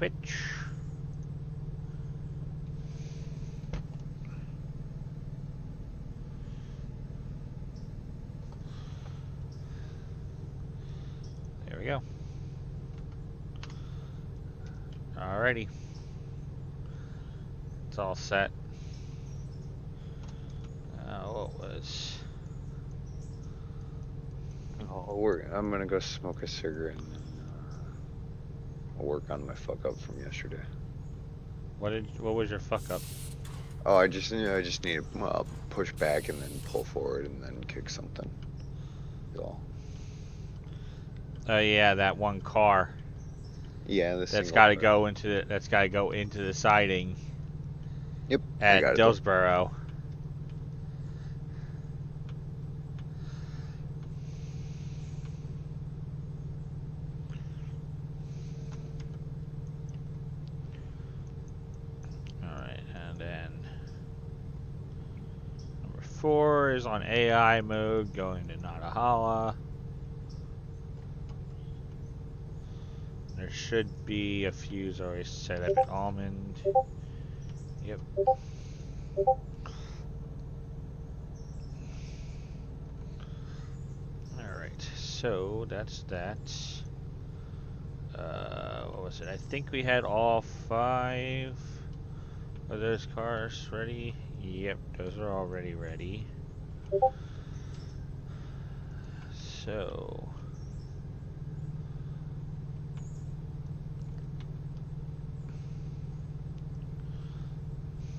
Twitch. There we go. Alrighty. It's all set. What was... I'm gonna go smoke a cigarette and then I'll work on my fuck up from yesterday. What was your fuck up? Oh, I just need to push back and then pull forward and then kick something. That's all. Oh yeah, that one car. Yeah, That's got to go into the siding. Yep, I At got it. Dillsboro. Alright, and then number 4 is on AI mode, going to Natahala. There should be a fuse already set up at Almond. Yep. Alright, so that's that. What was it? I think we had all 5 of those cars ready. Yep, those are already ready. So...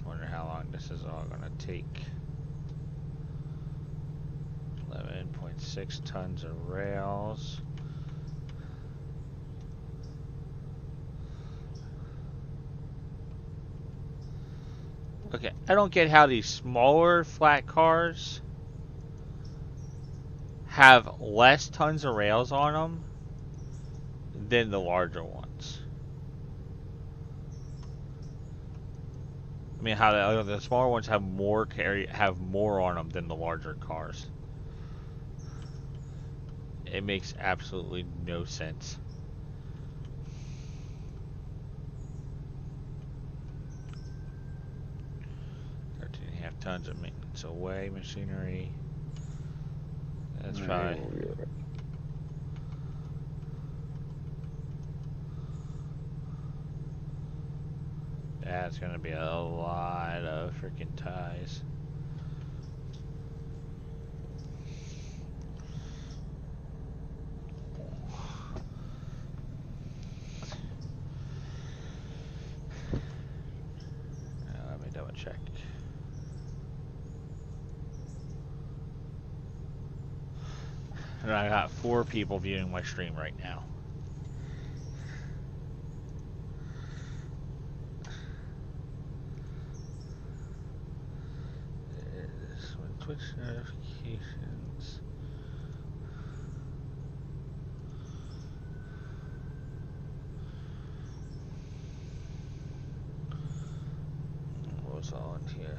wonder how long this is all gonna take. 11.6 tons of rails. Okay, I don't get how these smaller flat cars have less tons of rails on them than the larger ones. I mean, how the smaller ones have more on them than the larger cars. It makes absolutely no sense. Tons of maintenance away machinery. That's fine. That's gonna be a lot of freaking ties. Let me double check. And I got 4 people viewing my stream right now. This one, Twitch notifications. What's all in here?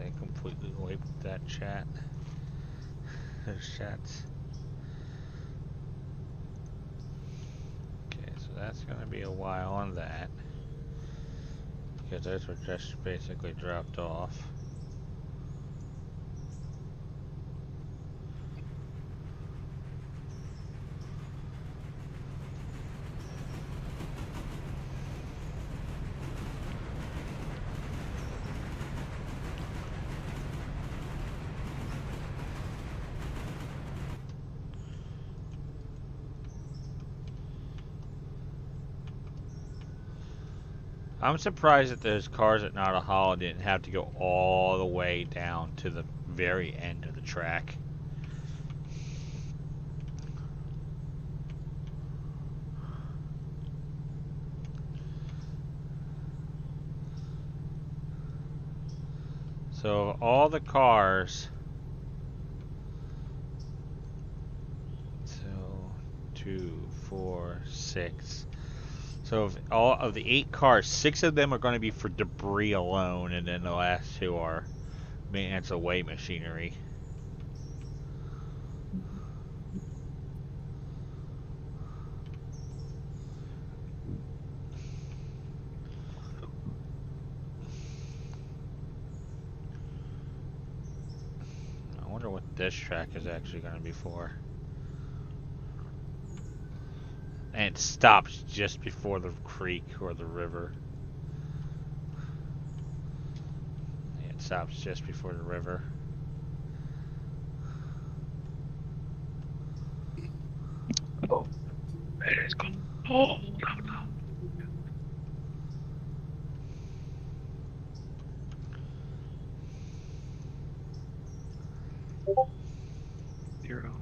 I completely wiped that chat. Those chats. Okay, so that's gonna be a while on that. Because those were just basically dropped off. I'm surprised that those cars at Natahala didn't have to go all the way down to the very end of the track. So all the cars, so 2, 4, 6. So of all of the 8 cars, 6 of them are going to be for debris alone, and then the last 2 are Maintenance away machinery. I wonder what this track is actually going to be for. And it stops just before the creek or the river. It stops just before the river. Oh, it is cold. Oh, no. Zero.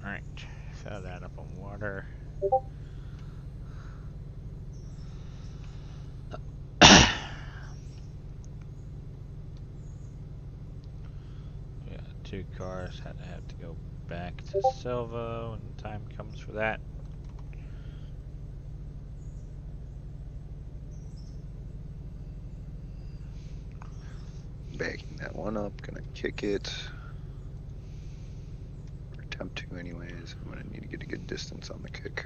Alright, fill that up on water. Yeah, 2 cars. Have to go back to Silva when the time comes for that. Backing that one up. Gonna kick it. Or attempt to, anyways. I'm gonna need to get a good distance on the kick.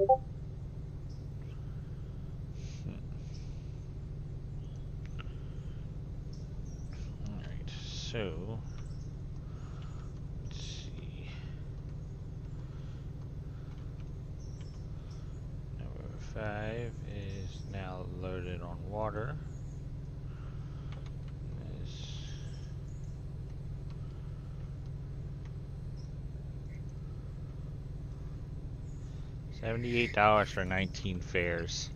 Alright, so let's see. Number 5 is now loaded on water. This $78 for 19 fares.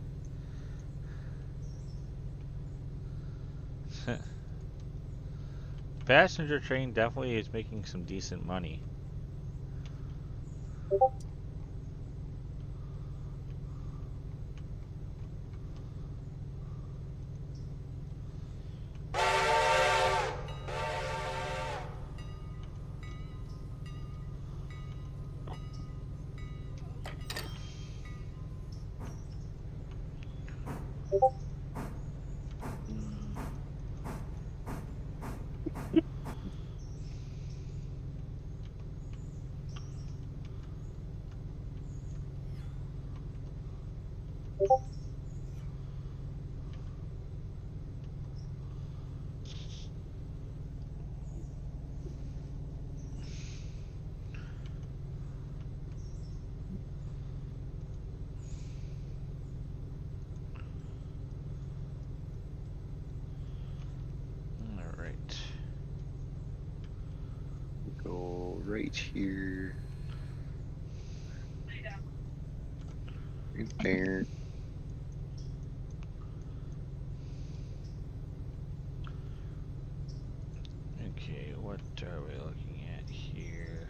Passenger train definitely is making some decent money. Alright. Go right here. Right there. Okay, what are we looking at here?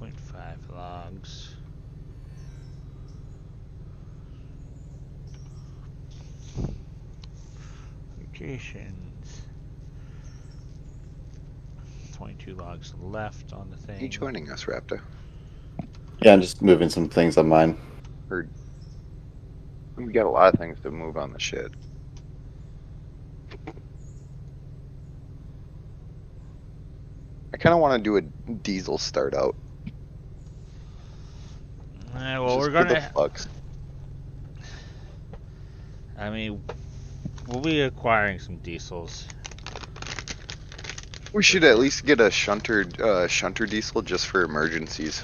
0.5 logs. Locations. 22 logs left on the Are you thing. joining us, Raptor? Yeah, I'm just moving some things on mine. Or we got a lot of things to move on the shit. I kind of want to do a diesel start out. Well, Just we're for the gonna. fucks. I mean, we'll be acquiring some diesels. We should at least get a shunter diesel just for emergencies.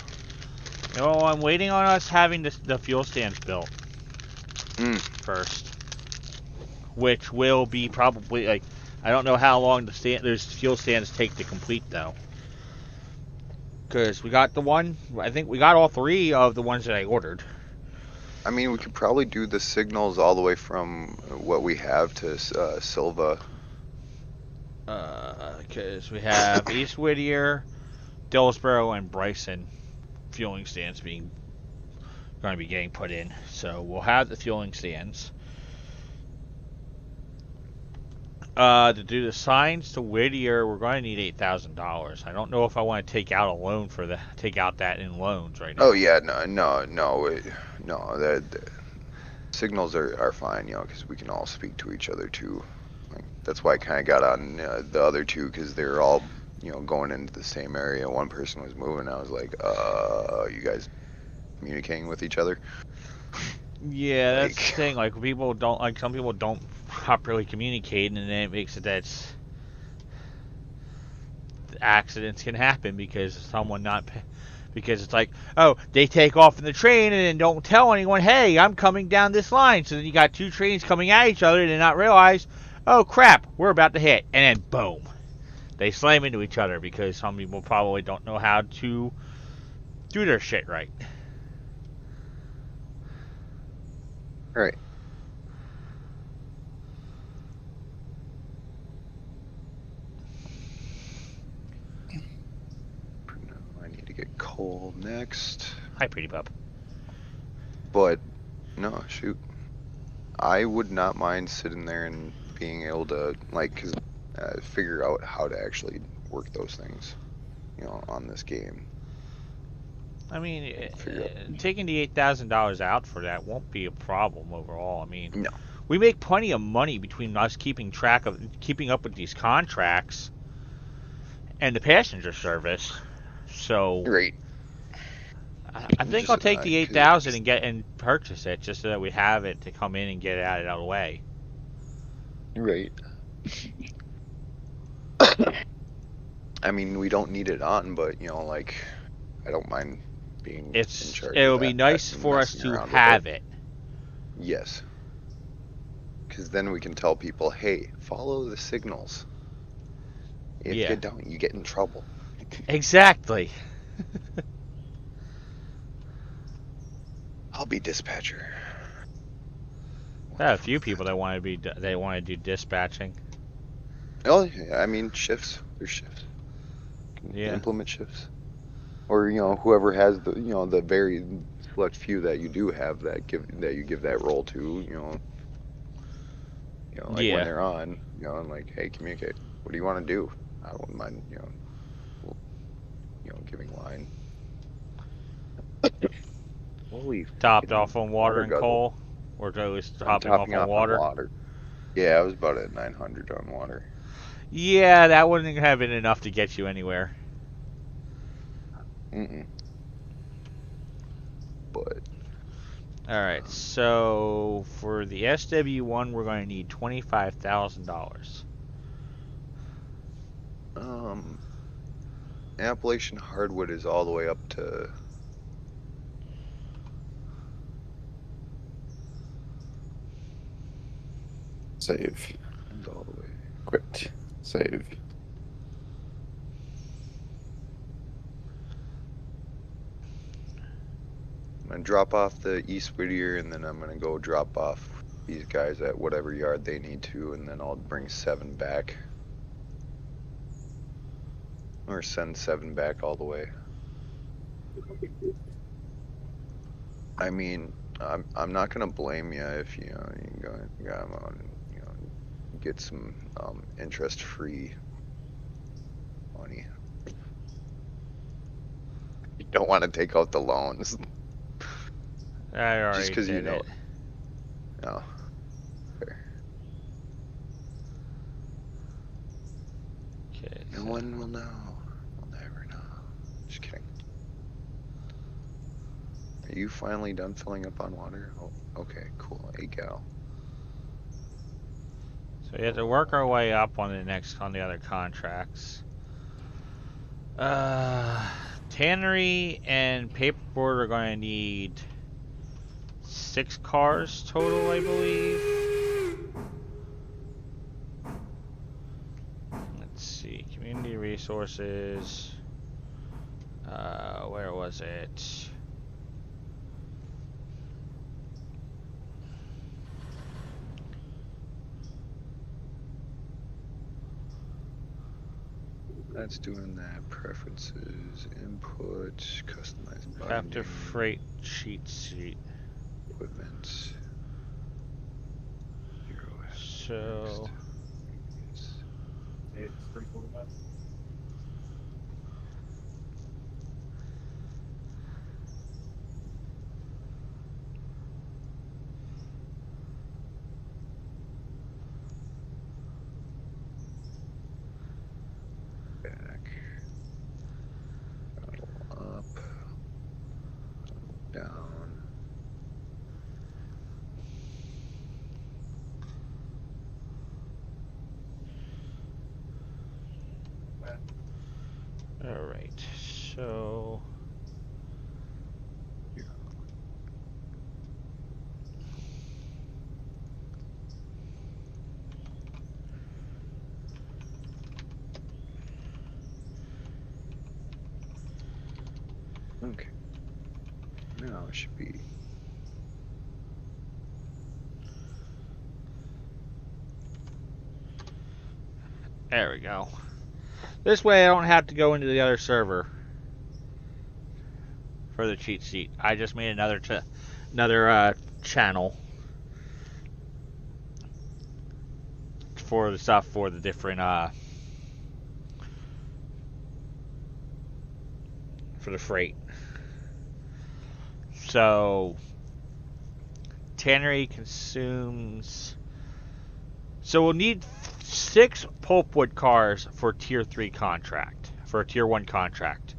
No, I'm waiting on us having the fuel stands built first, which will be probably like I don't know how long those fuel stands take to complete though. Because we got the one, I think we got all 3 of the ones that I ordered. I mean, we could probably do the signals all the way from what we have to Silva. Because we have East Whittier, Dillsboro, and Bryson fueling stands going to be getting put in. So we'll have the fueling stands. To do the signs to Whittier, we're going to need $8,000. I don't know if I want to take out that in loans right now. Oh yeah, no. The signals are fine, because we can all speak to each other too. Like, that's why I kind of got on the other two, because they're all going into the same area. One person was moving. I was like, you guys communicating with each other? Yeah, that's the Like, thing. Like some people don't properly communicate, and then it makes it that accidents can happen because someone not because it's like, oh, they take off in the train and then don't tell anyone, hey, I'm coming down this line. So then you got 2 trains coming at each other and they not realize, oh crap, we're about to hit, and then boom, they slam into each other because some people probably don't know how to do their shit right. all right. I need to get coal next. Hi, pretty pup. But no, shoot. I would not mind sitting there and being able to figure out how to actually work those things, on this game. I mean, Figure out. taking the $8,000 out for that won't be a problem overall. I mean, No. we make plenty of money between us keeping up with these contracts and the passenger service. So Right. I think I'll take the 8,000 and purchase it just so that we have it to come in and get it out of the way. Right. I mean, we don't need it on, but like, I don't mind being in charge It of would be that nice and for us messing to around with have it. Yes. Because then we can tell people, hey, follow the signals. If Yeah, you don't, you get in trouble. exactly. I'll be dispatcher. I have a few people that want to do dispatching. Oh, yeah, I mean, shifts. There's shifts. You can Yeah. implement shifts. Or, whoever has the very select few that you do have that you give that role to, like when Yeah. they're on, I'm like, hey, communicate. What do you want to do? I wouldn't mind, giving line. Holy Topped freaking off on water water and guzzle. coal, or just I'm topping off topping on off on water. water. Yeah, I was about at 900 on water. Yeah, that wouldn't have been enough to get you anywhere. Mm-mm. But All right, so for the SW1, we're going to need $25,000. um, Appalachian hardwood is all the way up to Save. all the way. Quit. Save. I'm gonna drop off the East Whittier, and then I'm gonna go drop off these guys at whatever yard they need to, and then I'll bring 7 back, or send 7 back all the way. I mean, I'm not gonna blame you if you go out and get some interest-free money. You don't want to take out the loans I just already because did it. No, fair. Okay, No so one will know. We'll never know. Just kidding. Are you finally done filling up on water? Oh, okay, cool. 8 gal. we have to work our way up on the other contracts. Tannery and paperboard are going to need 6 cars total, I believe. Let's see, community resources. Where was it? That's doing that. Preferences, input, customized Captive binding, freight cheat sheet. equipment. Hero So next. Back. Up. Down. all right. So Okay. Now it should be. there we go. This way I don't have to go into the other server for the cheat sheet. I just made another channel for the stuff for the different for the freight. So tannery consumes. So we'll need 6 pulpwood cars for tier 3 contract, for a tier 1 contract.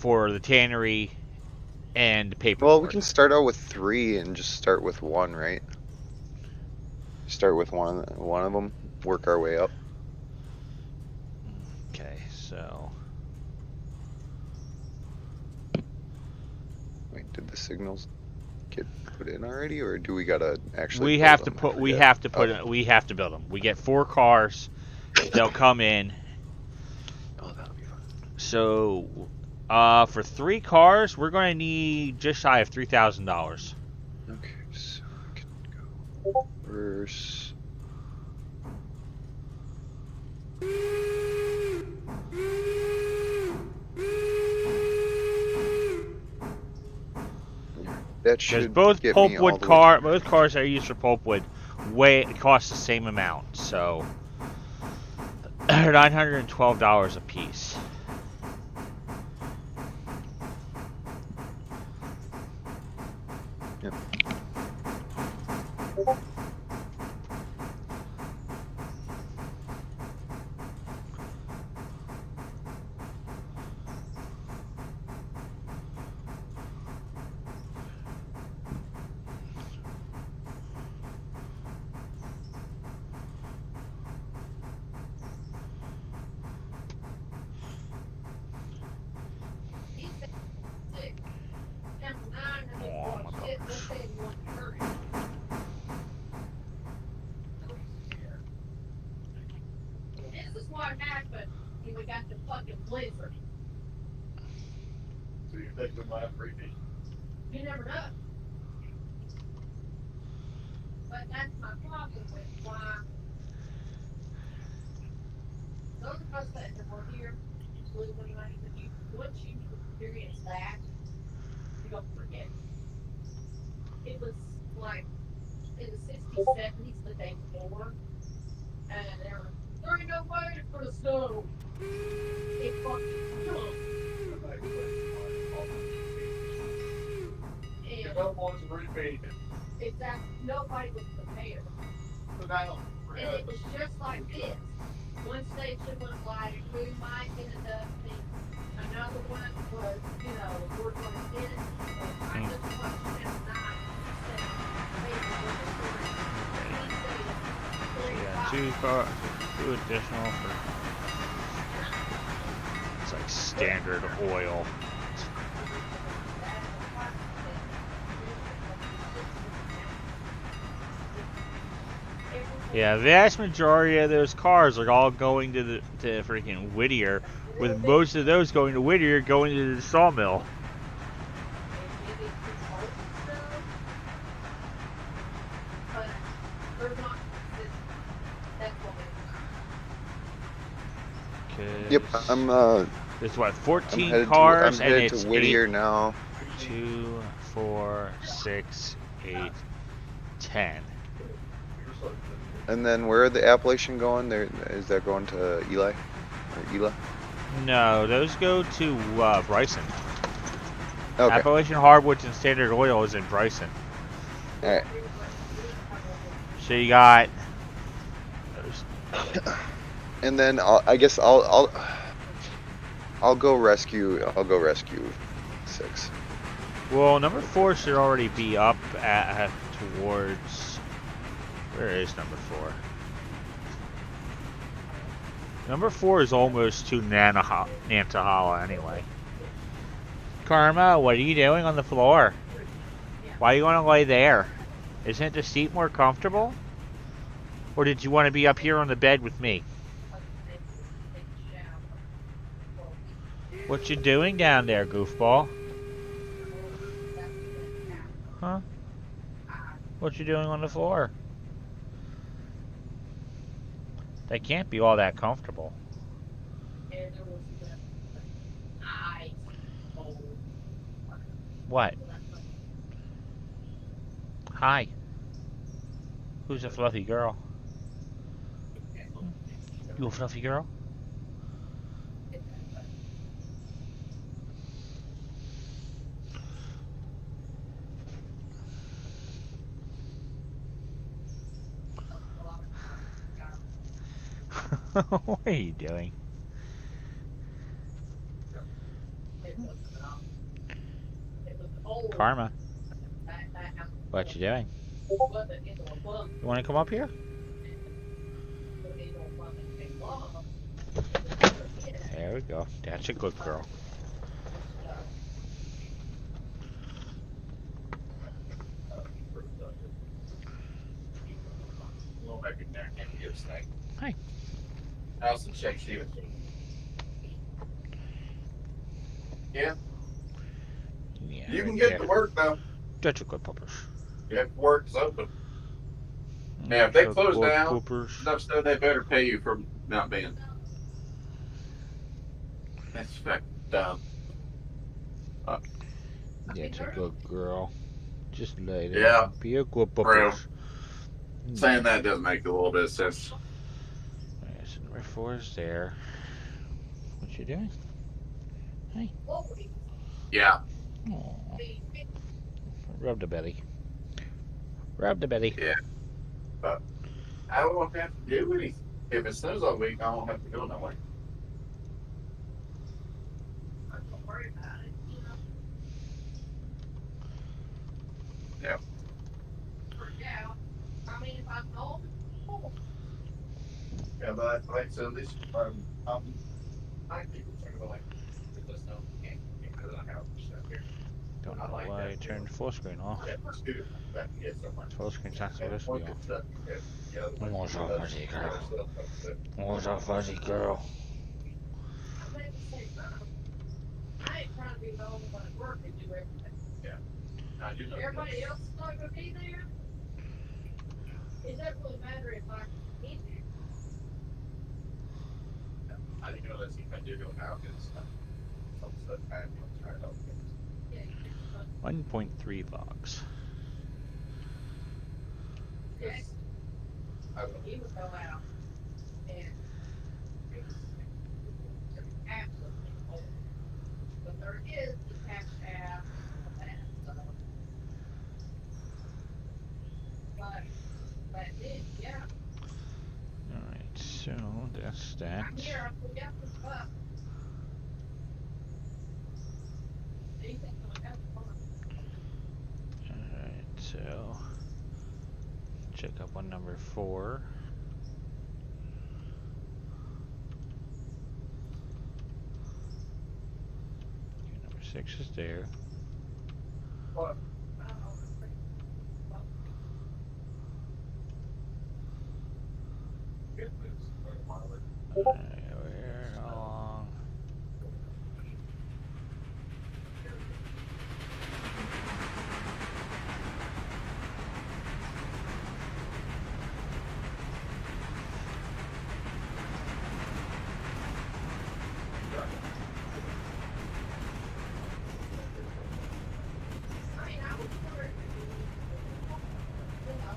for the tannery and the paperboard. Well, we can start out with 3 and just start with 1, right? Start with one of them, work our way up. Okay, so Wait, did the signals get put in already, or do we gotta actually? we build have to them? I put. We forget. have to put. Okay. We have to build them. We get 4 cars. They'll come in. Oh, that'll be fun. So, for 3 cars, we're going to need just shy of $3,000. Okay, so we can go first. That Because should both get me all pulpwood the way both cars that are used for pulpwood, cost the same amount. So, $912 a piece. Yep. Oh my gosh. This is what happened when we got the fucking blizzard. So you think the last repeat? You never know. But that's my problem with why those of us that were here losing money, but once you experience that, you don't forget. It was like in the 60s, 70s, the day before, and there ain't no way to put a snow. It fucking stunk. And No one's repeat. exactly, nobody was prepared. And it was just like this. One station was like, we might get a dusting. Another one was, we're going to get it. I just watched him not Yeah, two additional for. It's like standard oil. Yeah, the vast majority of those cars are all going to freaking Whittier, with most of those going to Whittier going to the sawmill. Yep, I'm There's what, I'm 14 headed cars, to, I'm and headed it's to Whittier 8, now. 2, 4, 6, 8, 10. And then where are the Appalachian going? There is that going to Eli or Ela? No, those go to Bryson. Okay. Appalachian Hardwoods and Standard Oil is in Bryson. All right. So you got. And then I guess I'll go rescue. I'll go rescue 6. Well, number 4 should already be up towards. Where is number 4? Number 4 is almost to Nantahala anyway. Karma, what are you doing on the floor? Why are you going to lay there? Isn't the seat more comfortable? Or did you want to be up here on the bed with me? What you doing down there, goofball? Huh? What you doing on the floor? They can't be all that comfortable. What? Hi. Who's a fluffy girl? You a fluffy girl? What are you doing? old. Karma. That house What you doing? wasn't into a bunk. You want to come up here? But they don't want to take long. There we go. That's a good girl. Hi. Allison, check Steven. Yeah, Yeah. you can right get there. to work though. That's a good puppers. You have to work is open. Now, if they That's a close good down, puppers. enough stuff they better pay you for not being. That's fucking dumb. That's a good girl. Just lay there. Yeah. Be a good Real. puppers. Saying that doesn't make a little bit of sense. Alright, so number 4 is there. What you doing? Yeah. Aw. Rub the belly. Rub the belly. Yeah. But I don't have to do anything. If it snows all week, I don't have to go nowhere. Don't worry about it. You know. Yeah. Yeah. I mean, if I'm home, Yeah, but like I said, at least I think it's sort of like if the snow can't go to the house stuff here. Don't know I like why I that, turned full screen off. Yeah, let's do it. That can get somewhere. Full screen's not supposed to be on. Yeah, Oh, so fuzzy girl. stuff. Oh, so fuzzy girl. I'm at the same time. I ain't trying to be the only one at work and do everything. I do know. Everybody else is not gonna be there. It doesn't really matter if I can be there. I didn't know that if I do go out, it's some stuff I have to try to help. Yeah, you can, 1.3 logs. yes, I will. he would go out and it's absolutely cold. But there is the cash app and all that stuff. But then, yeah, Alright, so that's that. I'm here, I forgot this up. Anything like that, Alright, so check up on number 4. Okay, number 6 is there. What? I don't know, it's pretty- well, Good news. Alright, where along? I mean, I was wondering, you know,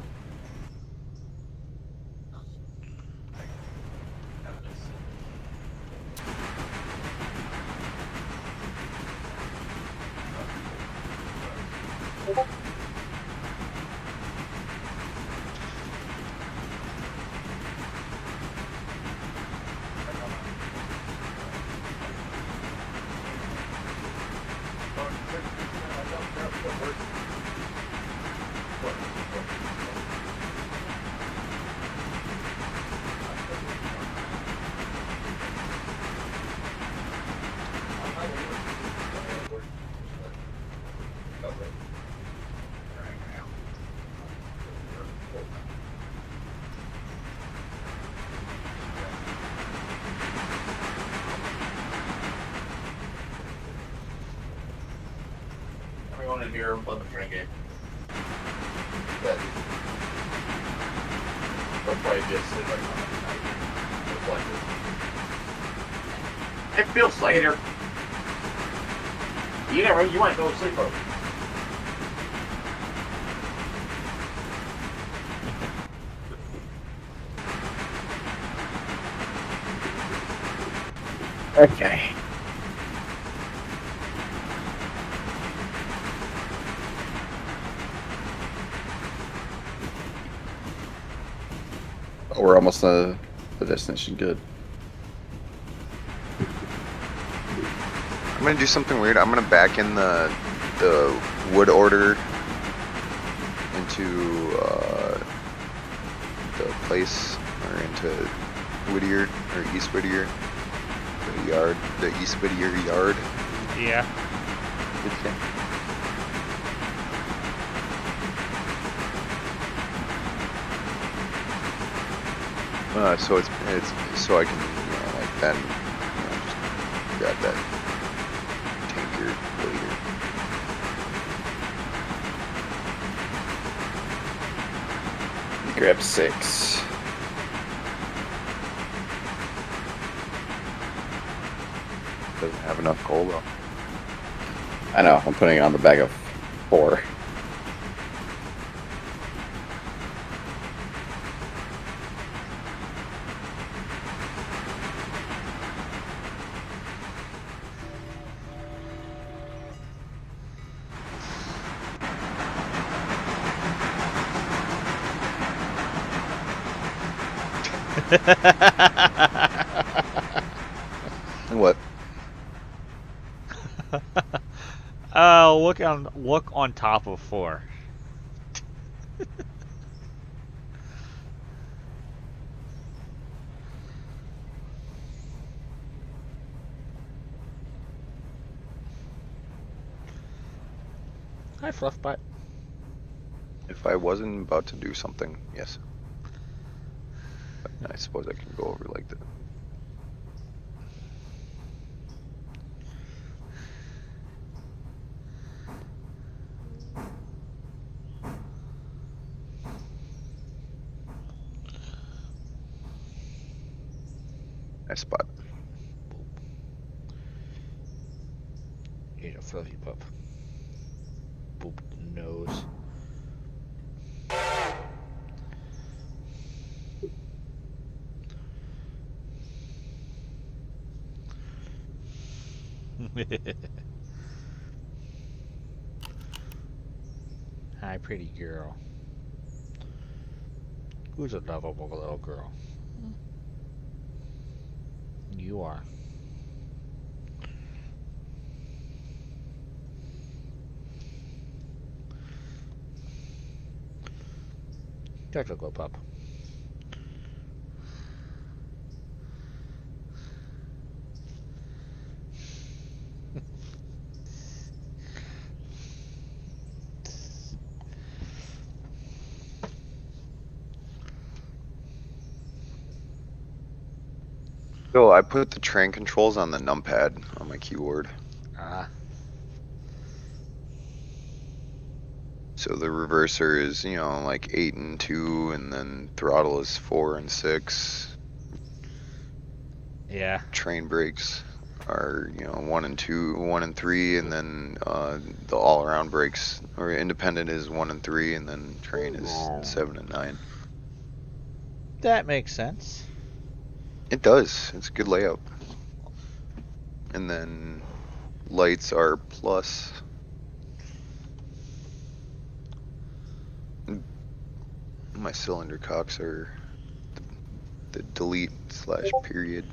Everyone in here love the train game. They'll probably just sit right on it. Reflective. Hey, Bill Slater. You might go to sleep over. Okay. Oh, we're almost the destination. Good. I'm gonna do something weird. I'm gonna back in the the wood order into the place, or into Whittier, or East Whittier, the yard, the East Whittier yard. Yeah. So it's so I can like then just grab that tanker later. Grab 6. Doesn't have enough coal though. I know, I'm putting it on the bag of 4. What? Look on top of 4. Hi, Fluffbutt. If I wasn't about to do something, yes. But I suppose I can go over like that. Nice spot. Here's a fluffy pup. Boop nose. Hi, pretty girl. Who's a lovable little girl? You are. That's a little pup. So I put the train controls on the numpad on my keyboard. Ah. So the reverser is, like 8 and 2, and then throttle is 4 and 6. Yeah. Train brakes are, 1 and 2, 1 and 3, and then the all-around brakes, or independent is 1 and 3, and then train is 7 and 9. That makes sense. It does. It's a good layout. And then lights are plus. My cylinder cocks are the delete / period.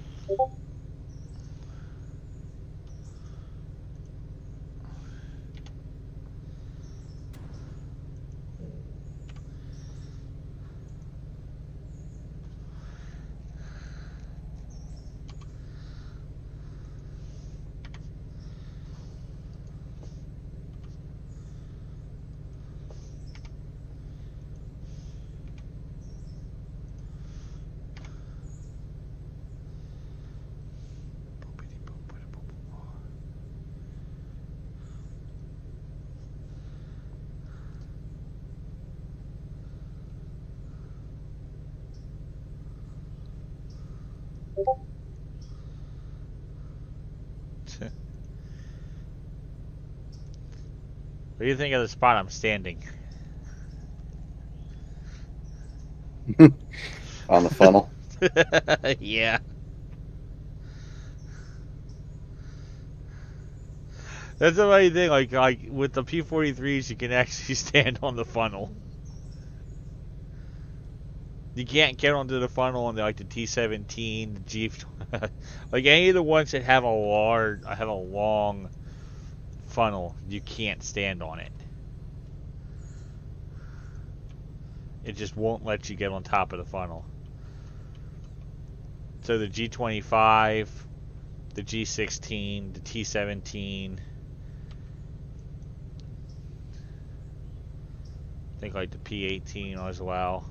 What do you think of the spot I'm standing? On the funnel. Yeah. That's the funny thing. Like with the P43s, you can actually stand on the funnel. You can't get onto the funnel on the T17, the G, like any of the ones that have a long funnel, you can't stand on it. It just won't let you get on top of the funnel. So the G25, the G16, the T17, I think like the P18 as well.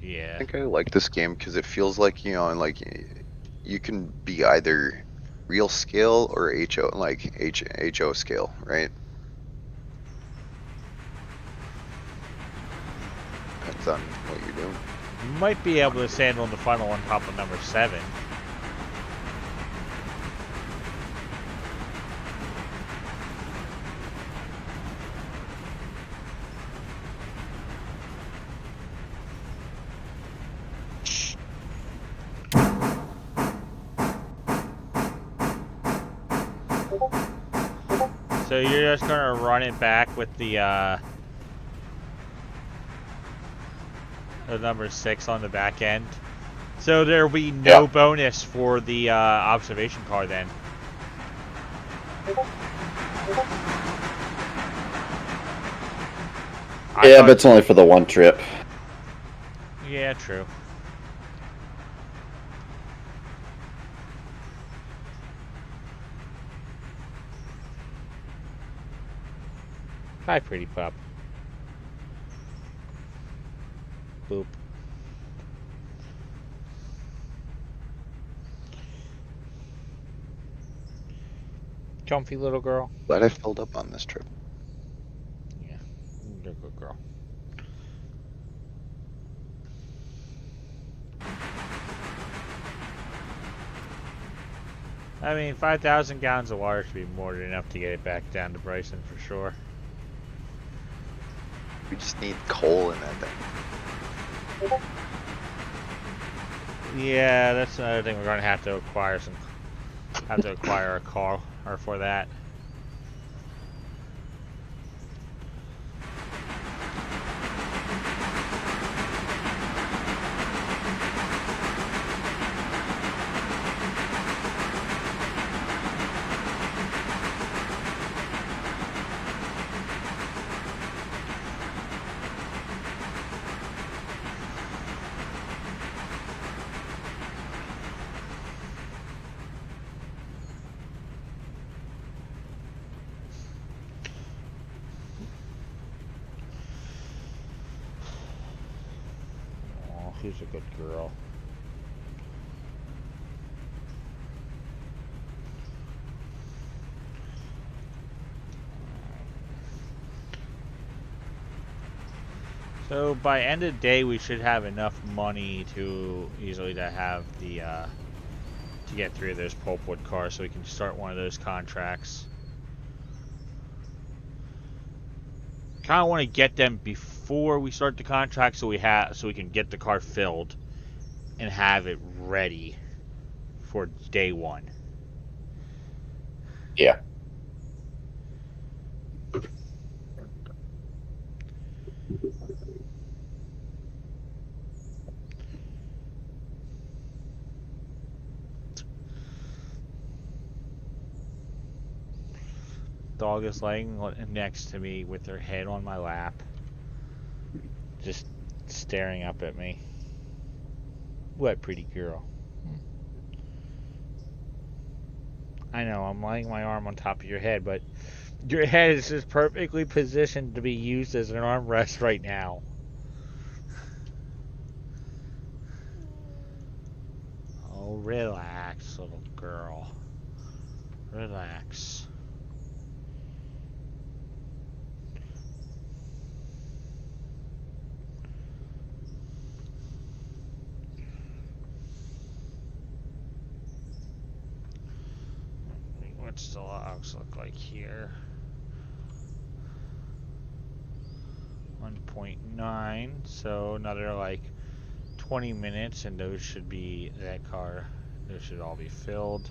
Yeah. I think I like this game because it feels like, you know, and like you can be either real scale or HO, like HO scale, right? Depends on what you're doing. You might be able to stand on the funnel on top of number 7. So you're just gonna run it back with the number 6 on the back end. So there'll be no bonus for the observation car then. Yeah, but it's only for the one trip. Yeah, true. Hi, pretty pup. Boop. Comfy little girl. Glad I filled up on this trip. Yeah, you're a good girl. I mean, 5,000 gallons of water should be more than enough to get it back down to Bryson for sure. We just need coal in that thing. Yeah, that's another thing we're gonna have to acquire a car or for that. Who's a good girl? So by end of day, we should have enough money to easily to have the to get 3 of those pulpwood cars, so we can start one of those contracts. Kind of want to get them before we start the contract, so we can get the car filled and have it ready for day 1. Yeah. Dog is laying next to me with her head on my lap, just staring up at me. What pretty girl? I know, I'm laying my arm on top of your head, but your head is just perfectly positioned to be used as an armrest right now. Oh, relax, little girl. Relax. What's the logs look like here? 1.9, so another like 20 minutes and those should all be filled.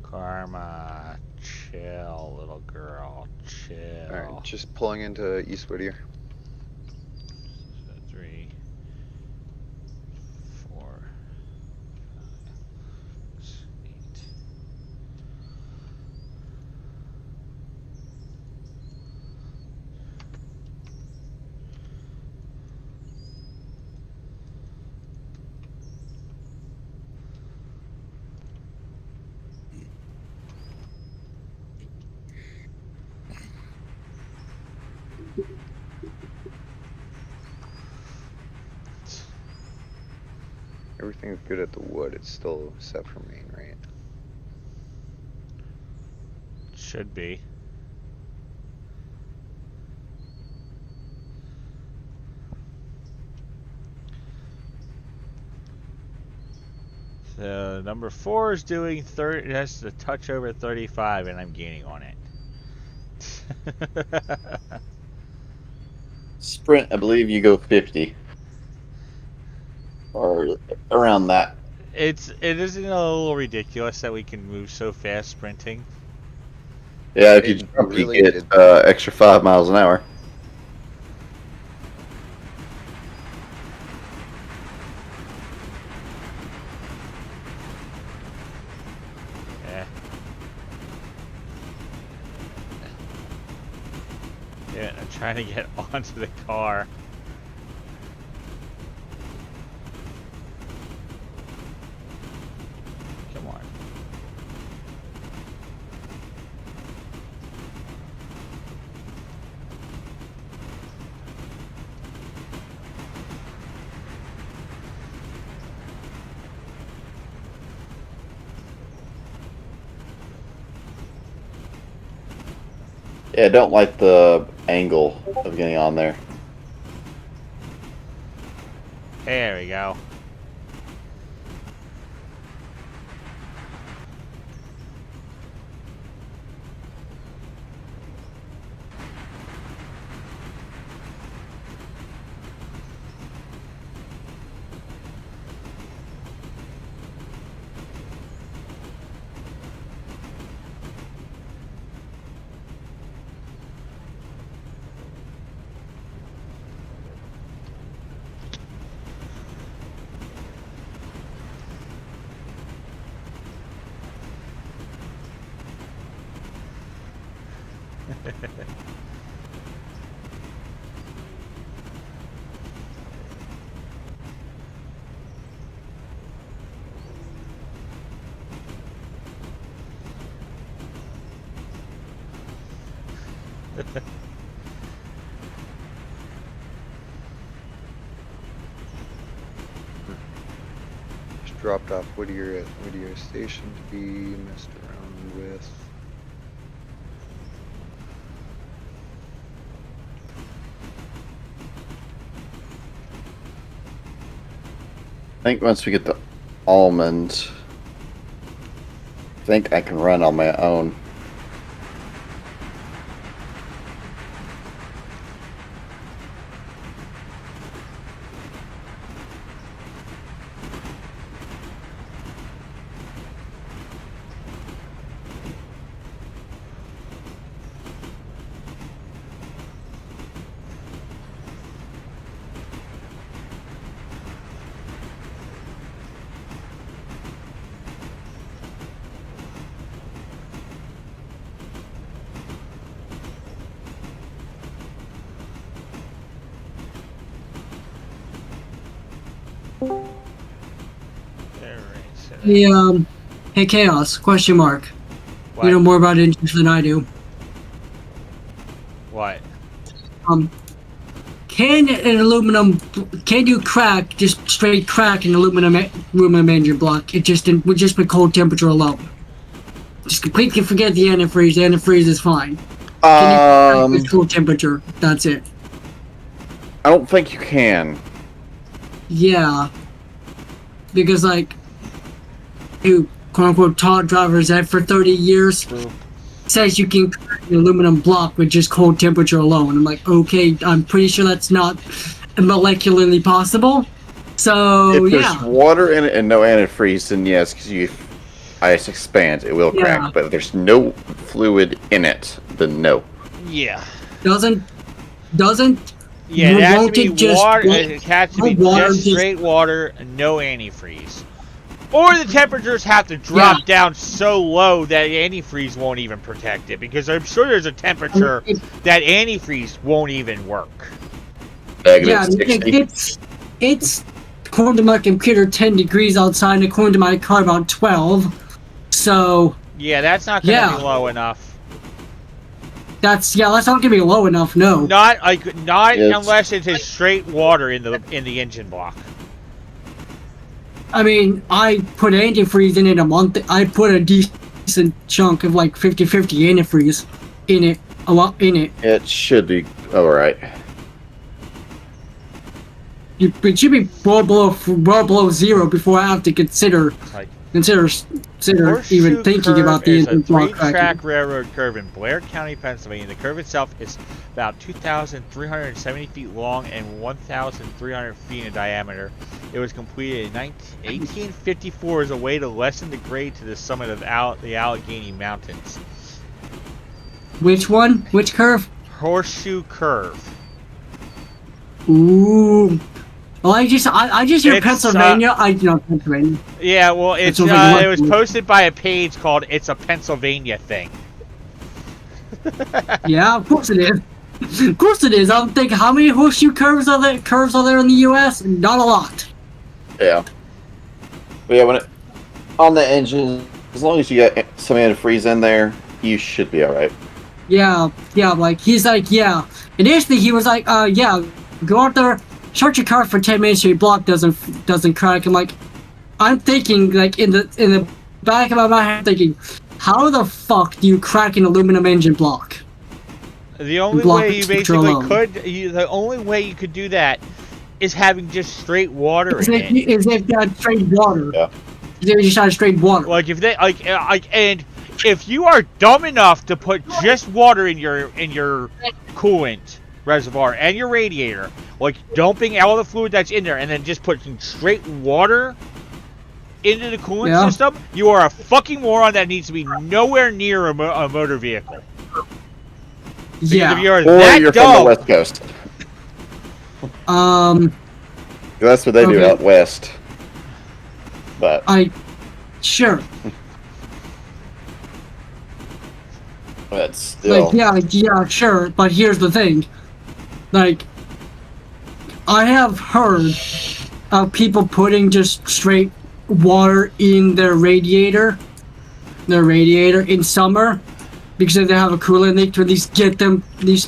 Karma, chill, little girl, chill. Alright, just pulling into East Whittier. So 3, Everything's good at the wood. It's still set for main, right? Should be. So number 4 is doing 30. That's a touch over 35, and I'm gaining on it. Sprint, I believe you go 50. Or around that. It isn't a little ridiculous that we can move so fast sprinting. Yeah, if you It jump, really- you get extra 5 miles an hour. Yeah. Yeah, I'm trying to get onto the car. Come on. Yeah, I don't like the angle of getting on there. There we go. Just dropped off Whittier at Whittier Station to be messed around with. I think once we get the almond, I think I can run on my own. Hey, hey, Chaos, question mark. What? You know more about engines than I do. What? Can you crack, just straight crack an aluminum engine block? It just with cold temperature alone. Just completely forget the antifreeze. The antifreeze is fine. Can you crack with cold temperature? That's it. I don't think you can. Yeah. Because, like, you quote-unquote taught drivers that for 30 years says you can crack an aluminum block with just cold temperature alone. I'm like, okay, I'm pretty sure that's not molecularly possible. So, If there's yeah. water in it and no antifreeze, then yes, because ice expands, it will crack. Yeah. But if there's no fluid in it, then no. Yeah. Doesn't Yeah, it has to be just water. It has to be water just straight water, no antifreeze. Or the temperatures have to drop down so low that antifreeze won't even protect it, because I'm sure there's a temperature that antifreeze won't even work. Yeah, it's according to my computer 10 degrees outside, and according to my car about 12. So Yeah, that's not gonna be low enough. that's not gonna be low enough. No. Not Yes. unless it's straight water in the engine block. I mean, I put antifreeze in it a month. I put a decent chunk of like 50/50 antifreeze in it. A lot in it. It should be alright. It should be well below zero before I have to consider Like, even thinking Curve about the is a engine block three-track cracking. railroad curve in Blair County, Pennsylvania. The curve itself is about 2,370 feet long and 1,300 feet in diameter. It was completed in 1854 as a way to lessen the grade to the summit of the Allegheny Mountains. Which one? Which curve? Horseshoe Curve. Ooh. Well, I just hear It's, Pennsylvania. Pennsylvania. Yeah, well, it's sounds like it was lucky. posted by a page called "It's a Pennsylvania Thing." Yeah, of course it is. Of course it is. I'm thinking, how many horseshoe curves are there in the U.S.? Not a lot. Yeah. But yeah, on the engine, as long as you got some antifreeze in there, you should be alright. Yeah. Like he's like, yeah. Initially, he was like, yeah, go out there, start your car for 10 minutes, so your block doesn't crack. I'm thinking, like in the back of my mind, I'm thinking, how the fuck do you crack an aluminum engine block? The only block way the you temperature basically alone. the only way you could do that is having just straight water in it. Is if you had straight water. Yeah. Is if you just had straight water. Like if they and if you are dumb enough to put just water in your coolant reservoir and your radiator, like dumping all the fluid that's in there and then just putting straight water into the coolant system, you are a fucking moron that needs to be nowhere near a motor vehicle. Because if you're Or that you're dumb, from the West Coast. That's what they do Okay. out west. But Sure. that's still. Like, yeah, sure. But here's the thing. Like, I have heard of people putting just straight water in their radiator in summer because they have a coolant leak to at least get them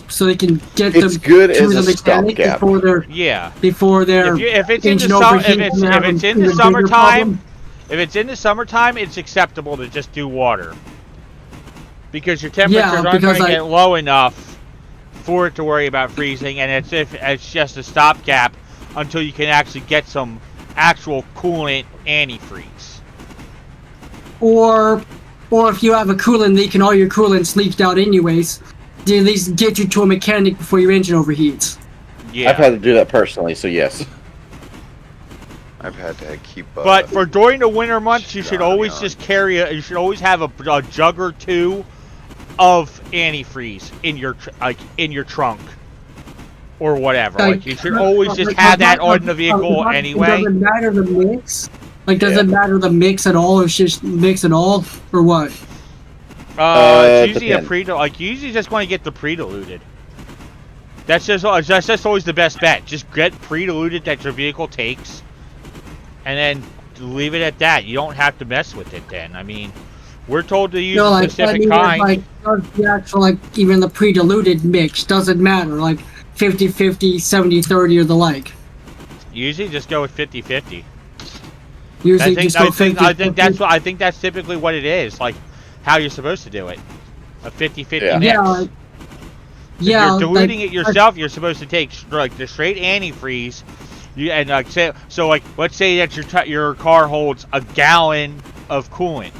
so they can get It's them good to as the a mechanic stopgap. if before their it's in engine the summer, overheats and if have it's an in the even bigger summertime, problem. if it's in the summertime, it's acceptable to just do water because your temperatures aren't going because, to like, get low enough for it to worry about freezing, and it's just a stopgap until you can actually get some actual coolant antifreeze. Or if you have a coolant leak and all your coolant's leaked out anyways, they at least get you to a mechanic before your engine overheats. Yeah. I've had to do that personally, so yes. I've had to keep. But for during the winter months, you should Johnny always on. just carry you should always have a jug or two of antifreeze in your trunk or whatever. Like you should always just have that on the vehicle anyway. It doesn't matter the mix. Like, does it matter the mix at all? It's just mix at all, or what? It's usually depends. you usually just want to get the pre-diluted. That's just always the best bet. Just get pre-diluted that your vehicle takes, and then leave it at that. You don't have to mess with it then. I mean, we're told to use a specific kind. Like, does the actual, like, even the pre-diluted mix doesn't matter, like 50/50, 70/30, or the like. Usually just go with 50/50. Usually just go 50. I think that's typically what it is. Like how you're supposed to do it. A 50/50 Yeah. mix. If Yeah, you're diluting it yourself, you're supposed to take like the straight antifreeze. Let's say that your car holds a gallon of coolant.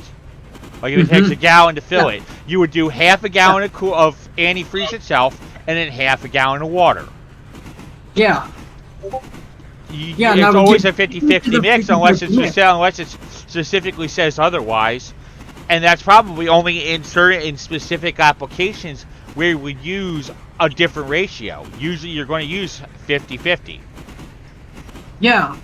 Like if it takes a gallon to fill it, you would do half a gallon of antifreeze itself, and then half a gallon of water. Yeah. It's always a 50/50 mix unless it specifically says otherwise, and that's probably only in specific applications where we use a different ratio. Usually, you're going to use 50/50. Yeah,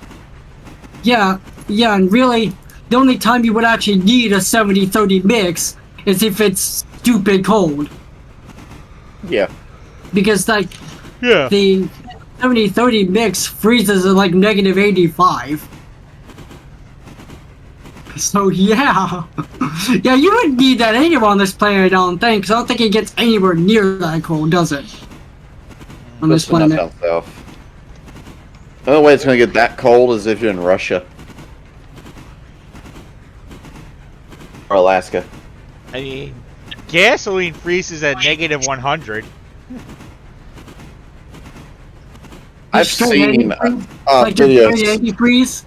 and really, the only time you would actually need a 70/30 mix is if it's stupid cold. Yeah. Because, like, Yeah. the 70/30 mix freezes at, like, -85. So, yeah. Yeah, you wouldn't need that anywhere on this planet, I don't think, because I don't think it gets anywhere near that cold, does it? On this Especially not planet. down south. The only way it's going to get that cold is if you're in Russia. or Alaska. I mean, gasoline freezes at negative 100. I've Straight seen antifreeze? Like just straight videos antifreeze?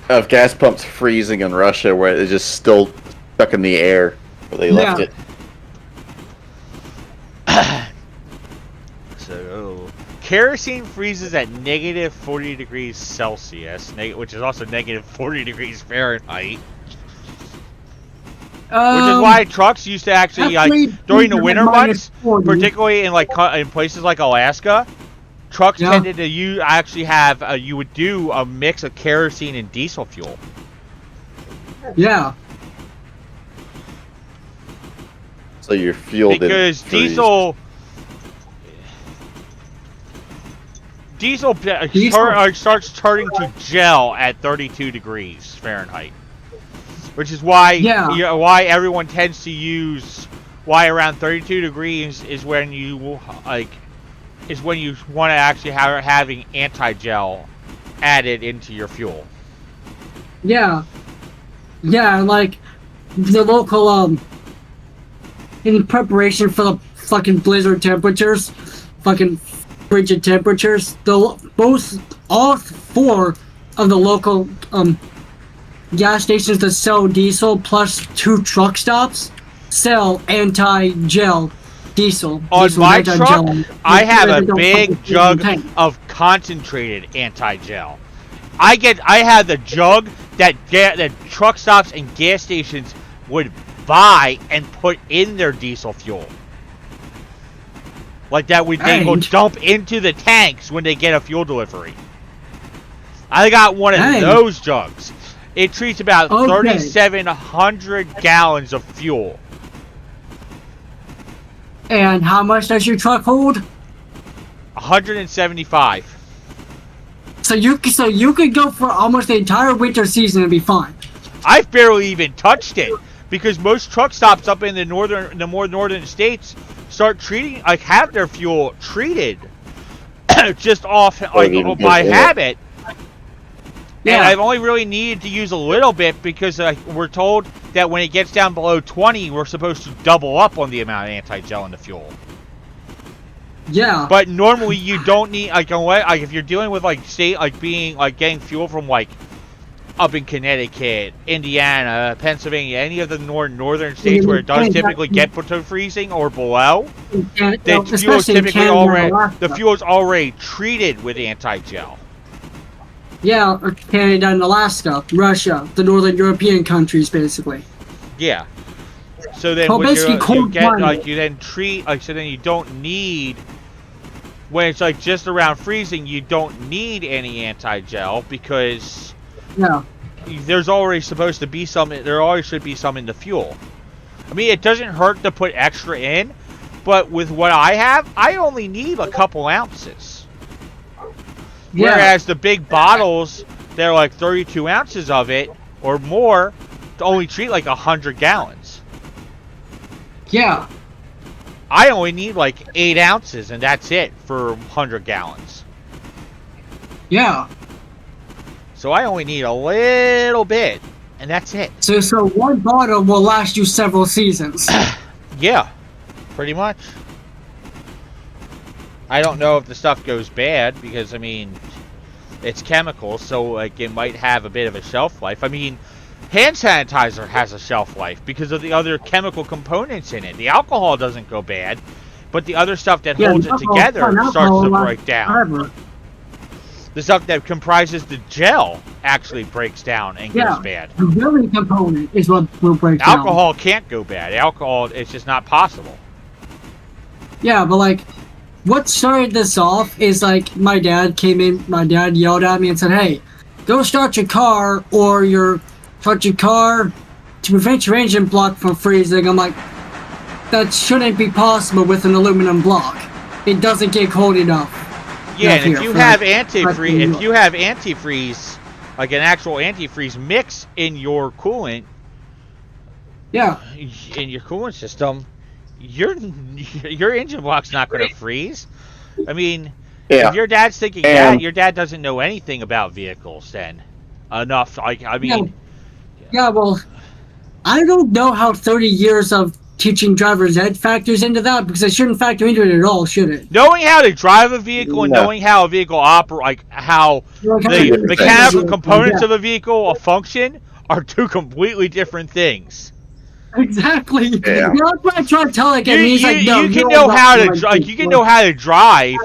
of gas pumps freezing in Russia where it's just still stuck in the air where they left Yeah. it. So, kerosene freezes at negative 40 degrees Celsius, which is also negative 40 degrees Fahrenheit. Which is why trucks used to actually, like, during the winter months, particularly in like in places like Alaska, trucks tended to you would do a mix of kerosene and diesel fuel. Yeah. So your fuel because didn't freeze. diesel starts turning to gel at 32 degrees Fahrenheit. Which is why why everyone tends to use why around 32 degrees is when you want to actually having anti-gel added into your fuel. Yeah. Yeah, like the local in preparation for the fucking blizzard temperatures, fucking frigid temperatures, all four of the local gas stations that sell diesel plus 2 truck stops sell anti-gel diesel. On my anti-gel. truck, I have a big jug of concentrated anti-gel. I have the jug that truck stops and gas stations would buy and put in their diesel fuel. Like that they go dump into the tanks when they get a fuel delivery. I got one of those jugs. It treats about 3,700 gallons of fuel. And how much does your truck hold? 175. So you could go for almost the entire winter season and be fine. I've barely even touched it because most truck stops up in the more northern states start treating have their fuel treated just off by habit. Yeah. And I've only really needed to use a little bit because we're told that when it gets down below 20, we're supposed to double up on the amount of anti-gel in the fuel. Yeah. But normally you don't need if you're dealing with getting fuel from up in Connecticut, Indiana, Pennsylvania, any of the northern states where it does typically get to freezing or below, the fuel is typically already treated with anti-gel. Yeah, or Canada and Alaska, Russia, the northern European countries, basically. Yeah. So then you don't need when it's just around freezing, you don't need any anti-gel because there's already supposed to be some. There always should be some in the fuel. I mean, it doesn't hurt to put extra in, but with what I have, I only need a couple ounces. Yeah. Whereas the big bottles, they're like 32 ounces of it or more, to only treat 100 gallons. Yeah. I only need 8 ounces, and that's it for 100 gallons. Yeah. So I only need a little bit, and that's it. So one bottle will last you several seasons. Yeah, pretty much. I don't know if the stuff goes bad because, I mean, it's chemicals, so it might have a bit of a shelf life. I mean, hand sanitizer has a shelf life because of the other chemical components in it. The alcohol doesn't go bad, but the other stuff that holds it together starts to break down. Forever. The stuff that comprises the gel actually breaks down and goes bad. The building component is what will break down. Alcohol can't go bad. Alcohol, it's just not possible. Yeah, but what started this off is my dad came in, my dad yelled at me and said, hey, go start your car to prevent your engine block from freezing. I'm like, that shouldn't be possible with an aluminum block. It doesn't get cold enough. Yeah, and if you have antifreeze, like an actual antifreeze mix in your coolant, in your coolant system, your engine block's not going to freeze. I mean, if your dad's thinking that, your dad doesn't know anything about vehicles then enough. Well, I don't know how 30 years of teaching driver's ed factors into that, because it shouldn't factor into it at all, should it? Knowing how to drive a vehicle and No. knowing how a vehicle operates, like how Like, Two the different mechanical things. components Yeah, of a vehicle function are two completely different things. exactly. Yeah. That's what I try to tell him, You and he's like, no, you can you're know all how wrong, to like, you can know how to drive,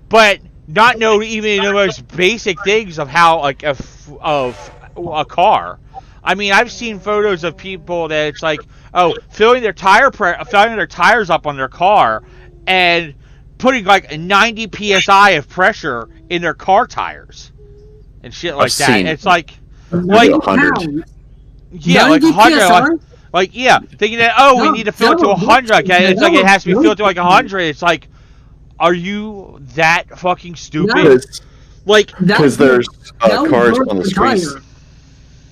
but not know even the most basic things of how like of a car. I mean, I've seen photos of people that it's like, oh, filling their tires up on their car, and putting like a 90 psi of pressure in their car tires and shit like I've that. seen It's like, up to like 100. pounds. yeah, like 90 100. PSI? Like yeah, thinking that oh, we No, need to fill it that to would 100. work. Okay, it's That like it would has to be work. filled to like 100. It's like, are you that fucking stupid? No. Like, Because there's that would cars work on the for streets. tire.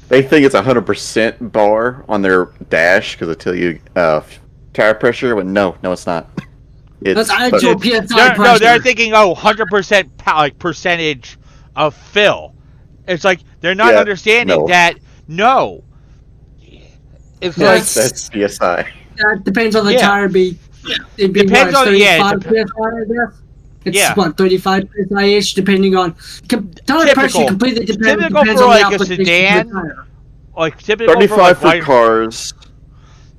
They think it's 100% bar on their dash because they tell you tire pressure, but no, it's not. It's That's actual PSI no, pressure. they're thinking oh, 100% like percentage of fill. It's like they're not Yeah, understanding no. that no. It's Yeah, like that's PSI. That depends on the Yeah. tire beat. It'd be Depends what, on- yeah, 35 PSI, I guess. It's Yeah. what, 35 PSI-ish, depending on... Tire pressure Typical. completely depends Typical on for, the like, a application of the sedan. tire. like typical for 35 like for light, cars.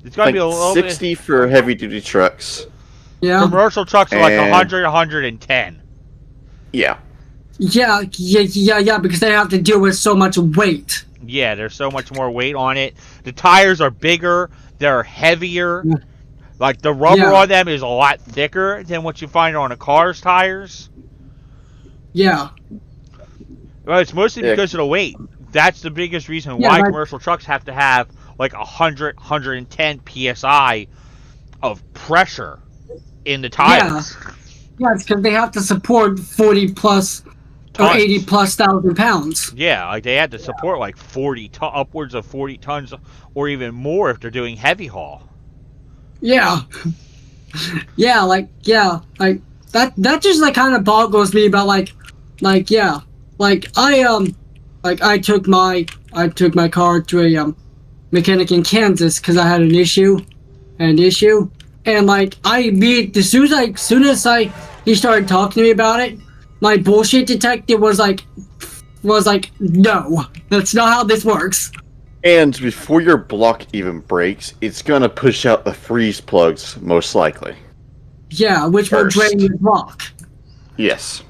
it's I gonna be think a little 60 for heavy duty trucks. bit. Yeah. Commercial trucks are like And- 100, 110. Yeah. Yeah, because they have to deal with so much weight. Yeah, there's so much more weight on it. The tires are bigger. They're heavier. Yeah. Like the rubber Yeah. on them is a lot thicker than what you find on a car's tires. Yeah. Well, it's mostly Yeah. because of the weight. That's the biggest reason Yeah, why like- commercial trucks have to have like 100, 110 psi of pressure in the tires. Yeah, it's because they have to support 40 plus or Tons. 80 plus thousand pounds. Yeah, like they had to support like upwards of 40 tons, or even more if they're doing heavy haul. Yeah. Like that just like kind of boggles me about like yeah. Like I took my car to a mechanic in Kansas because I had an issue. And like as soon as he started talking to me about it, my bullshit detector was like no, that's not how this works. And before your block even breaks, it's gonna push out the freeze plugs, most likely. Yeah, which will First. drain your block. Yes.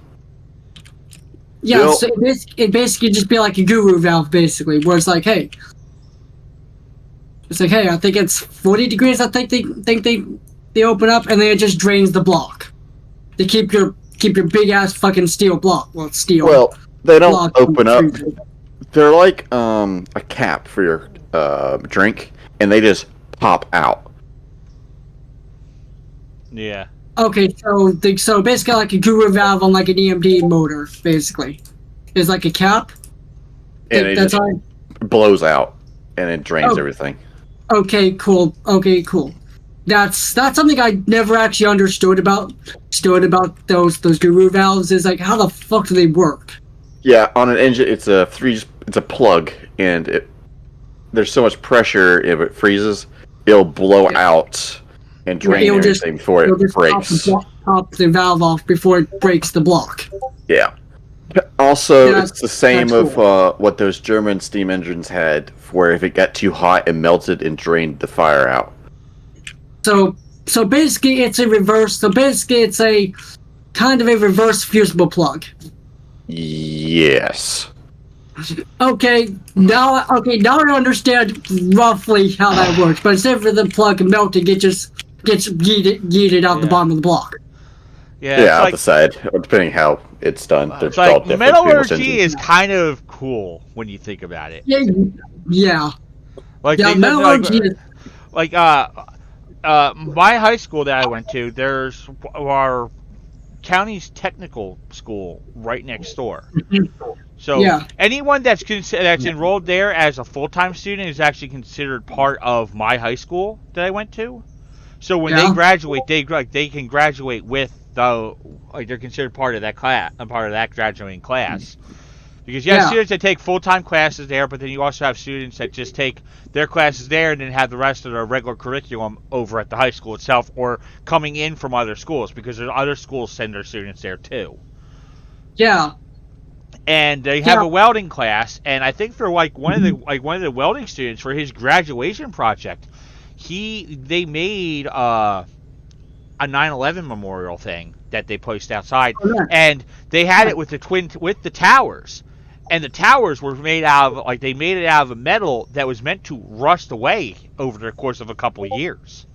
Yeah, Well- so it basically just be like a guru valve, basically, where it's like, hey, I think it's 40 degrees. I think they open up, and then it just drains the block. They keep your big ass fucking steel block. Well, it's steel. Well, they don't block open up. freezing. They're like a cap for your drink, and they just pop out. Yeah. Okay, so basically like a guru valve on like an EMD motor, basically, is like a cap. And it That's just all. blows out, and it drains Oh. everything. Okay, cool. That's something I never actually understood about those guru valves. Is like, how the fuck do they work? Yeah, on an engine, it's a plug, and there's so much pressure if it freezes, it'll blow out and drain It'll just- everything before They'll it just breaks. pop the valve off before it breaks the block. Yeah. Also, Yeah, it's the same that's of what those German steam engines had, where if it got too hot, it melted and drained the fire out. So basically, it's a reverse. So basically, it's a kind of a reverse fusible plug. Yes. Okay, now I understand roughly how that works. But instead of the plug melting, it just gets yeeted out the Yeah. bottom of the block. Yeah. Yeah, out It's the side, or depending how it's done. They're like, all different between metallurgy engines. is kind of cool when you think about it. Yeah. Like Yeah, they- metallurgy is like my high school that I went to, there's our county's technical school right next door. So Yeah. anyone that's that's enrolled there as a full-time student is actually considered part of my high school that I went to. So when Yeah. they graduate, they can graduate with they're considered part of that class, part of that graduating class. Because you have Yeah. students that take full-time classes there, but then you also have students that just take their classes there and then have the rest of their regular curriculum over at the high school itself or coming in from other schools because there's other schools send their students there too. Yeah. And they have Yeah. a welding class, and I think for one of the welding students for his graduation project, they made a 9/11 memorial thing that they placed outside, Oh, nice. and they had it with the towers, and the towers were made out of they made it out of a metal that was meant to rust away over the course of a couple of years.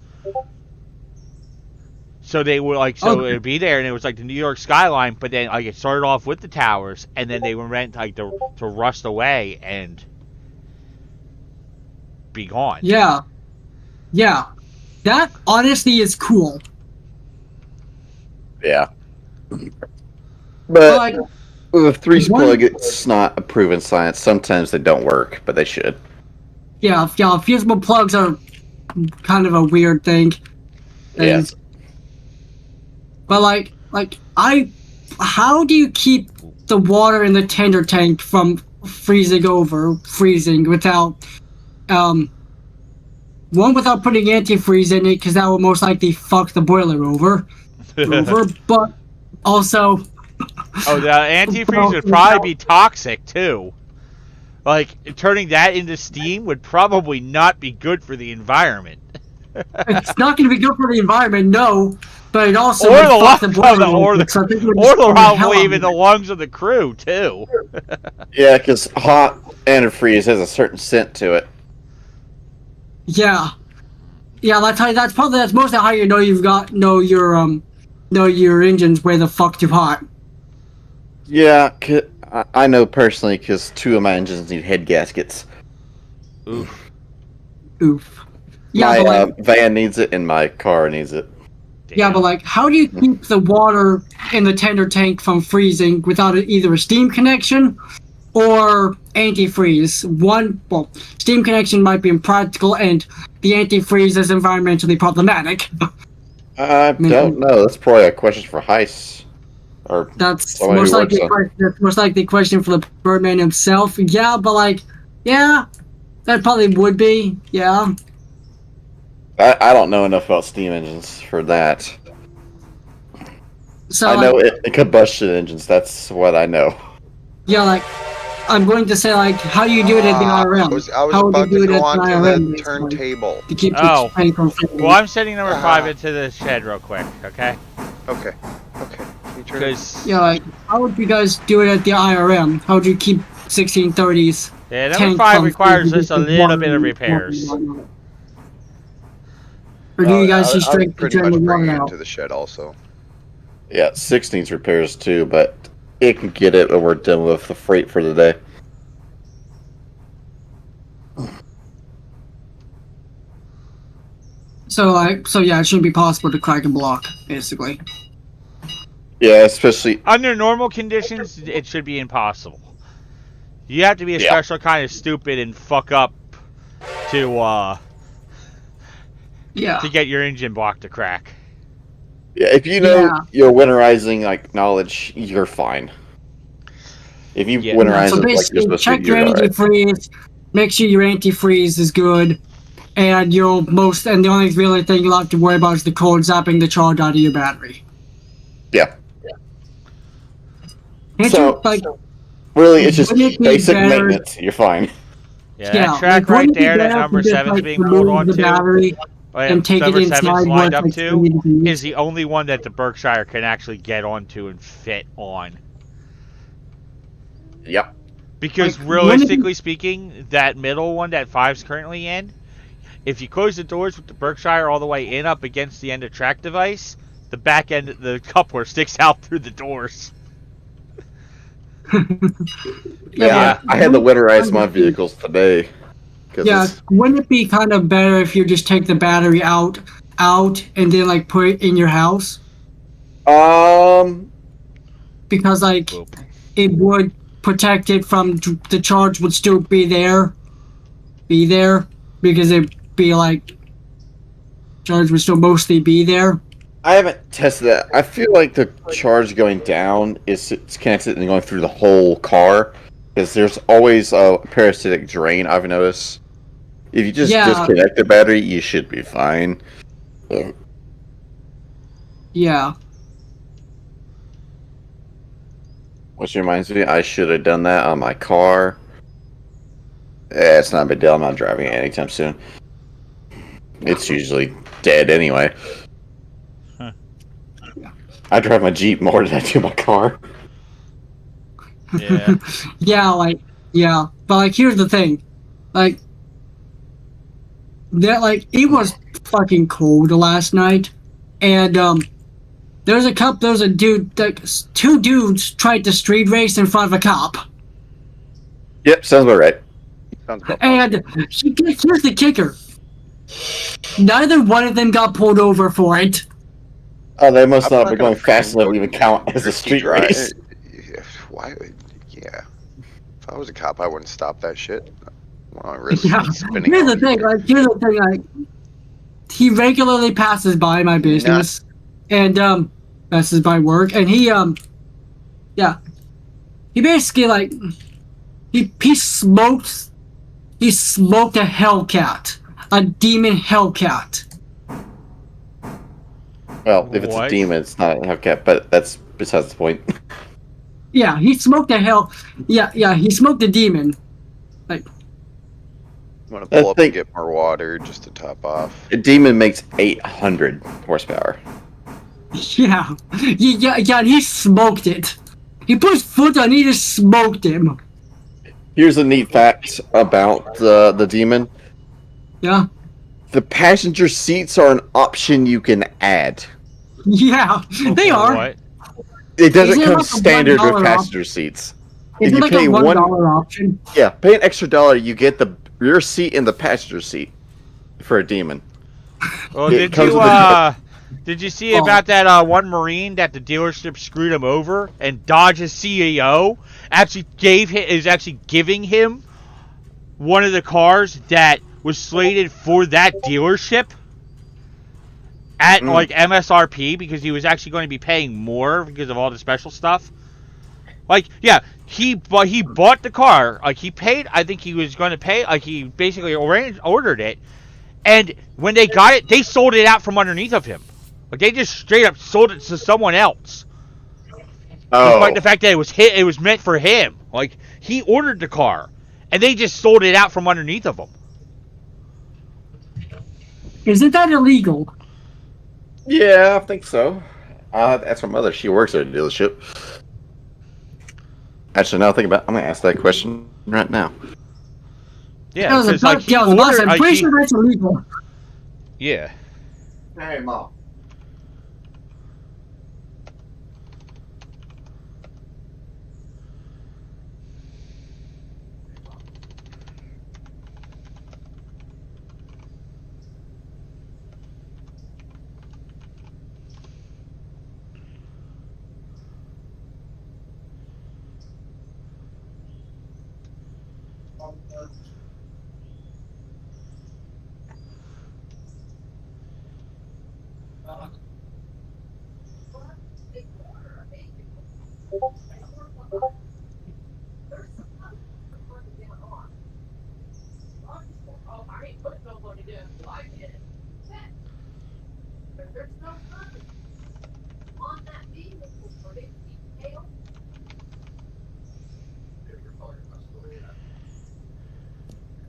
So they were it would be there, and it was like the New York skyline, but then it started off with the towers, and then they were meant to rust away and be gone. Yeah. Yeah. That honestly is cool. Yeah. But, But like, with a threes one- plug, it's not a proven science. Sometimes they don't work, but they should. yeah, fusible plugs are kind of a weird thing. Yeah. And- But how do you keep the water in the tender tank from freezing without, one, without putting antifreeze in it, because that will most likely fuck the boiler over, but also, Oh, the antifreeze would probably be toxic too. Turning that into steam would probably not be good for the environment. it's not going to be good for the environment, no, but it also Or would the fuck the lungs, boiler or over, the, so I think it would or just the burn the hell probably out even of the it. lungs of the crew too. Yeah, because hot antifreeze has a certain scent to it. Yeah, that's mostly how you know know your engine's way the fuck too hot. Yeah, I know personally because 2 of my engines need head gaskets. Oof. Oof. Yeah, My but like, van needs it and my car needs it. yeah, but like, how do you keep the water in the tender tank from freezing without either a steam connection or antifreeze? Steam connection might be impractical, and the antifreeze is environmentally problematic. I don't know. That's probably a question for Heiss. Or That's somebody most who works likely a question for the Birdman himself. Yeah, but like, yeah, that probably would be. Yeah. I don't know enough about steam engines for that. So I like, know combustion engines. That's what I know. yeah, like, I'm going to say, like, how do you do it at the IRM? I was How would about you to do it go at on the to IRM, the basically, turntable. to keep Oh. the tank from freezing? Well, I'm sending number 5 into the shed real quick, okay? Okay. You turn- Because Yeah, like, how would you guys do it at the IRM? How would you keep 1630s? yeah, number tank 5 from requires freezing just a with little water bit of and repairs. whatnot? Or do you guys just I'll straight pretty turn much the bring water it out? into the shed also. Yeah, 6 needs repairs too, but it can get it when we're done with the freight for the day. So yeah, it shouldn't be possible to crack a block, basically. Yeah, especially Under normal conditions, it should be impossible. You have to be a Yeah. special kind of stupid and fuck up to Yeah. get your engine block to crack. if you know Yeah. your winterizing knowledge, you're fine. If you Yeah. winterize So it like you're basically, supposed check to, your you're alright. antifreeze. Make sure your antifreeze is good, and the only really thing you'll have to worry about is the cold zapping the charge out of your battery. Yeah. Can't So- you, like, Really, it's just Wouldn't it be basic better- maintenance. You're fine. Yeah, yeah, that track like, right wouldn't it be there, that better number if you just, 7's like, being pulled remove onto, the battery and take it number 7's inside lined where up it's, to, like, used? is the only one that the Berkshire can actually get onto and fit on. Yep. Because Like, realistically speaking, that middle one that 5's currently in, if you close the doors with the Berkshire all the way in up against the end of track device, the back end, the coupler sticks out through the doors. Yeah, I had to winterize my vehicles today. 'Cause Yeah, it's- wouldn't it be kind of better if you just take the battery out, and then like put it in your house? Because like Boop. it would protect it from the charge would still be there, because it'd be like charge would still mostly be there. I haven't tested that. I feel like the charge going down is it's connected and going through the whole car. Because there's always a parasitic drain, I've noticed. If you just Yeah. disconnect the battery, you should be fine. Yeah. Which reminds me, I should have done that on my car. It's not a big deal. I'm not driving it anytime soon. It's usually dead anyway. Huh. I drive my Jeep more than I do my car. Yeah. Yeah. But like, here's the thing, like, it was fucking cold last night, and there was a dude, like, two dudes tried to street race in front of a cop, Yep, sounds about right. Sounds about and here's the kicker: neither one of them got pulled over for it. Oh, they must I'm not not be gonna going fast enough to fucking even count as a street drive. race. Why? Yeah. If I was a cop, I wouldn't stop that shit. I want to risk Yeah. spinning Here's the out thing, here. like, he regularly passes by my business, and passes by work, and he basically, like, he smoked a Hellcat, a demon Hellcat. Well, if it's a What? demon, it's not a Hellcat, but that's besides the point. Yeah, he smoked he smoked a demon. I'm gonna pull up think- and get more water just to top off. A demon makes 800 horsepower. Yeah, and he smoked it. He put his foot on, he just smoked him. Here's a neat fact about the demon. Yeah, The passenger seats are an option you can add. yeah, they are. What? It doesn't Is it come like a standard with $1 passenger seats. Is If it you like pay a one- $1 option? Yeah, pay an extra $1, you get the rear seat and the passenger seat for a demon. Well, It did comes you with did you see Oh. about that one Marine that the dealership screwed him over, and Dodge's CEO actually is actually giving him one of the cars that was slated for that dealership at like MSRP because he was actually going to be paying more because of all the special stuff. Like, yeah, he bought the car. Like, he paid. I think he was going to pay. Like, he basically ordered it, and when they got it, they sold it out from underneath of him. Like, they just straight up sold it to someone else. Despite the fact that it was meant for him. Like, he ordered the car, and they just sold it out from underneath of him. Isn't that illegal? Yeah, I think so. That's my mother. She works at a dealership. Actually, now I think about it, I'm going to ask that question right now. Yeah, That was a because like he I'm ordered, like, pretty sure that's illegal. yeah. Hey, Mom.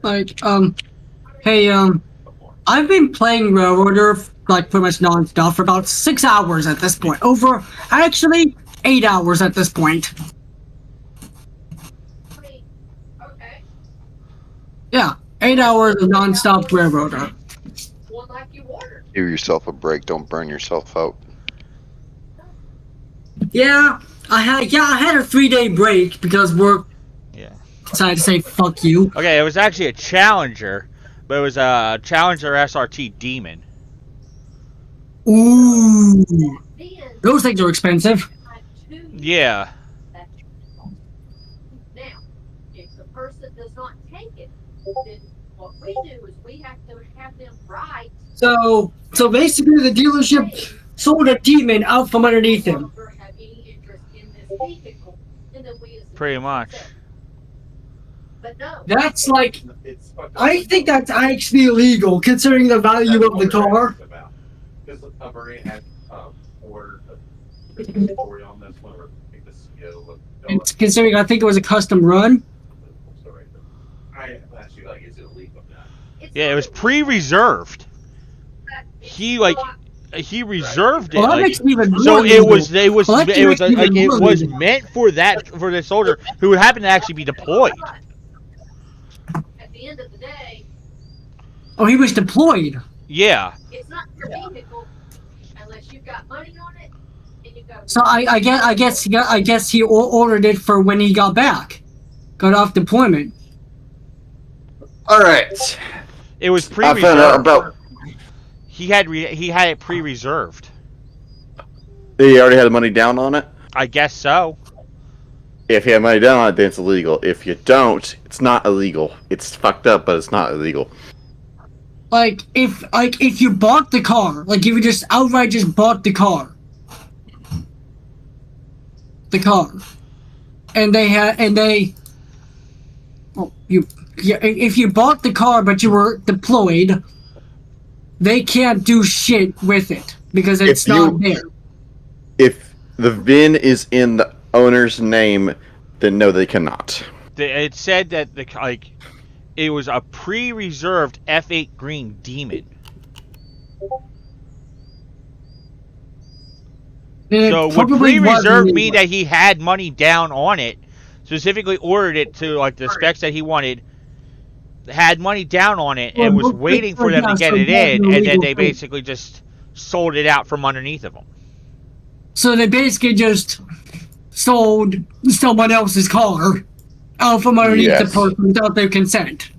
Like, hey, I've been playing Railroader, like, pretty much non-stop for about 6 hours at this point. Actually, 8 hours at this point. Okay. Yeah, 8 hours of non-stop Railroader. One like you ordered. Give yourself a break. Don't burn yourself out. Yeah, I had a 3-day break because work Yeah. decided to say fuck you. Okay, it was actually a Challenger, but it was a Challenger SRT Demon. Ooh, Then those things are expensive. I had 2 years. Yeah. That's your fault. Now, if the person does not take it, then what we do is we have to have them write. So basically, the dealership sold a demon out from underneath No him. longer have any interest in this vehicle, and then we as the Pretty dealership much. say, But no. That's like, It's fucked up. I think that's actually illegal considering the value of the car. Because Marine had ordered a story on this one, or I think the CEO of It's considering I think it was a custom run. story. I asked you, like, is it illegal or not? Yeah, it was pre-reserved. He like he reserved it. Well, that Like, makes it even more so illegal. it was Even like it more was illegal. meant for the soldier who would happen to actually be deployed. At the end of the day, Oh, he was deployed. Yeah. it's not your vehicle unless you've got money on it and you've got. So I guess he ordered it for when he got back, got off deployment. All right. It was I found out pre-reserved. about. He had it pre-reserved. He already had the money down on it. I guess so. If you have money down on it, then it's illegal. If you don't, it's not illegal. It's fucked up, but it's not illegal. Like if you bought the car, like if you just outright just bought the car, and if you bought the car but you were deployed, they can't do shit with it because it's not there. If the VIN is in the owner's name, then no, they cannot. It said that it was a pre-reserved F8 green Demon. So would pre-reserved mean that he had money down on it, specifically ordered it to like the specs that he wanted, had money down on it, and was waiting for them to get it in, and then they basically just sold it out from underneath of them. So they basically just sold someone else's car out from underneath the person without their consent.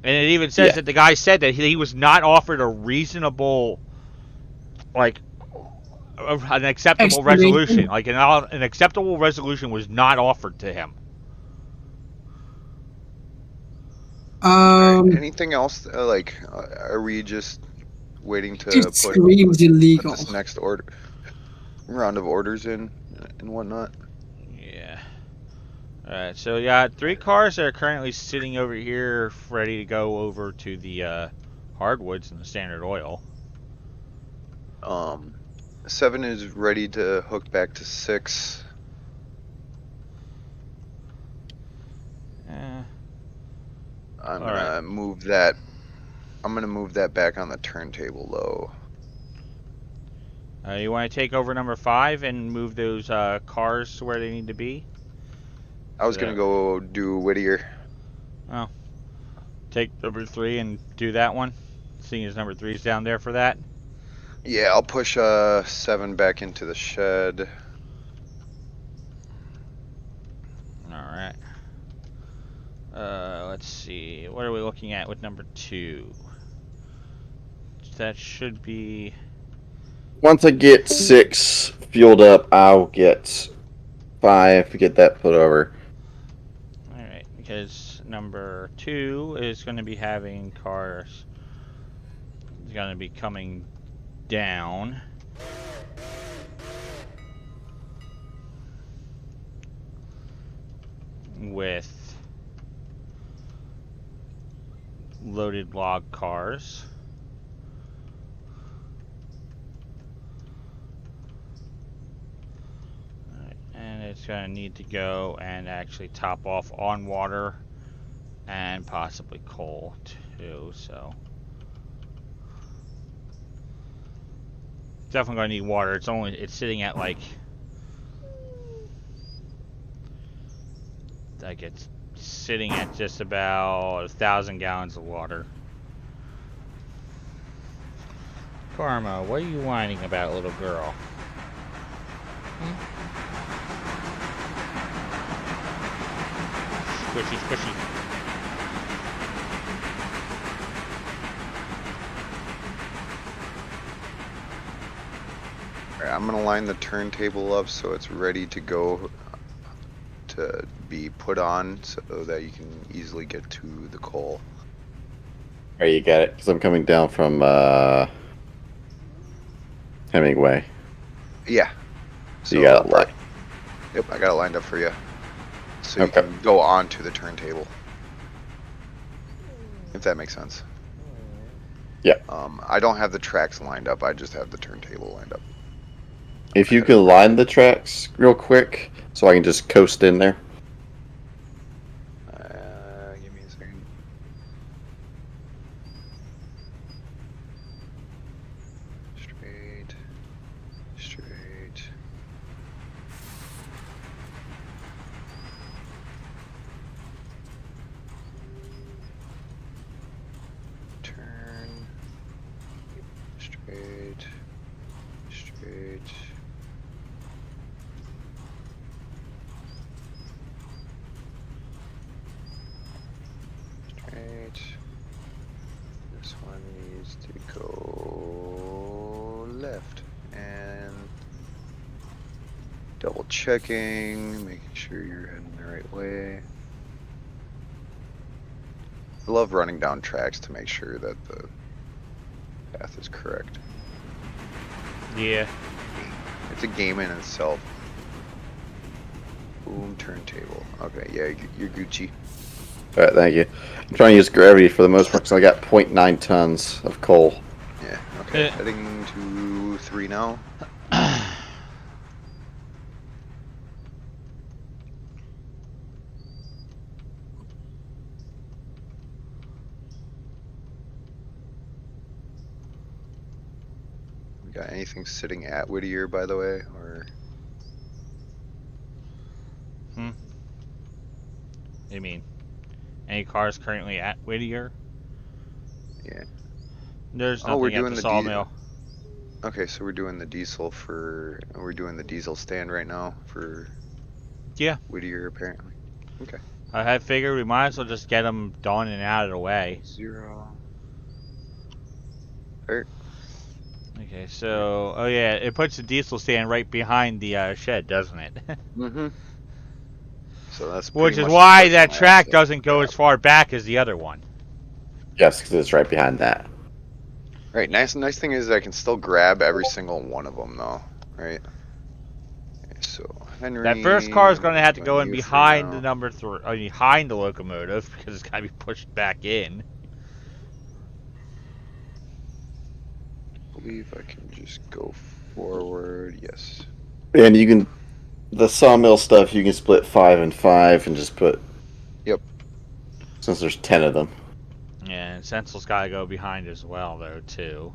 And it even says that the guy said that he was not offered a reasonable, like, an acceptable resolution. Like an acceptable resolution was not offered to him. Anything else? Are we just waiting to Just put illegal. this next round of orders in and whatnot? Yeah. Alright, so you got 3 cars that are currently sitting over here ready to go over to the hardwoods and the Standard Oil. 7 is ready to hook back to 6. I'm gonna move that. I'm gonna move that back on the turntable though. You want to take over number 5 and move those cars to where they need to be? I was gonna go do Whittier. Oh. Take number 3 and do that one, seeing as number 3 is down there for that. Yeah, I'll push 7 back into the shed. Alright. Let's see. What are we looking at with number 2? That should be... Once I get 6 fueled up, I'll get 5 to get that put over. Alright, because number 2 is going to be having cars... It's going to be coming down. With loaded log cars. And it's going to need to go and actually top off on water and possibly coal too, so definitely going to need water. It's sitting at like it's sitting at just about 1,000 gallons of water. Karma, what are you whining about, little girl? Squishy, squishy. Alright, I'm gonna line the turntable up so it's ready to go to be put on so that you can easily get to the coal. Alright, you got it. Because I'm coming down from Hemingway. Yeah. So you got it lined. Yep, I got it lined up for you. So you Okay. can go on to the turntable. if that makes sense. Yeah. I don't have the tracks lined up. I just have the turntable lined up. If you can line the tracks real quick, so I can just coast in there. Give me a second. Straight. Straight. Turn. Straight. Straight. Straight. This one needs to go left. And double checking, making sure you're heading the right way. I love running down tracks to make sure that the path is correct. Yeah. It's a game in itself. Boom, turntable. Okay, yeah, you're Gucci. Alright, thank you. I'm trying to use gravity for the most part, so I got 0.9 tons of coal. Yeah, okay. Heading to 3 now. We got anything sitting at Whittier, by the way, or? What do you mean? Any cars currently at Whittier? Yeah. There's Oh, we're nothing at doing the the sawmill. Okay, so we're doing the diesel stand right now for Yeah. Whittier, apparently. Okay. I had figured we might as well just get them done and out of the way. 0. Alright. Okay, so oh yeah, it puts the diesel stand right behind the shed, doesn't it? Mm-hmm. So that's Which pretty is much why the that parking track lot doesn't go as far back as the other one. Yes, because it's right behind that. Right, nice thing is I can still grab every single one of them, though, right? Okay, so Henry. That first car is going to have to on go in you for behind the now. number 3, behind the locomotive because it's got to be pushed back in. I believe I can just go forward. Yes. And you can, the sawmill stuff, you can split 5 and 5 and just put. Yep. Since there's 10 of them. Yeah, and Sensel's got to go behind as well, though, too.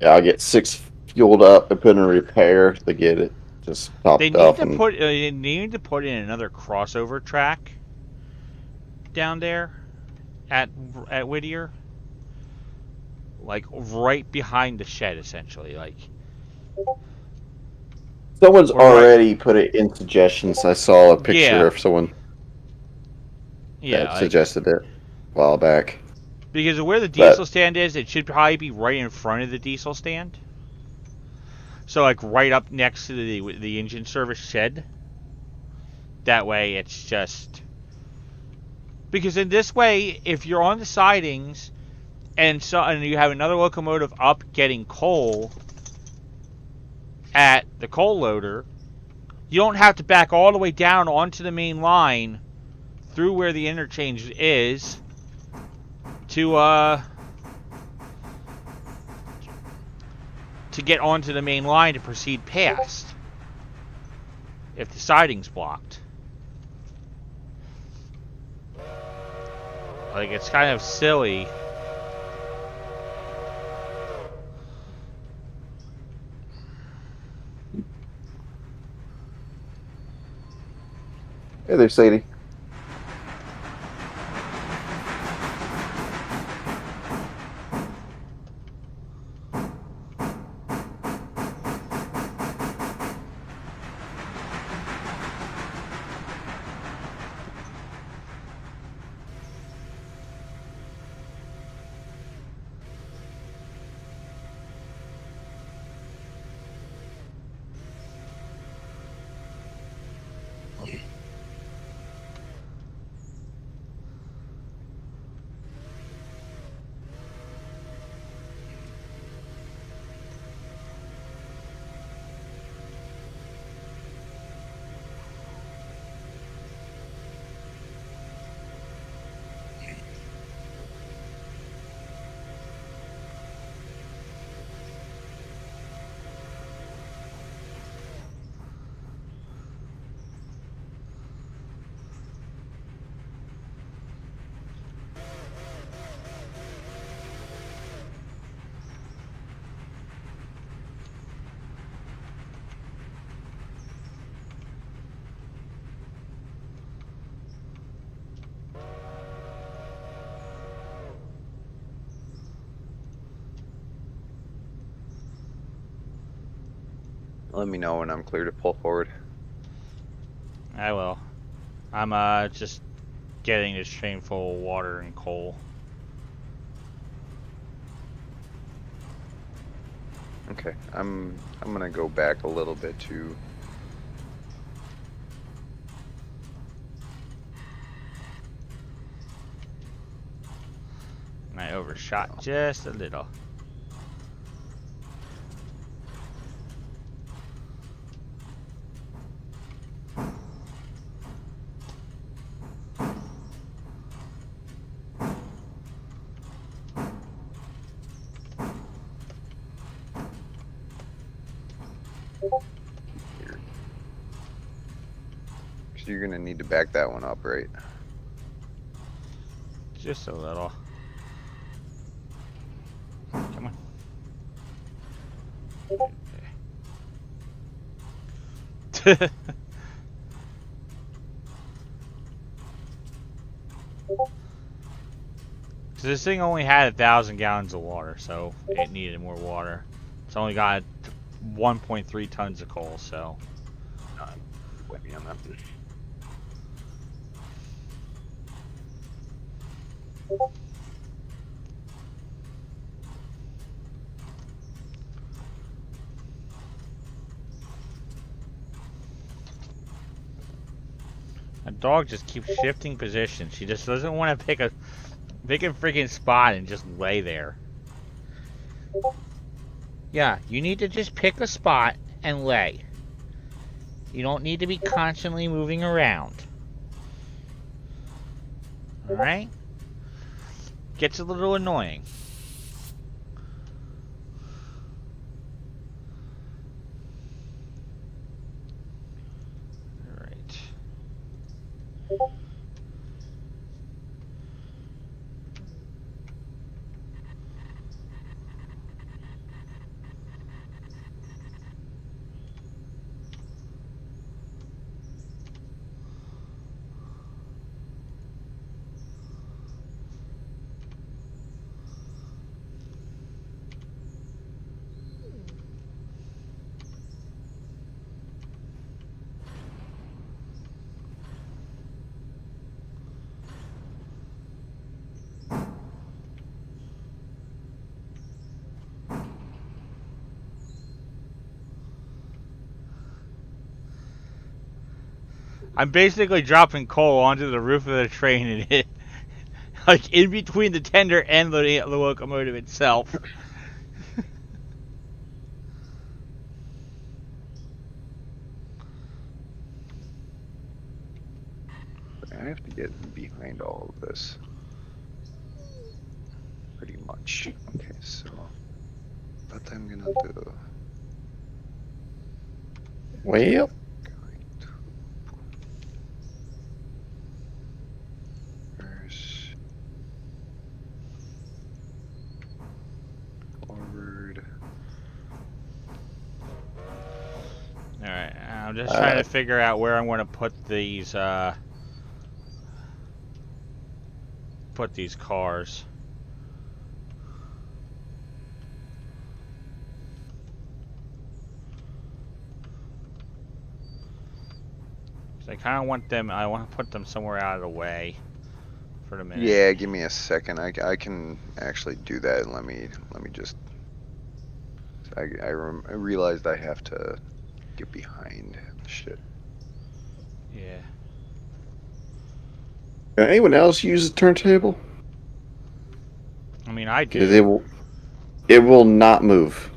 Yeah, I'll get 6 fueled up and put in repair to get it just topped They need off. to put in another crossover track down there at Whittier, like right behind the shed, essentially, like. Someone's Or right. already put it in suggestions. I saw a picture Yeah. of someone Yeah, that like, suggested it a while back. because of where the diesel stand is, it should probably be right in front of the diesel stand. So, like, right up next to the engine service shed. That way, it's just... Because in this way, if you're on the sidings and you have another locomotive up getting coal at the coal loader, you don't have to back all the way down onto the main line through where the interchange is to get onto the main line to proceed past if the siding's blocked. Like, it's kind of silly. Hey there, Sadie. Let me know when I'm clear to pull forward. I will. I'm just getting this train full of water and coal. Okay, I'm gonna go back a little bit too. And I overshot just a little. So you're gonna need to back that one up, right? Just a little. Come on. So this thing only had 1,000 gallons of water, so it needed more water. It's only got 1.3 tons of coal, so. Wait me on that. A dog just keeps shifting positions. She just doesn't want to pick a freaking spot and just lay there. Yeah, you need to just pick a spot and lay. You don't need to be constantly moving around. Alright? Gets a little annoying. Alright. I'm basically dropping coal onto the roof of the train and it, like in between the tender and the locomotive itself. I have to get behind all of this. Pretty much. Okay, so what I'm gonna do. Well, First, forward. Alright, I'm just trying to figure out where I'm going to put these cars. I kind of want them. I want to put them somewhere out of the way for the minute. Yeah, give me a second. I can actually do that. Let me just. I realized I have to get behind shit. Yeah. can anyone else use the turntable? I mean, I Because do. it will not move.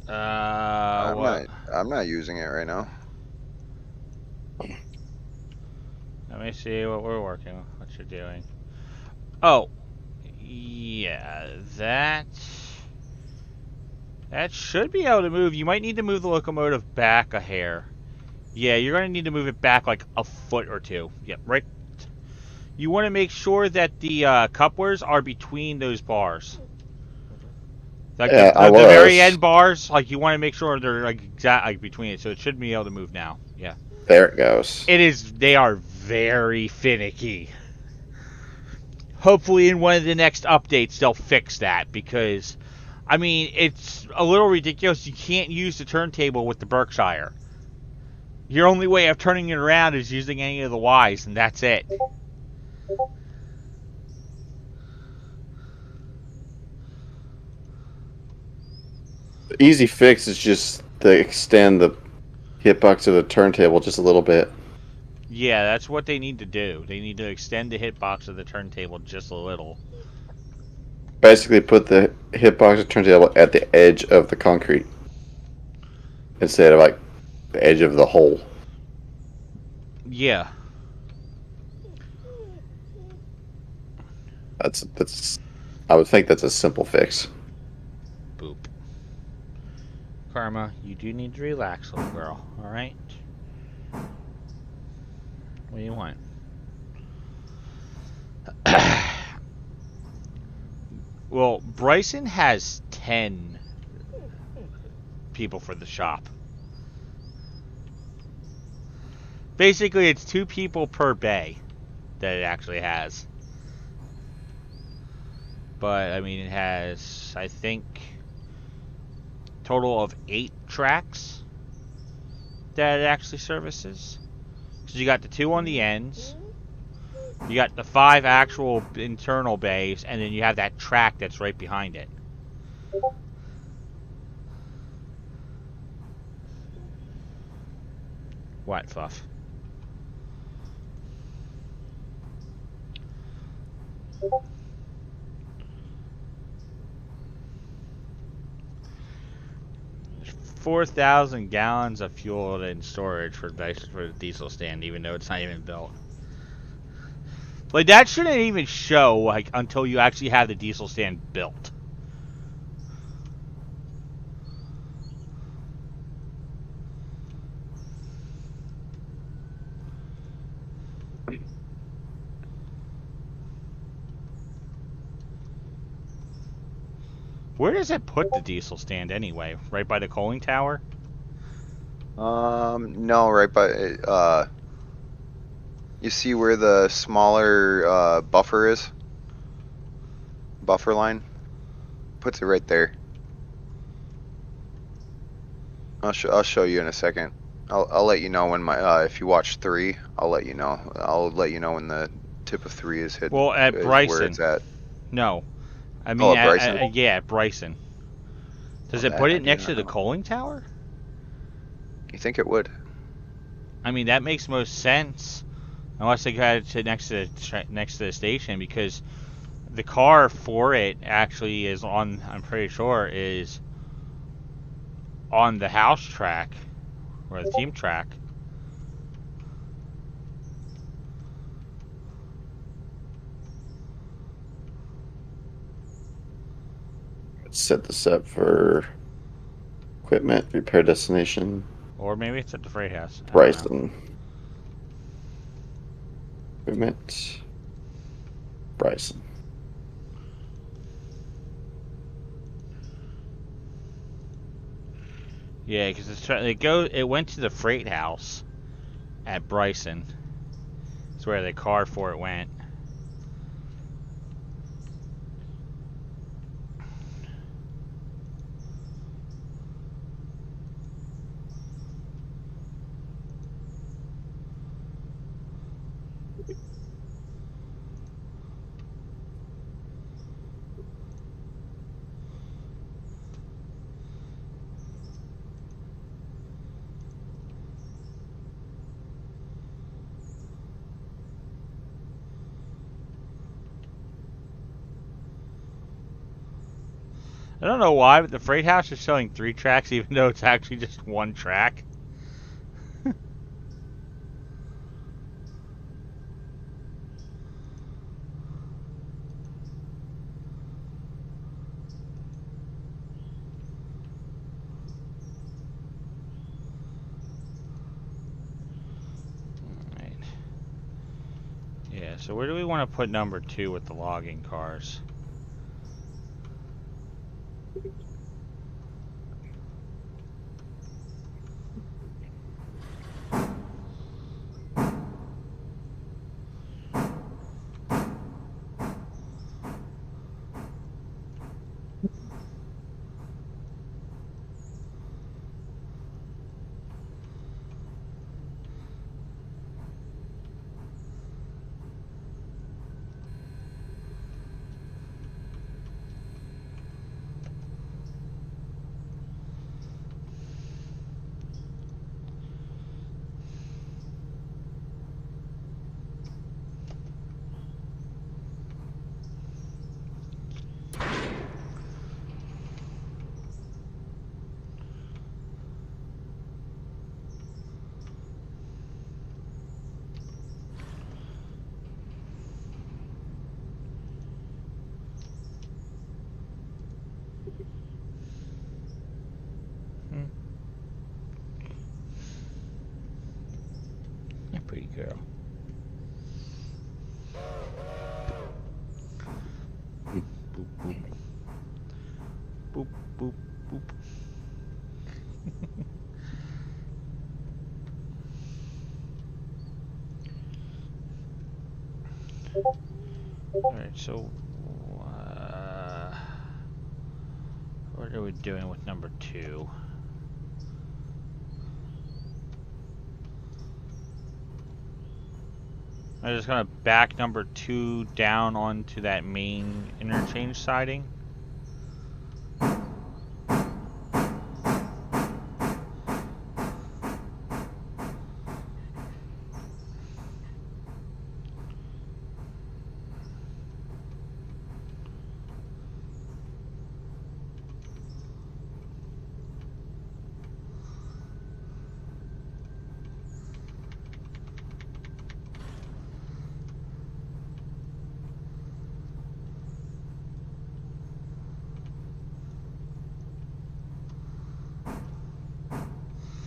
What? I'm not using it right now. Let me see what we're working with. What you're doing. Oh, yeah, that should be able to move. You might need to move the locomotive back a hair. Yeah, you're going to need to move it back like a foot or two. Yep, right. You want to make sure that the couplers are between those bars. Like Yeah, the I very was. end bars, like you want to make sure they're like exactly between it, so it should be able to move now. Yeah. There it goes. It is. They are very finicky. Hopefully, in one of the next updates, they'll fix that because I mean, it's a little ridiculous. You can't use the turntable with the Berkshire. Your only way of turning it around is using any of the Ys, and that's it. The easy fix is just to extend the hitbox of the turntable just a little bit. Yeah, that's what they need to do. They need to extend the hitbox of the turntable just a little. Basically, put the hitbox of the turntable at the edge of the concrete instead of like the edge of the hole. Yeah. That's. I would think that's a simple fix. Boop. Karma, you do need to relax, little girl. Alright? What do you want? Well, Bryson has 10 people for the shop. Basically, it's 2 people per bay that it actually has. But, I mean, it has, I think, total of 8 tracks that it actually services. So you got the 2 on the ends, you got the 5 actual internal bays, and then you have that track that's right behind it. What, Fluff? There's 4,000 gallons of fuel in storage for the diesel stand, even though it's not even built. Like, that shouldn't even show, like, until you actually have the diesel stand built. Where does it put the diesel stand anyway? Right by the coaling tower? No, right by you see where the smaller buffer is? Buffer line? Puts it right there. I'll show you in a second. I'll let you know when my if you watch 3, I'll let you know. I'll let you know when the tip of 3 is hidden. Well, at Is where Bryson. it's at. No. I Oh, mean, at Bryson? yeah, at Bryson. Does Oh, it that put I it do next not to the know. coaling tower? You think it would? I mean, that makes most sense. Unless they got it to next to the station, because the car for it actually is on, I'm pretty sure, is on the house track, or the team track. Let's set this up for equipment, repair destination, Or maybe it's at the freight house. I don't know. Bryson. Equipment, Bryson. Yeah, because it went to the freight house at Bryson. That's where the car for it went. I don't know why, but the freight house is showing 3 tracks, even though it's actually just 1 track. Alright. Yeah, so where do we want to put number 2 with the logging cars? What are we doing with number 2? I'm just gonna back number 2 down onto that main interchange siding.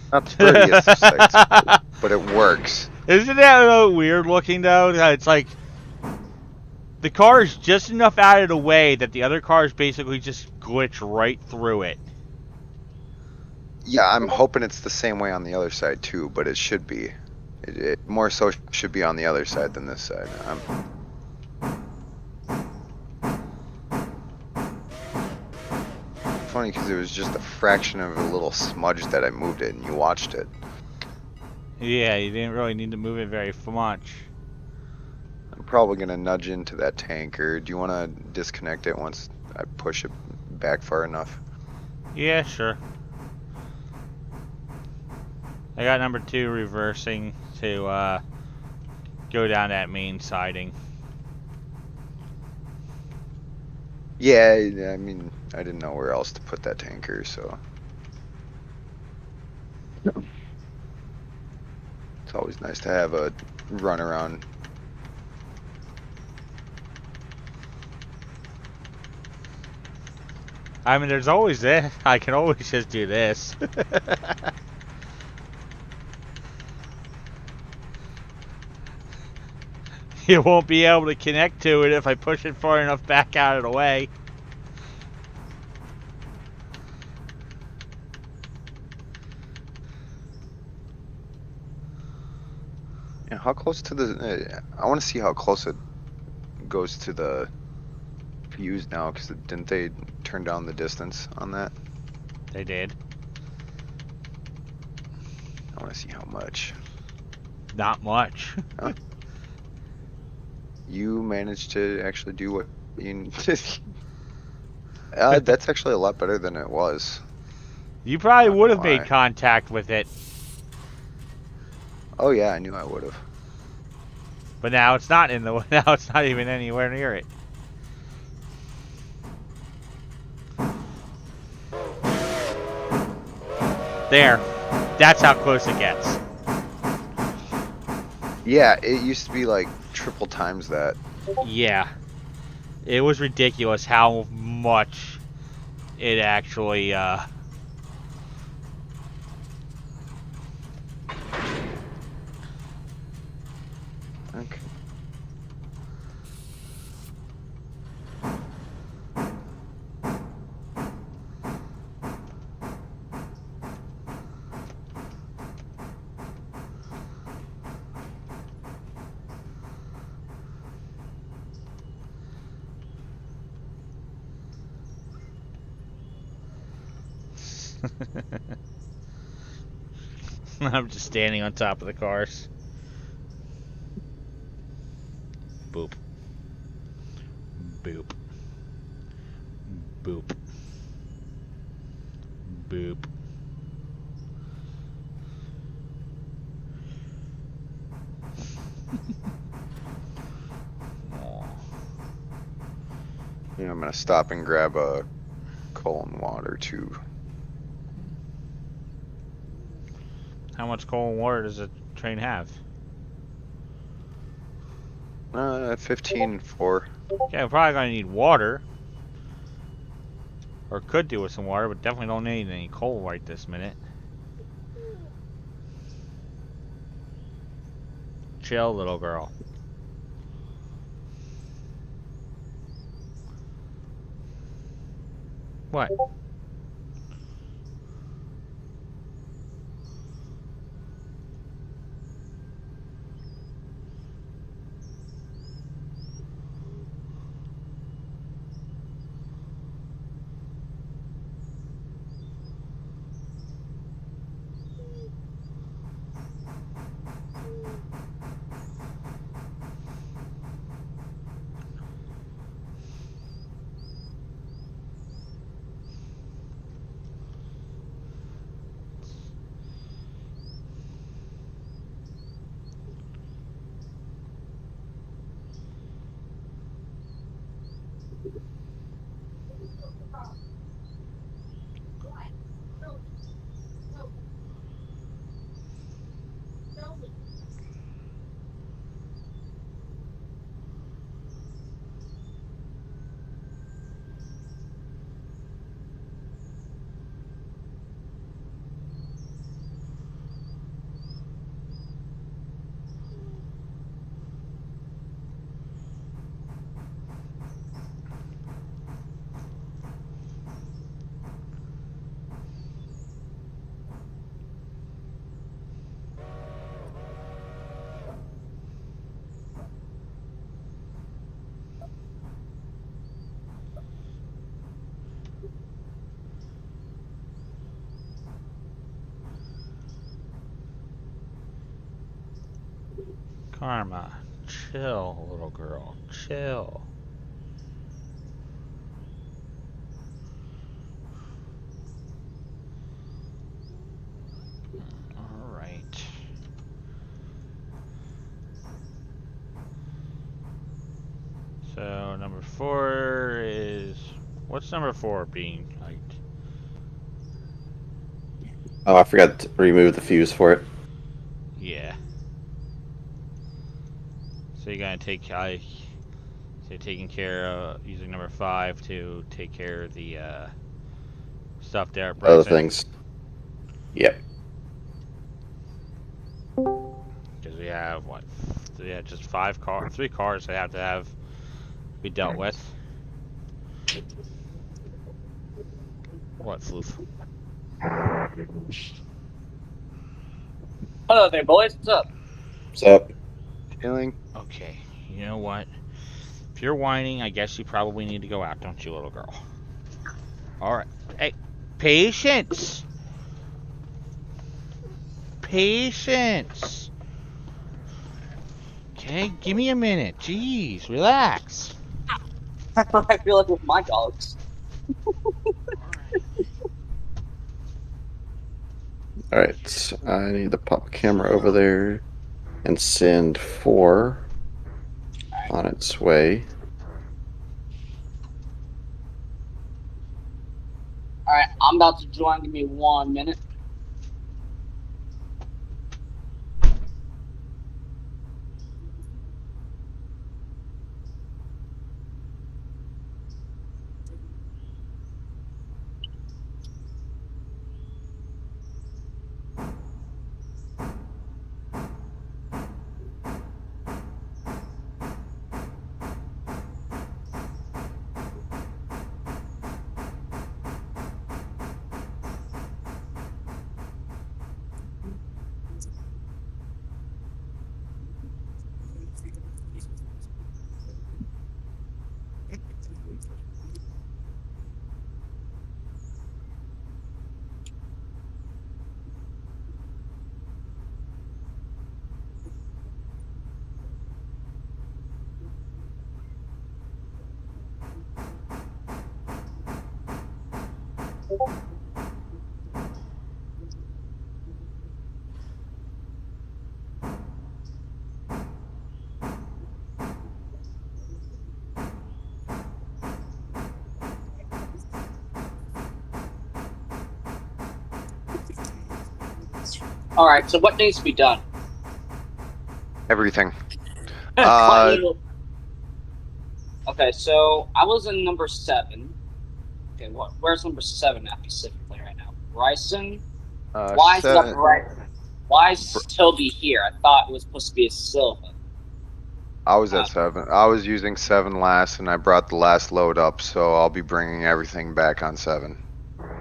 Not the prettiest of sights, but it works. Isn't that weird looking though? It's like the car is just enough out of the way that the other cars basically just glitch right through it. Yeah, I'm hoping it's the same way on the other side too, but it should be. It more so should be on the other side than this side. Funny because it was just a fraction of a little smudge that I moved it, and you watched it. Yeah, you didn't really need to move it very much. I'm probably gonna nudge into that tank, or do you want to disconnect it once I push it back far enough? Yeah, sure. I got number 2 reversing to go down that main siding. Yeah, I mean, I didn't know where else to put that tanker, so. It's always nice to have a run around. I mean, there's always this. I can always just do this. You won't be able to connect to it if I push it far enough back out of the way. Yeah, how close to the? I want to see how close it goes to the fuse now, because didn't they turn down the distance on that? They did. I want to see how much. Not much. Huh? You managed to actually do what you. That's actually a lot better than it was. You probably Not would gonna have made lie. contact with it, Oh yeah, I knew I would have. but now it's not in the. Now it's not even anywhere near it. There. That's how close it gets. Yeah, it used to be like triple times that. Yeah. It was ridiculous how much it actually, Okay. I'm just standing on top of the cars. Boop. Boop. Boop. Boop. Aw. Yeah, I'm gonna stop and grab a coal and water too. How much coal and water does a train have? 15 and 4. Okay, we're probably gonna need water. Or could do with some water, but definitely don't need any coal right this minute. Chill, little girl. What? Karma, chill, little girl, chill. All right. So number 4 is what's number 4 being like? Oh, I forgot to remove the fuse for it. Yeah. So you're gonna take so you're taking care of using number 5 to take care of the stuff there at Other Bryson. things. Yep. Because we have what? We have just 3 cars that have to be dealt with. What, Floof? Hello there, boys. What's up? What's up? Healing. Okay, you know what? If you're whining, I guess you probably need to go out, don't you, little girl? Alright. Hey, patience! Patience! Okay, give me a minute. Jeez, relax. That's what I feel like with my dogs. Alright, I need to pop a camera over there and send 4 on its way. Alright, I'm about to join. Give me 1 minute. Alright, so what needs to be done? Everything. Okay, so I was in number 7. Okay, where's number 7 at specifically right now? Bryson? Why is it up 7. Bryson? Why is Toby here? I thought it was supposed to be a Silva. I was at 7. I was using 7 last, and I brought the last load up, so I'll be bringing everything back on 7.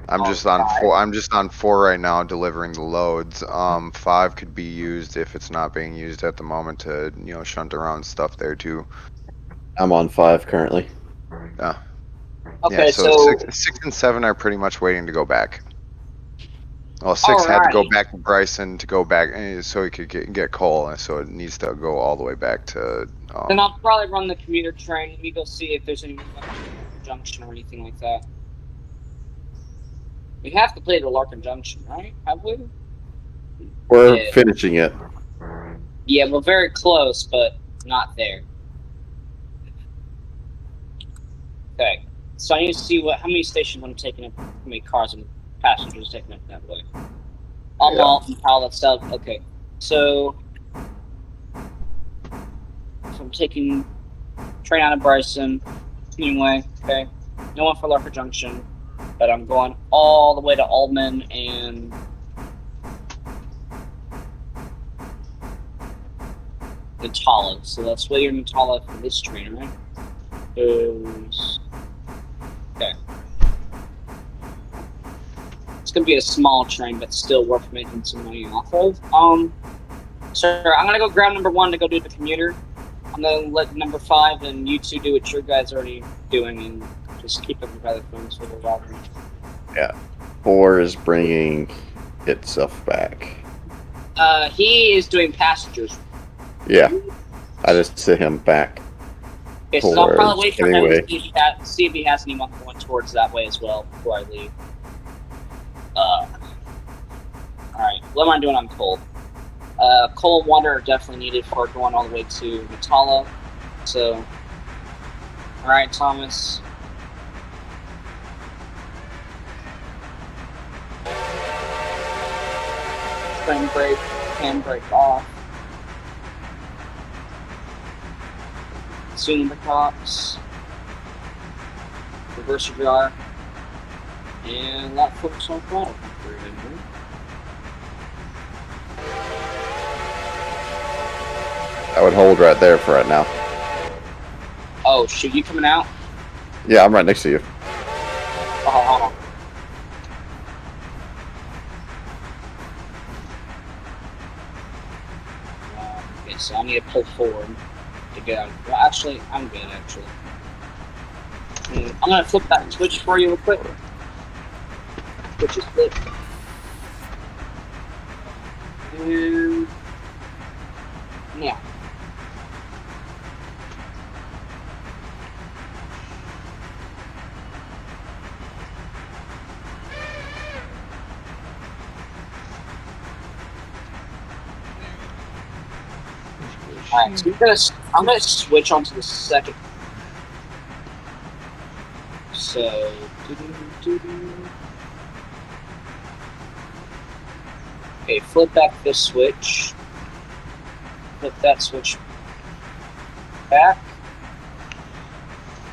I'm just on 4. I'm just on 4 right now, delivering the loads. 5 could be used if it's not being used at the moment to shunt around stuff there too. I'm on 5 currently. Yeah. Okay, Yeah. so 6 and 7 are pretty much waiting to go back. Well, 6 had to go alrighty. back to Bryson to go back so he could get coal, and so it needs to go all the way back to. Then I'll probably run the commuter train. Let me go see if there's any junction or anything like that. We have to play the Larkin Junction, right? Have we? We're Yeah. finishing it. Yeah, we're very close, but not there. Okay. So I need to see how many stations I'm taking up, how many cars and passengers taking up that way. I'm all and all that stuff. Okay. So I'm taking train out of Bryson. Anyway, okay. No one for Larkin Junction. But I'm going all the way to Aldman and Natala. So let's wait in Natala for this train, right? Okay. It's gonna be a small train, but still worth making some money off of. Sir, I'm gonna go grab number 1 to go do the commuter. I'm gonna let number 5 and you 2 do what your guys are already doing and just keep them by the phones for a while. Yeah. 4 is bringing itself back. He is doing passengers. Yeah. I just sit him back. Okay, so I'll probably Towards wait for him anyway. to see if he has anyone going towards that way as well before I leave. Alright, what am I doing on coal? Coal and water are definitely needed for going all the way to Natala. So, alright, Thomas. Handbrake off. Zoom the cops. Reverse your jar. And that flips on throttle. I would hold right there for right now. Oh, shoot, you coming out? Yeah, I'm right next to you. Oh, hold on. Okay, so I need to pull forward to get out. Well, actually, I'm good, actually. I'm gonna flip that switch for you real quick. Switch is flipped. And yeah. Alright, so I'm gonna switch onto the second. So, okay, flip back this switch. Flip that switch back.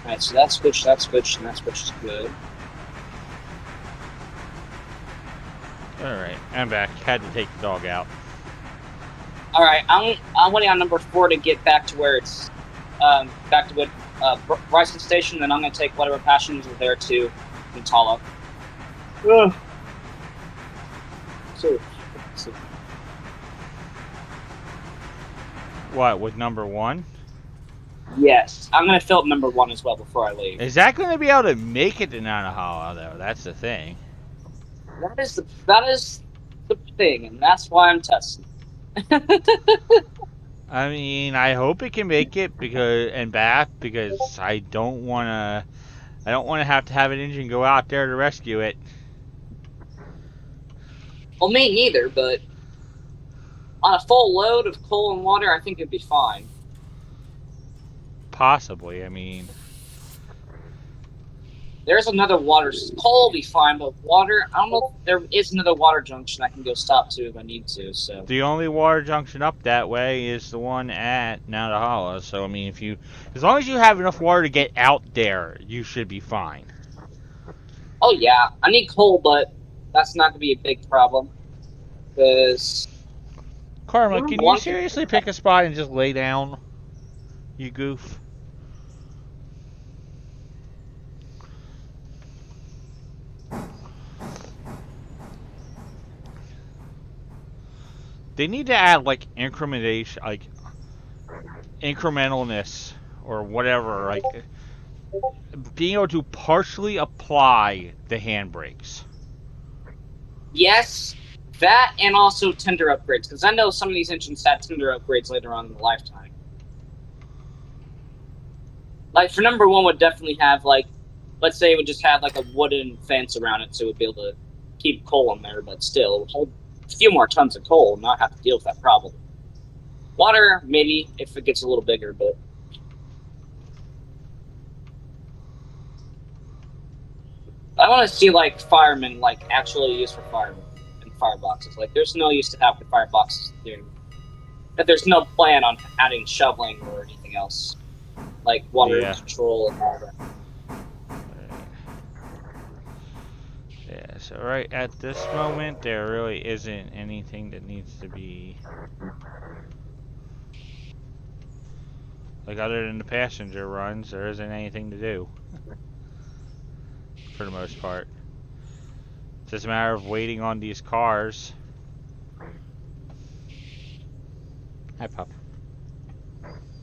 Alright, so that switch, and that switch is good. Alright, I'm back. Had to take the dog out. Alright, I'm waiting on number 4 to get back to where it's back to Bryson Station, then I'm gonna take whatever passengers are there to Natala. Ugh. So. What, with number 1? Yes, I'm gonna fill up number 1 as well before I leave. Is that going to be able to make it to Nanahala, though? That's the thing. That is the thing, and that's why I'm testing. I mean, I hope it can make it and back because I don't want to have an engine go out there to rescue it. Well, me neither, but on a full load of coal and water, I think it'd be fine. Possibly, I mean. There's another water. Coal will be fine, but water, I don't know if there is another water junction I can go stop to if I need to, so. The only water junction up that way is the one at Nanahala. So, I mean, as long as you have enough water to get out there, you should be fine. Oh, yeah. I need coal, but that's not going to be a big problem. Because. Karma, can you seriously pick a spot and just lay down? You goof. They need to add, like, incrementalness or whatever, like, being able to partially apply the handbrakes. Yes, that and also tender upgrades, because I know some of these engines have tender upgrades later on in the lifetime. Like, for number 1 would definitely have, like, let's say it would just have, like, a wooden fence around it, so it would be able to keep coal in there, but still, it would hold a few more tons of coal and not have to deal with that problem. Water, maybe, if it gets a little bigger, but... I want to see, like, firemen, like, actually used for firemen and fireboxes. Like, there's no use to have the fireboxes doing... But there's no plan on adding shoveling or anything else. Like, water control and all that. Yeah, so right at this moment, there really isn't anything that needs to be... Like, other than the passenger runs, there isn't anything to do. For the most part. It's just a matter of waiting on these cars. Hi, pup.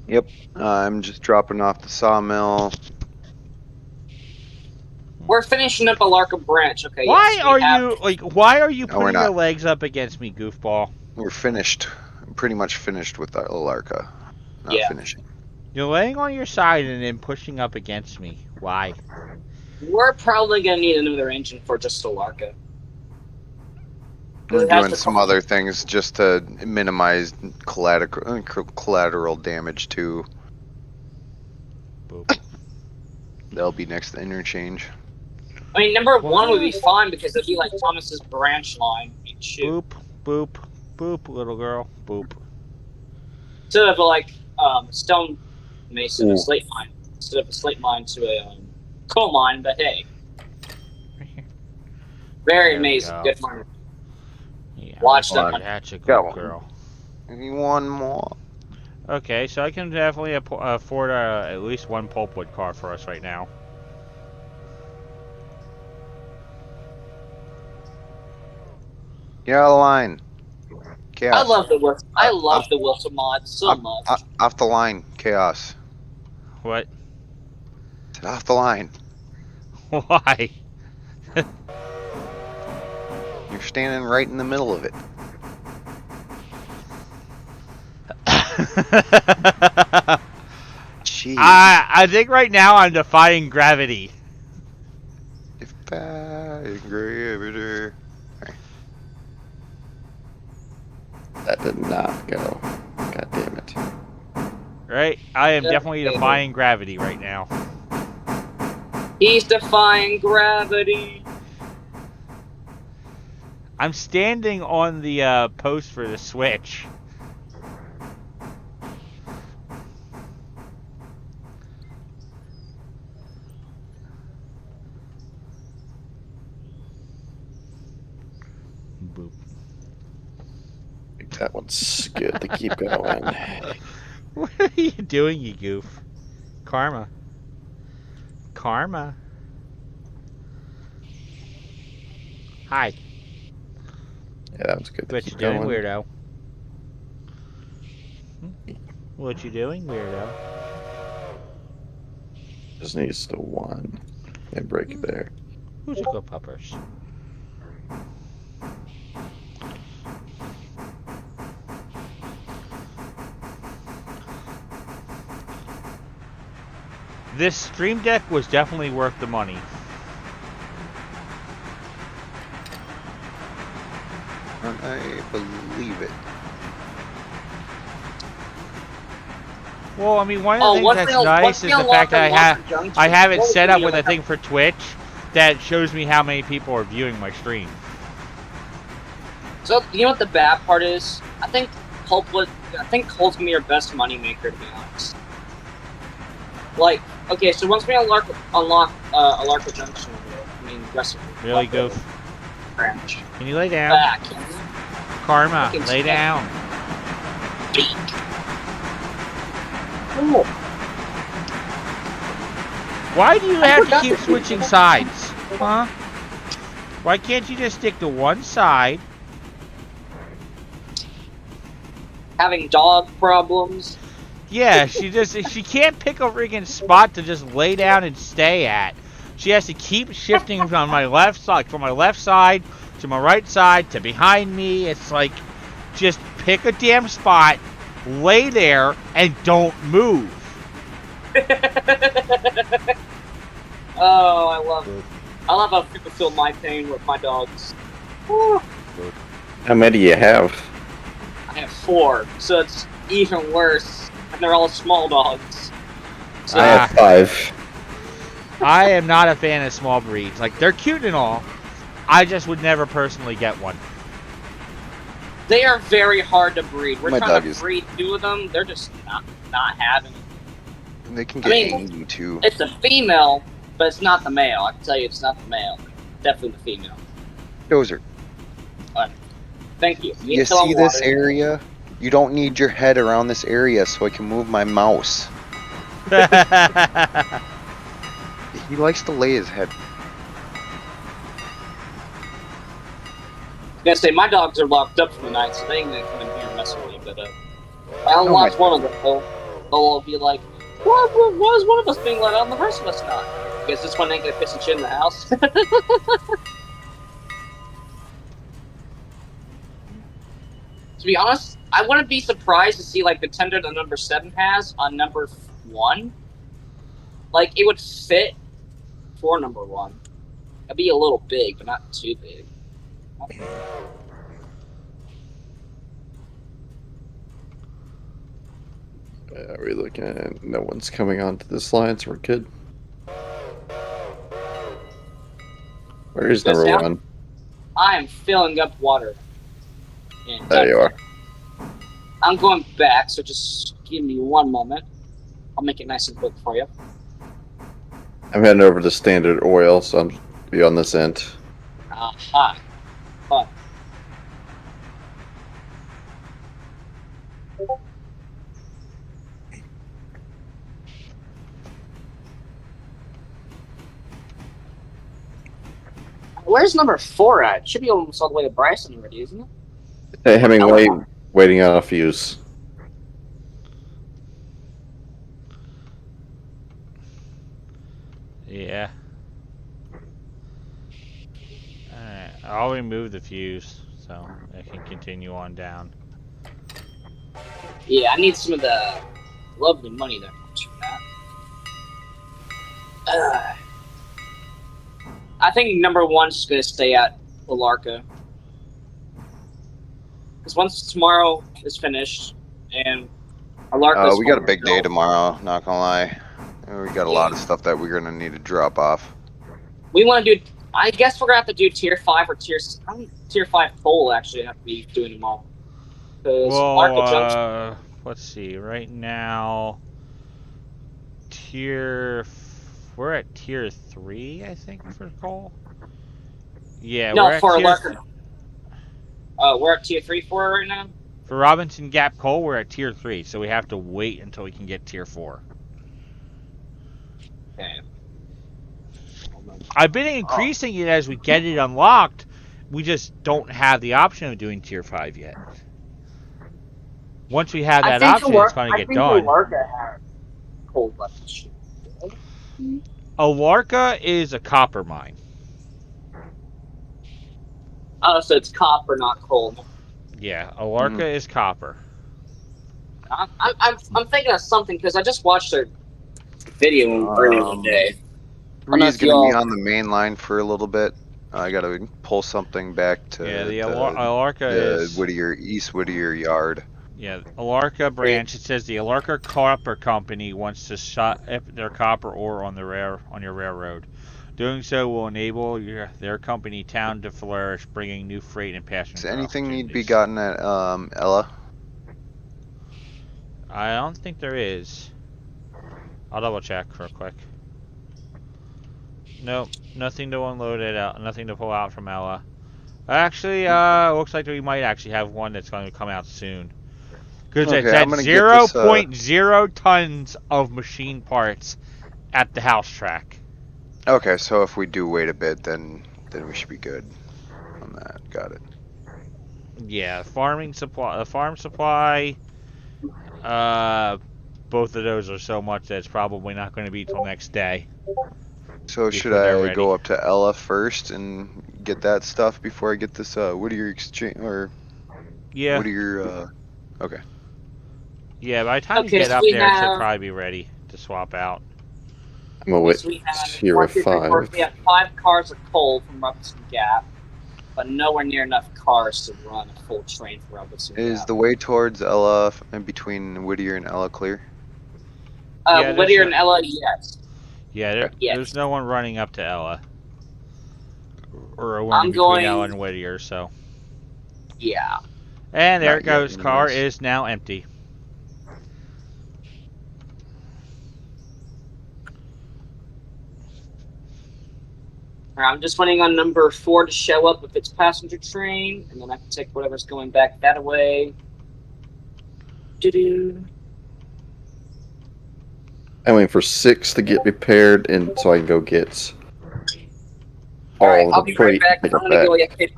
Yep, I'm just dropping off the sawmill. We're finishing up Alarka Branch, okay? Why yes, are you we're putting your legs up against me, goofball? We're finished. I'm pretty much finished with the Alarka. Not Yeah. finishing. You're laying on your side and then pushing up against me. Why? We're probably gonna need another engine for just Solarka. We're It has doing to some come- other things just to minimize collateral damage too. Boop. That'll be next to interchange. I mean, number What? one would be fine because it'd be like Thomas's branch line. I mean, shoot. Boop, boop, boop, little girl. Boop. Instead of like stone mason, Ooh. a slate mine. Instead of a slate mine to a coal mine, but hey, very There we amazing. go. Good mine. Yeah, Watch that that's, one. that's a Got good one. girl. One more. Okay, so I can definitely afford at least one pulpwood car for us right now. Get out of the line. Chaos. I love the Wilson. I love off- the Wilson mod so much. Off the line. Chaos. What? Get off the line. Why? You're standing right in the middle of it. Jeez. I think right now I'm defying gravity. Defying gravity. That did not go. God damn it. Right? I am Yeah, definitely maybe. defying gravity right now. He's defying gravity. I'm standing on the post for the switch. Boop. I think that one's good to keep going. What are you doing, you goof? Karma. Karma. Hi. Yeah, that was good to What keep you doing, going. weirdo? What you doing, weirdo? Just needs the one. And break it there. Who's a good puppers? This stream deck was definitely worth the money. I believe it. Well, I mean, one of the Oh, things what's that's the- nice what's is the the fact unlock that unlock junction? I have it What set would up be with a unlock- thing for Twitch that shows me how many people are viewing my stream. So you know what the bad part is? I think Cole's gonna be your best moneymaker, to be honest. Like, okay, so once we unlock Alarka Junction, I mean, recipe. Really, goof? Branch. Can you lay down? Back. Karma, Fucking lay step. down. Oh, Why do you I have to forgot keep that- switching sides? Huh? Why can't you just stick to one side? having dog problems. Yeah, she can't pick a freaking spot to just lay down and stay at. She has to keep shifting from my left side to my right side to behind me. It's like, just pick a damn spot, lay there, and don't move. Oh, I love how people feel my pain with my dogs. Woo. How many do you have? I have 4, so it's even worse. And they're all small dogs. So I have 5. I am not a fan of small breeds. Like, they're cute and all. I just would never personally get one. they are very hard to breed. We're My trying dog to is- breed 2 of them. They're just not having it. They can I get mean- angry too. It's a female, but it's not the male. I can tell you it's not the male. Definitely the female. Dozer, Thank you. you fill 'em see this water. area? You don't need your head around this area so I can move my mouse. He likes to lay his head. I gotta say, my dogs are locked up for the night, so they ain't gonna come in here and mess with me. But I unlocked one of them. They'll be like, why is one of us being let out and the rest of us not? Because this one ain't gonna piss and shit in the house. To be honest, I wouldn't be surprised to see like the tender that number 7 has on number 1. Like it would fit for number 1. It'd be a little big, but not too big. Are we looking at? No one's coming onto this line, so we're good. Where is Good number sound. 1? I am filling up water. And There you are. I'm going back, so just give me 1 moment. I'll make it nice and quick for you. I'm heading over to Standard Oil, so I'm be on this end. Aha. Fun. Where's number 4 at? It should be almost all the way to Bryson already, isn't it? Hey, Hemingway, waiting on a fuse. Yeah. Alright, I'll remove the fuse so I can continue on down. Yeah, I need some of the lovely money that comes from that. I think number 1's just going to stay at Alarka. Because once tomorrow is finished, and Alarka's We got a home big day built, tomorrow, not gonna lie. We got a lot of stuff that we're gonna need to drop off. we want to do. I guess we're gonna have to do tier 5 or tier 5 coal. Actually, have to be doing them all. Because Alarka Junction. Let's see. Right now, we're at tier 3, I think, for coal. Yeah, No, we're at for tier. Alarka. We're at tier 3 for right now. For Robinson Gap coal, we're at tier 3, so we have to wait until we can get tier 4. Okay. I've been increasing it as we get it unlocked. We just don't have the option of doing tier 5 yet. Once we have that option, it's going to get done. Alarka has coal left. Alarka is a copper mine. Oh, so it's copper, not coal. Yeah, Alarka is copper. I'm thinking of something because I just watched their video earlier today. 3 is gonna be on the main line for a little bit. I gotta pull something back to the Alarka is Whittier, East Whittier Yard. Yeah, Alarka branch. It says the Alarka Copper Company wants to shut their copper ore on your railroad. Doing so will enable their company town to flourish, bringing new freight and passenger. Does anything need to be gotten at Ella? I don't think there is. I'll double check real quick. Nope, nothing to unload it out, nothing to pull out from Ella. Actually, looks like we might actually have one that's going to come out soon. Because it's at 0.0 tons of machine parts at the house track. Okay, so if we do wait a bit, then we should be good on that. Got it. Yeah, farm supply. Both of those are so much that it's probably not going to be till next day. So should I go up to Ella first and get that stuff before I get this Whittier exchange or Whittier? Okay. Yeah, by the time you get up there, it should probably be ready to swap out. I'm gonna wait. Tier 5. We have 5 cars of coal from Robinson Gap, but nowhere near enough cars to run a full train for Robinson Gap. Is the way towards Ella in between Whittier and Ella clear? Whittier and Ella, yes. Yeah, there's no one running up to Ella. Or one between Ella and Whittier, so. Yeah. And there it goes. Car is now empty. I'm just waiting on number 4 to show up with its passenger train, and then I can take whatever's going back that way. Doo-doo. I'm waiting for 6 to get repaired, and so I can go get all I'll the be freight. right back. I'm gonna go get paid.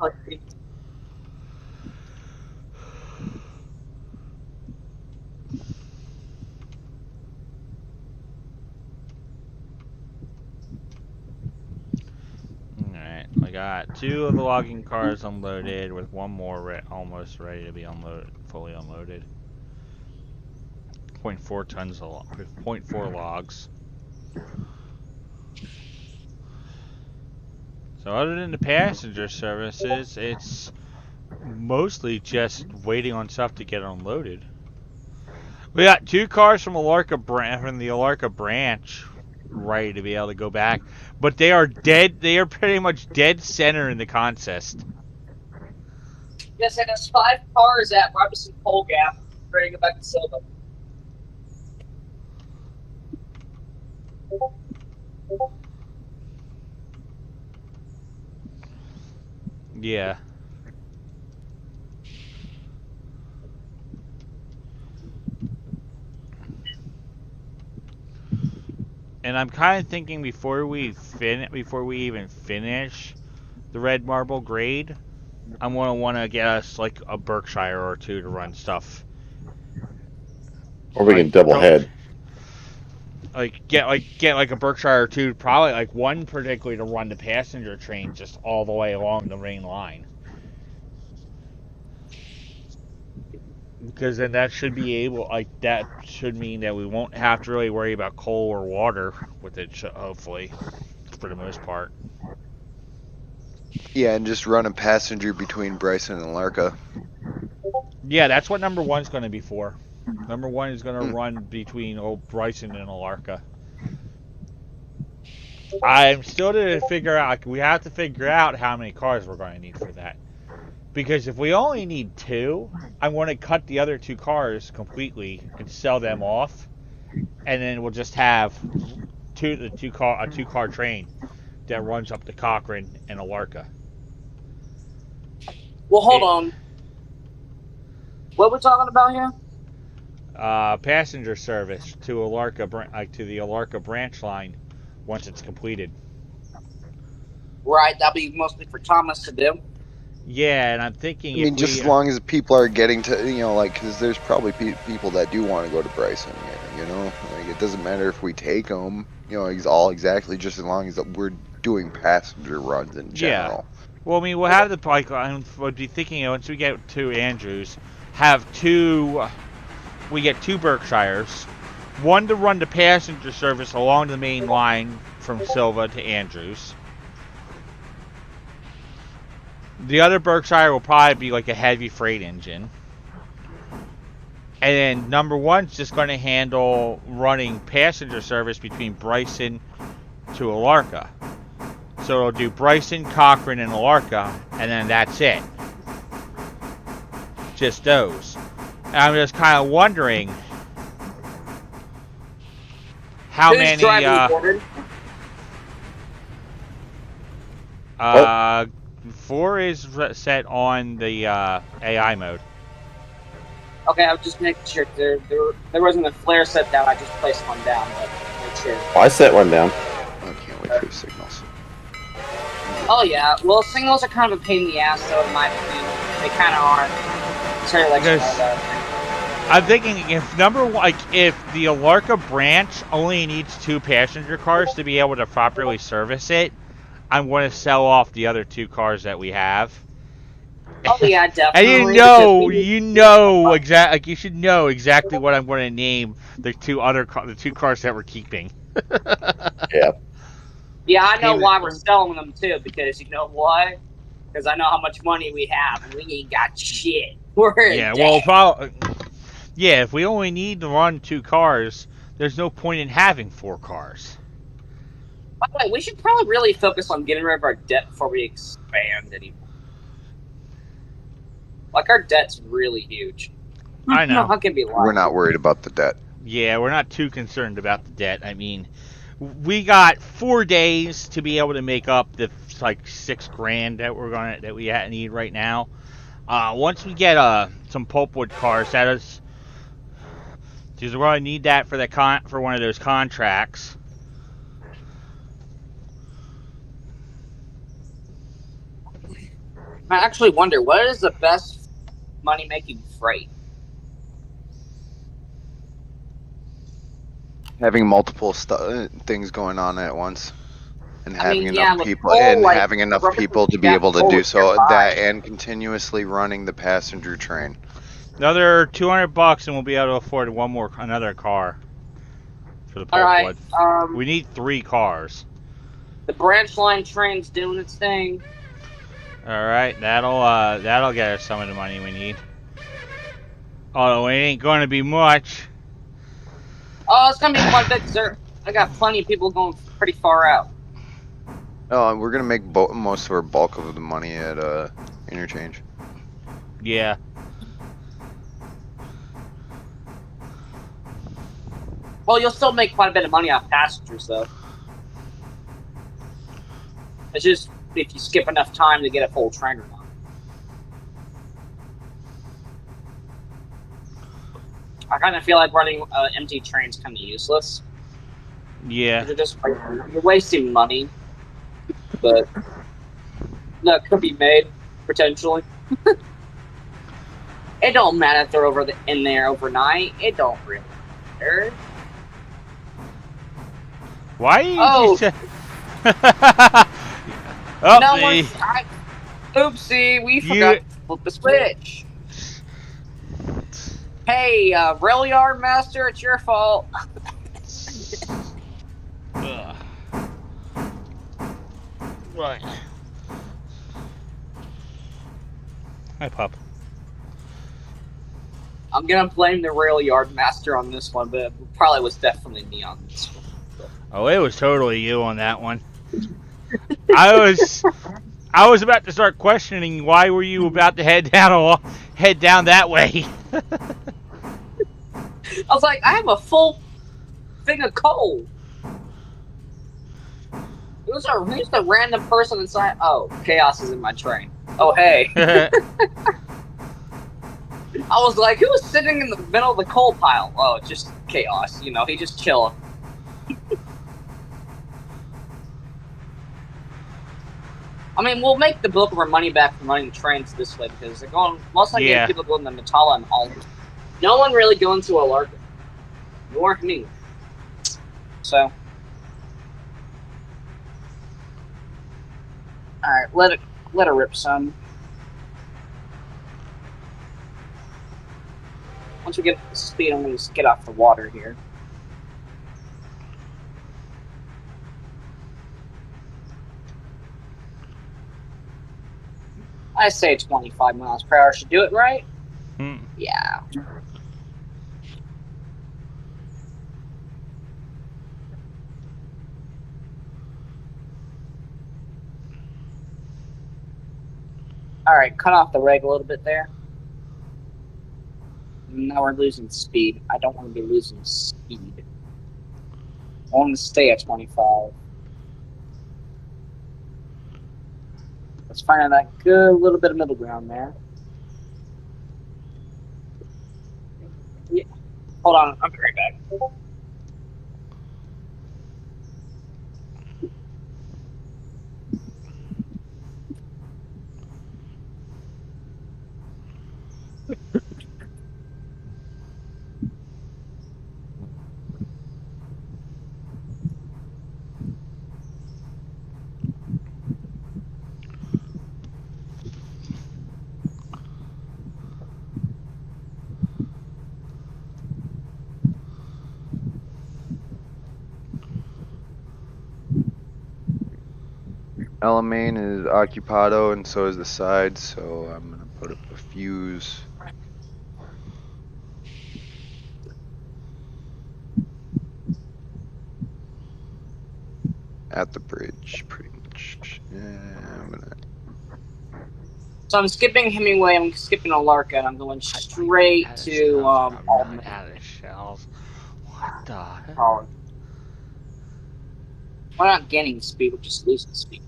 Alright, got 2 of the logging cars unloaded, with 1 more almost ready to be fully unloaded. 0.4 tons of 0.4 logs. So other than the passenger services, it's mostly just waiting on stuff to get unloaded. We got 2 cars from the Alarka branch ready to be able to go back, but they are dead. They are pretty much dead center in the contest. Yes, and there's 5 cars at Robinson Coal Gap ready to go back to Silva. Yeah. And I'm kind of thinking before we even finish the red marble grade, I'm gonna want to get us like a Berkshire or 2 to run stuff. Or we can double head. Get a Berkshire or 2, probably like 1 particularly to run the passenger train just all the way along the main line. Because then that should mean that we won't have to really worry about coal or water with it, hopefully, for the most part. Yeah, and just run a passenger between Bryson and Larka. Yeah, that's what number 1's going to be for. Number 1 is going to run between old Bryson and Alarka. I'm still to figure out. We have to figure out how many cars we're going to need for that. Because if we only need 2, I'm going to cut the other 2 cars completely and sell them off, and then we'll just have a 2-car train that runs up to Cochrane and Alarka. Well, hold on. What we're talking about here? Passenger service to to the Alarka branch line once it's completed. Right, that'll be mostly for Thomas to do. Yeah, and I'm thinking. I mean, just as long as people are getting to, like, because there's probably people that do want to go to Bryson. Like it doesn't matter if we take them. He's all exactly just as long as we're doing passenger runs in general. Yeah. Well, I mean, we'll have the I would be thinking once we get to Andrews, have 2. We get 2 Berkshires, 1 to run the passenger service along the main line from Silva to Andrews. The other Berkshire will probably be like a heavy freight engine. And then number 1's just going to handle running passenger service between Bryson to Alarka. So it'll do Bryson, Cochrane, and Alarka, and then that's it. Just those. And I'm just kind of wondering how Who's many. driving 4 is set on the AI mode. Okay, I'll just make sure there wasn't a flare set down. I just placed one down, but make sure. Oh, I set one down. I can't wait for signals. Oh yeah, well, signals are kind of a pain in the ass, though, in my opinion. They kind of are. Sorry, like I'm thinking if if the Alarka branch only needs 2 passenger cars to be able to properly service it, I'm going to sell off the other 2 cars that we have. Oh yeah, definitely. And you should know exactly what I'm going to name the 2 cars that we're keeping. Yeah. Yeah, I know why we're selling them too, because you know why? Because I know how much money we have, and we ain't got shit. If we only need to run 2 cars, there's no point in having 4 cars. By the way, we should probably really focus on getting rid of our debt before we expand anymore. Like, our debt's really huge. I know. How can it be lying? We're not worried about the debt. Yeah, we're not too concerned about the debt. I mean, we got 4 days to be able to make up the like $6,000 that we need right now. Once we get some pulpwood cars, because we're going to need that for one of those contracts. I actually wonder, what is the best money-making freight? Having multiple things going on at once. And I having mean, enough with people coal, and like, having enough rubber people to tree, be that able to coal do is so nearby. that and continuously running the passenger train. Another $200 and we'll be able to afford another car for the All pulp right. wood. We need 3 cars. The branch line train's doing its thing. All right, that'll get us some of the money we need. Although it ain't going to be much. Oh, it's gonna be quite a bit, sir. I got plenty of people going pretty far out. Oh, we're gonna make most of our bulk of the money at interchange. Yeah. Well, you'll still make quite a bit of money off passengers, though. It's just if you skip enough time to get a full train or not. I kind of feel like running empty trains kind of useless. Yeah. You're just you're wasting money, but that could be made potentially. It don't matter if they're in there overnight. It don't really matter. Why you Oh, just... no the, one's. Oopsie, we you... forgot to flip the switch. Hey, rail yard master, it's your fault. Ugh. Right. Hi, pup. I'm gonna blame the rail yard master on this one, but it probably was definitely me on this one. Oh, it was totally you on that one. I was about to start questioning why were you about to head down that way. I was like, I have a full thing of coal. Who's the random person inside? Oh, Chaos is in my train. Oh, hey. I was like, who's sitting in the middle of the coal pile? Oh, just Chaos. You know, he just chilling. I mean, we'll make the bulk of our money back from running trains this way because they're going. Most likely, Yeah. people going to Metalla and all. No one really going to Alarka. Nor me. So. Alright, let it rip, son. Once we get up to speed, I'm going to get off the water here. I say 25 miles per hour should do it, right? Yeah. Alright, cut off the reg a little bit there. Now we're losing speed. I don't want to be losing speed. I want to stay at 25. Let's find that good little bit of middle ground there. Yeah. Hold on, I'll be right back. Alamein is occupado and so is the side, so I'm gonna put up a fuse. At the bridge, pretty much. Yeah, I'm gonna. So I'm skipping Hemingway, I'm skipping Alarka, and I'm going straight to Alderman. Out of shells. What the hell? Oh. We're not gaining speed, we're just losing speed.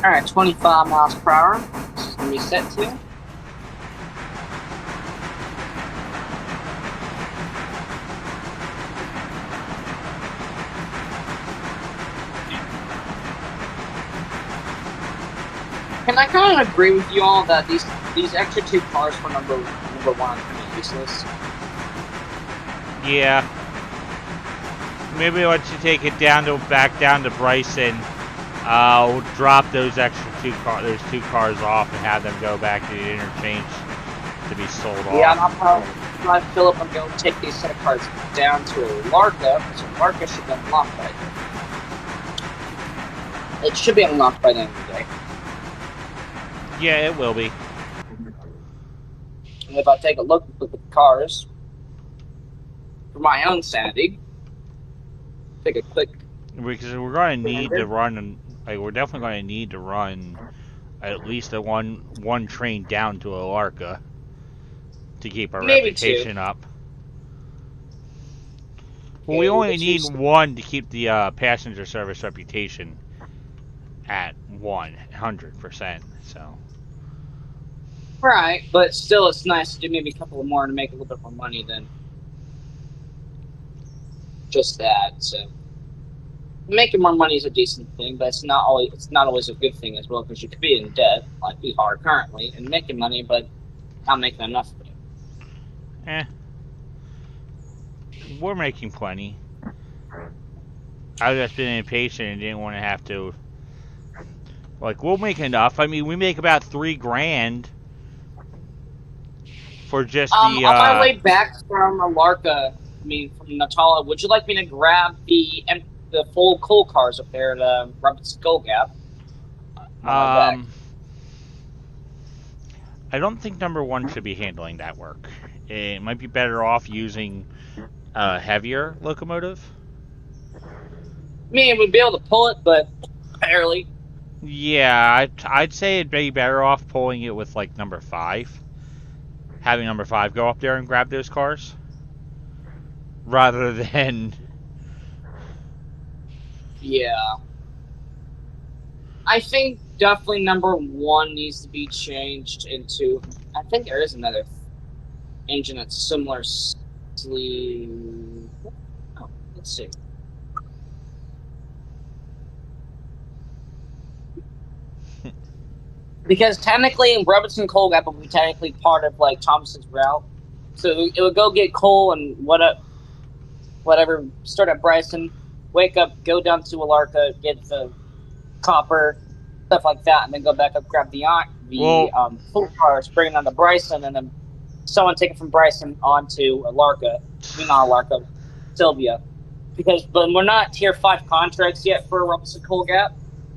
Alright, 25 miles per hour. This is going to be set to. can I kind of agree with you all that these extra 2 cars for number 1 are kind of useless? Yeah. Maybe once you take it back down to Bryson, we'll drop those those 2 cars off and have them go back to the interchange to be sold Yeah, and off. I'll probably Philip and go take these set of cars down to Larka, because Larka should be unlocked by then. It should be unlocked by the end of the day. Yeah, it will be. And if I take a look at the cars, for my own sanity, take a quick. Because we're going to need to run, like, we're definitely going to need to run at least one train down to Alarka to keep our Maybe reputation 2. up. Well, we Okay, only the 2 need 1 to keep the passenger service reputation at 100%. So. Right, but still, it's nice to do maybe a couple more to make a little bit more money than just that. So making more money is a decent thing, but it's not always a good thing as well, because you could be in debt like we are currently and making money, but not making enough of it. We're making plenty. I've just been impatient and didn't want to have to. Like, we'll make enough. I mean, we make about $3,000 for just the. On my way back from Alarka, from Natala, would you like me to grab the full coal cars up there at Robinson Goal Gap? On my back. I don't think number 1 should be handling that work. It might be better off using a heavier locomotive. We'd be able to pull it, but barely. Yeah, I'd say it'd be better off pulling it with, like, number 5. Having number 5 go up there and grab those cars. Rather than. Yeah. I think definitely number 1 needs to be changed into. I think there is another engine that's similar. Oh, let's see. Because technically, Robinson Coal Gap will be technically part of like Thomason's route, so it would go get coal and whatever. Start at Bryson, wake up, go down to Alarka, get the copper, stuff like that, and then go back up, grab the full cars, bring it on to Bryson, and then someone take it from Bryson onto Alarka. Not Alarka, Sylvia. But we're not tier 5 contracts yet for Robinson Coal Gap,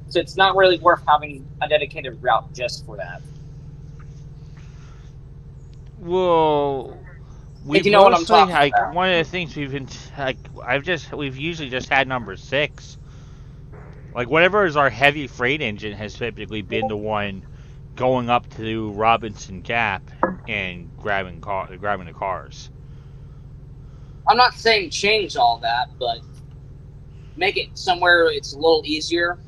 so it's not really worth having a dedicated route just for that. Well, If you know what I'm talking about. One of the things we've been we've usually just had number 6. Like, whatever is our heavy freight engine has typically been the one going up to Robinson Gap and grabbing the cars. I'm not saying change all that, but make it somewhere it's a little easier.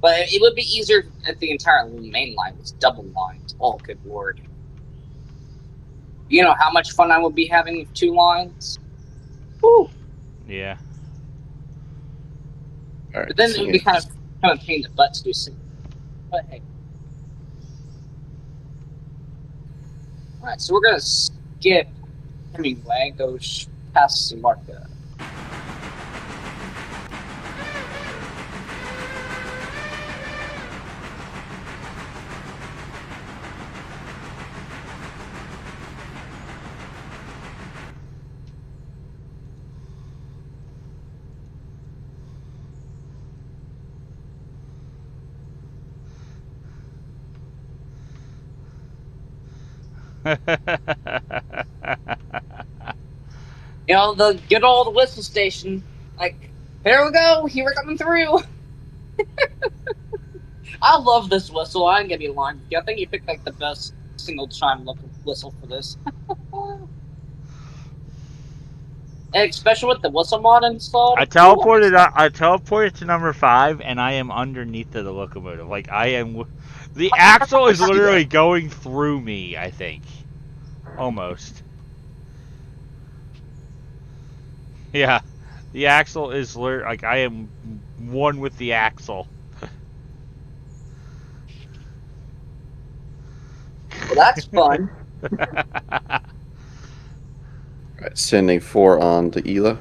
But it would be easier if the entire main line was double lined. Oh, good lord. You know how much fun I would be having with 2 lines? Woo! Yeah. All right, But then it would be kind of pain in the butt to do something. But hey. Alright, so we're going to skip Hemingway, go past Marca. You know, the good old whistle station. Like, here we go, here we're coming through. I love this whistle. I ain't gonna be lying with you. I think you picked like the best single chime whistle for this. And especially with the whistle mod installed. I teleported to number 5, and I am underneath the locomotive. Like, I am. The axle is literally going through me, I think. Almost. Yeah. The axle is like, I am one with the axle. that's fun. Alright, sending 4 on to Ela.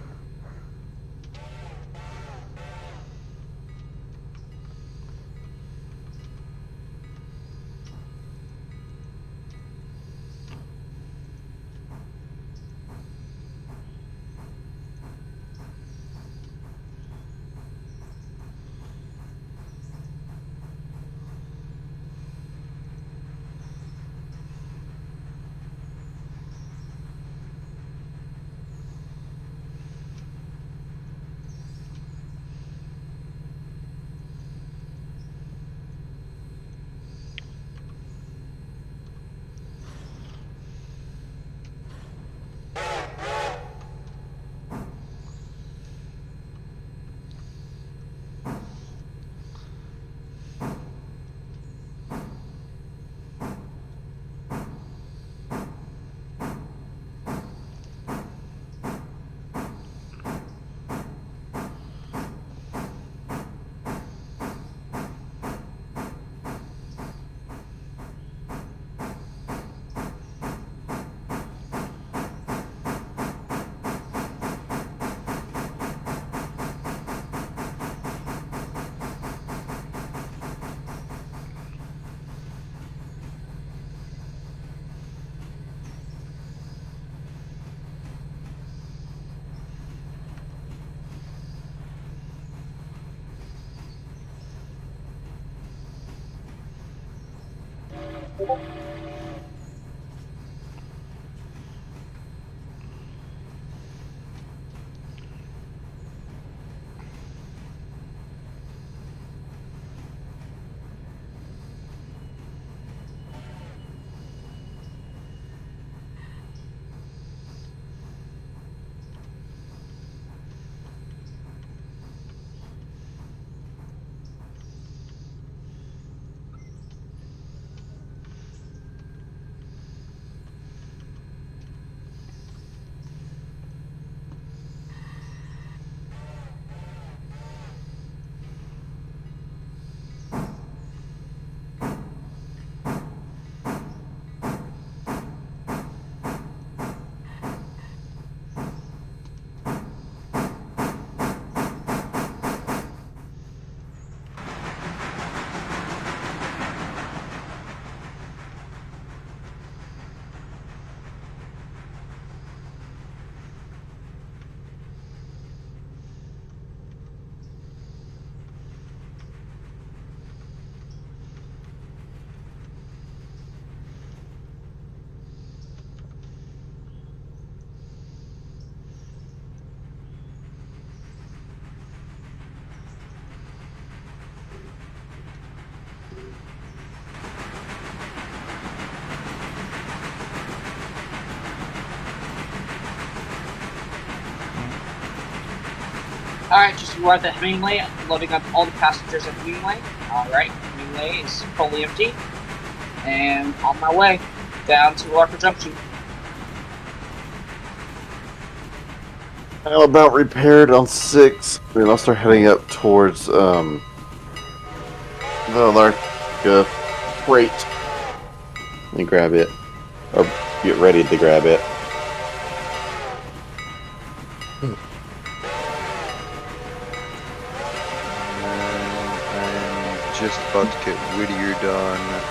Alright, just arrived at Hemingway, loading up all the passengers at Hemingway. Alright, Hemingway is fully empty. And on my way down to Walker Junction. I'm about repaired on 6, and I'll start heading up towards the Larka freight. Let me grab it, or get ready to grab it. I'm just about to get Whittier done.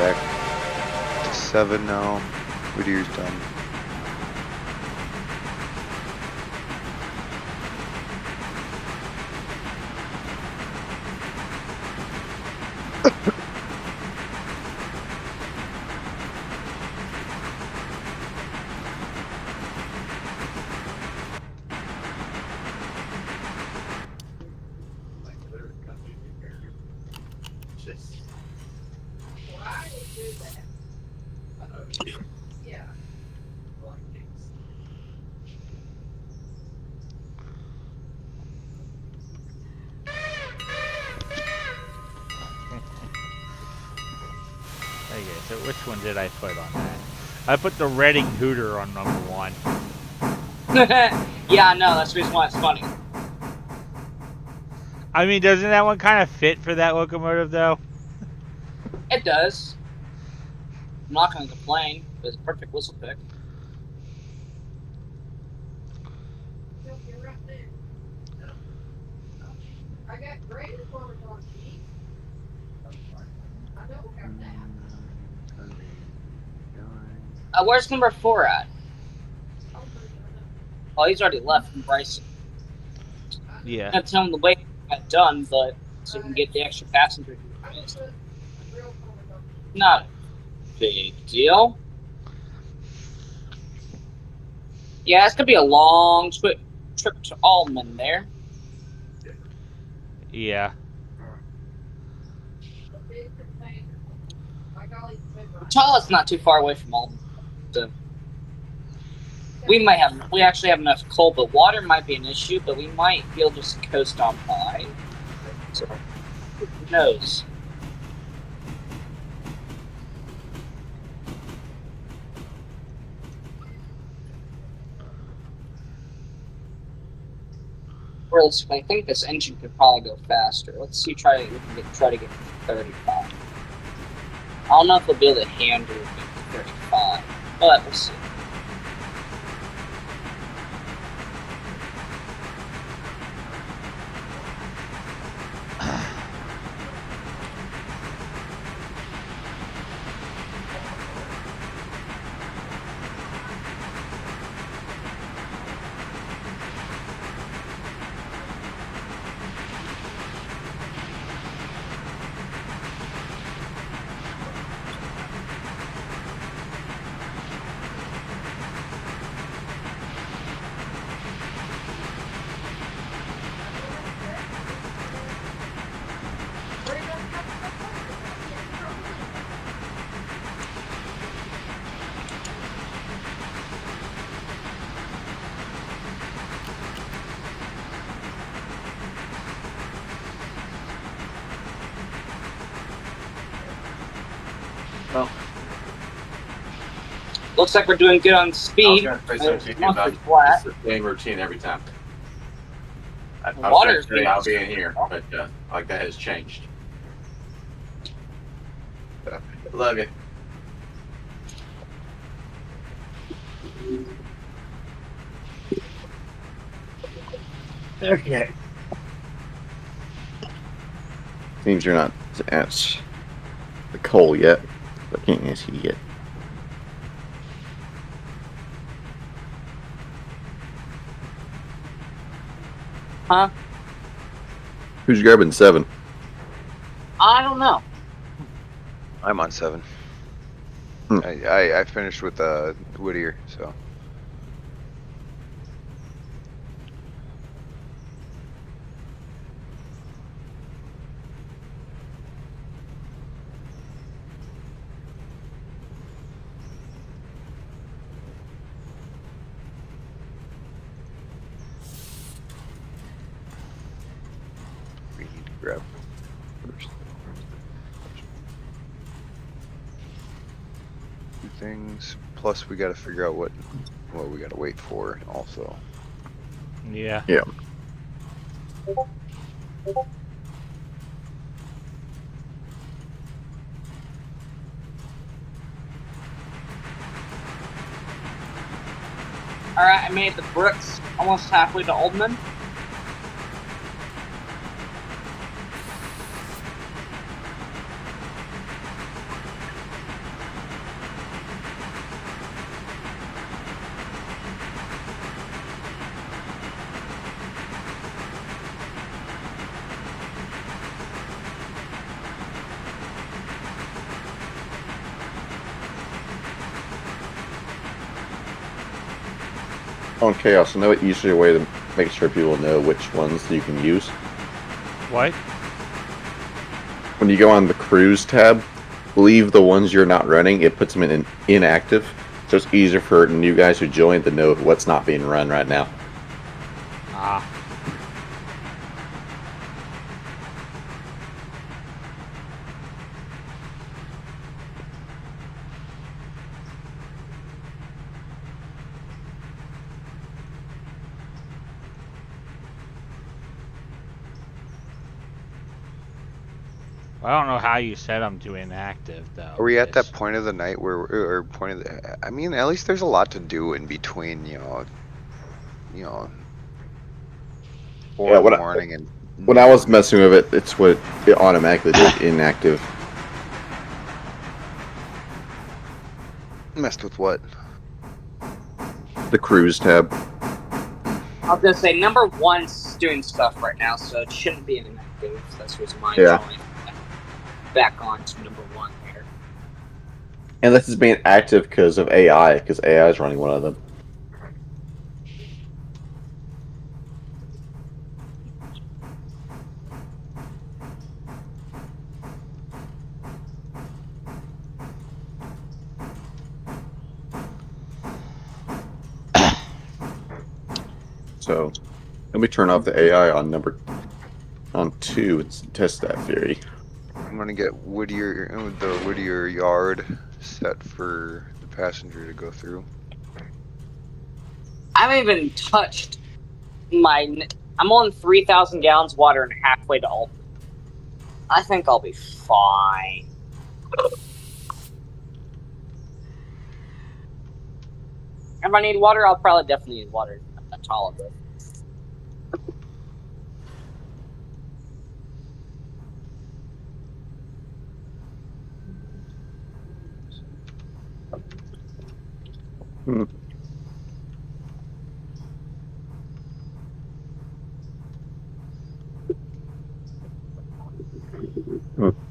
Back to 7 now. Whittier's done. Like, literally, country character. Just, Why would do that? I don't know. Yeah. Like, things. Okay, so which one did I put on that? I put the Reading Hooter on number 1. Yeah, no, that's the reason why it's funny. I mean, doesn't that one kind of fit for that locomotive, though? It does. I'm not going to complain. It's a perfect whistle pick. No, you're right there. No. No. I got great performance on G. I know we got that. Where's number 4 at? I'll put it on. Oh, he's already left from Bryson. Yeah. I'm not telling the way it got done, but so you can get the extra passenger. I will put real performance on G. Not a big deal. Yeah, it's gonna be a long trip to Allman there. Yeah. The big container. My golly's been right. Tall's not too far away from Allman, so we actually have enough coal, but water might be an issue. But we might be able to just coast on by. So who knows? Realistically, I think this engine could probably go faster. Let's see. Try to get 35. I don't know if we'll be able to handle 35, but we'll see. Well, Looks like we're doing good on I was speed. gonna say It's something to you mostly about flat. it's the same routine every time. I was Water's gonna say I'll be in here, but like that has changed. Love you. Okay. Seems you're not at the coal yet. I can't answer you yet. Huh? Who's grabbing 7? I don't know. I'm on 7. Hmm. I finished with Whittier, so. We need to grab first. 2 things. Plus, we got to figure out what we got to wait for. Also, Yeah. Yeah. Alright, I made the bricks almost halfway to Oldman. on Chaos, I know an easier way to make sure people know which ones you can use. What? When you go on the cruise tab, leave the ones you're not running. It puts them in inactive, so it's easier for new guys who join to know what's not being run right now. Ah. I don't know how you set them to inactive though. Are we at that because- point of the night where, or point of the? I mean, at least there's a lot to do in between. You know, 4 Yeah, in the when morning and when I was noon. messing with it, it's what it automatically did inactive. Messed with what? The cruise tab. I was gonna say number 1's doing stuff right now, so it shouldn't be inactive. That's what's my Yeah. drawing back on to number 1 here. And this is being active because of AI, because AI is running one of them. So let me turn off the AI on 2 and test that theory. I'm gonna get the Whittier yard set for the passenger to go through. I haven't even touched I'm on 3,000 gallons of water and halfway to Alton. I think I'll be fine. If I need water, I'll probably definitely need water at Tolliver.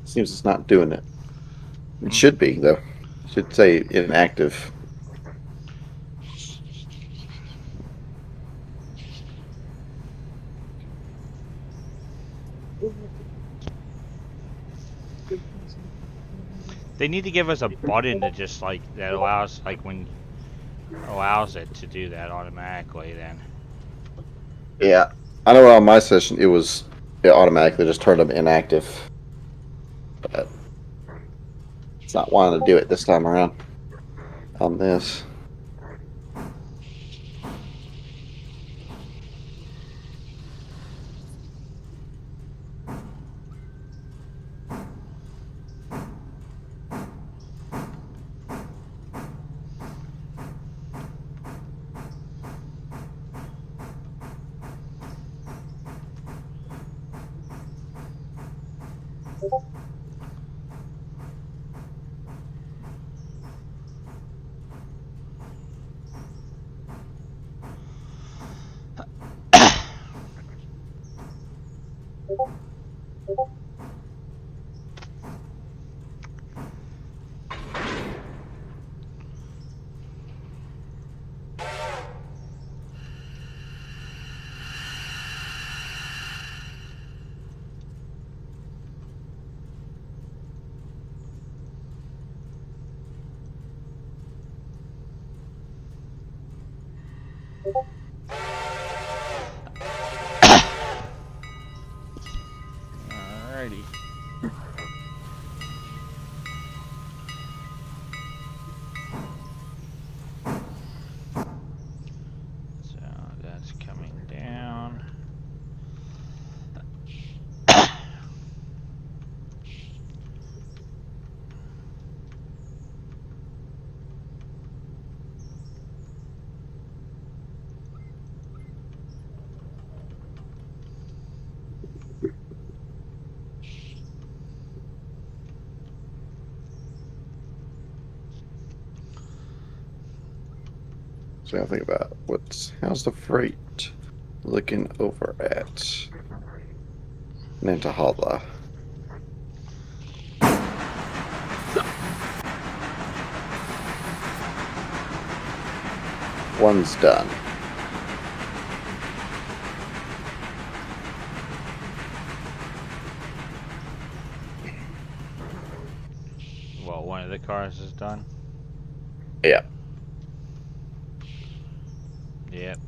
Seems it's not doing it. It should be, though. It should say inactive. They need to give us a button that just like that allows allows it to do that automatically. Then. Yeah. I know on my session it automatically just turned them inactive. But it's not wanting to do it this time around on this. Alrighty. So that's coming down. So I think about how's the freight looking over at Nantahala. One's done. done? Yeah. Yep.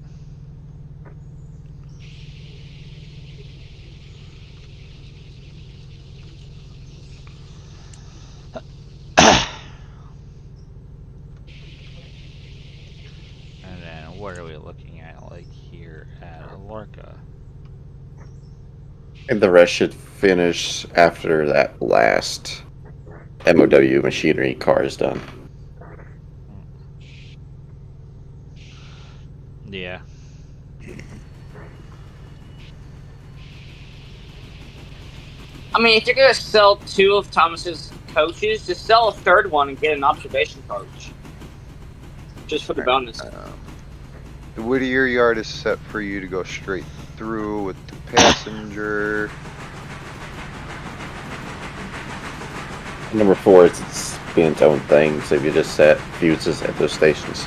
And then what are we looking at, like here at Alorca? And the rest should finish after that last MOW machinery car is done. Yeah. I mean, if you're gonna sell 2 of Thomas's coaches, just sell a 3rd one and get an observation coach, just for the bonus. The Whittier yard is set for you to go straight through with the passenger. Number 4 is it's being its own thing, so if you just set fuses at those stations.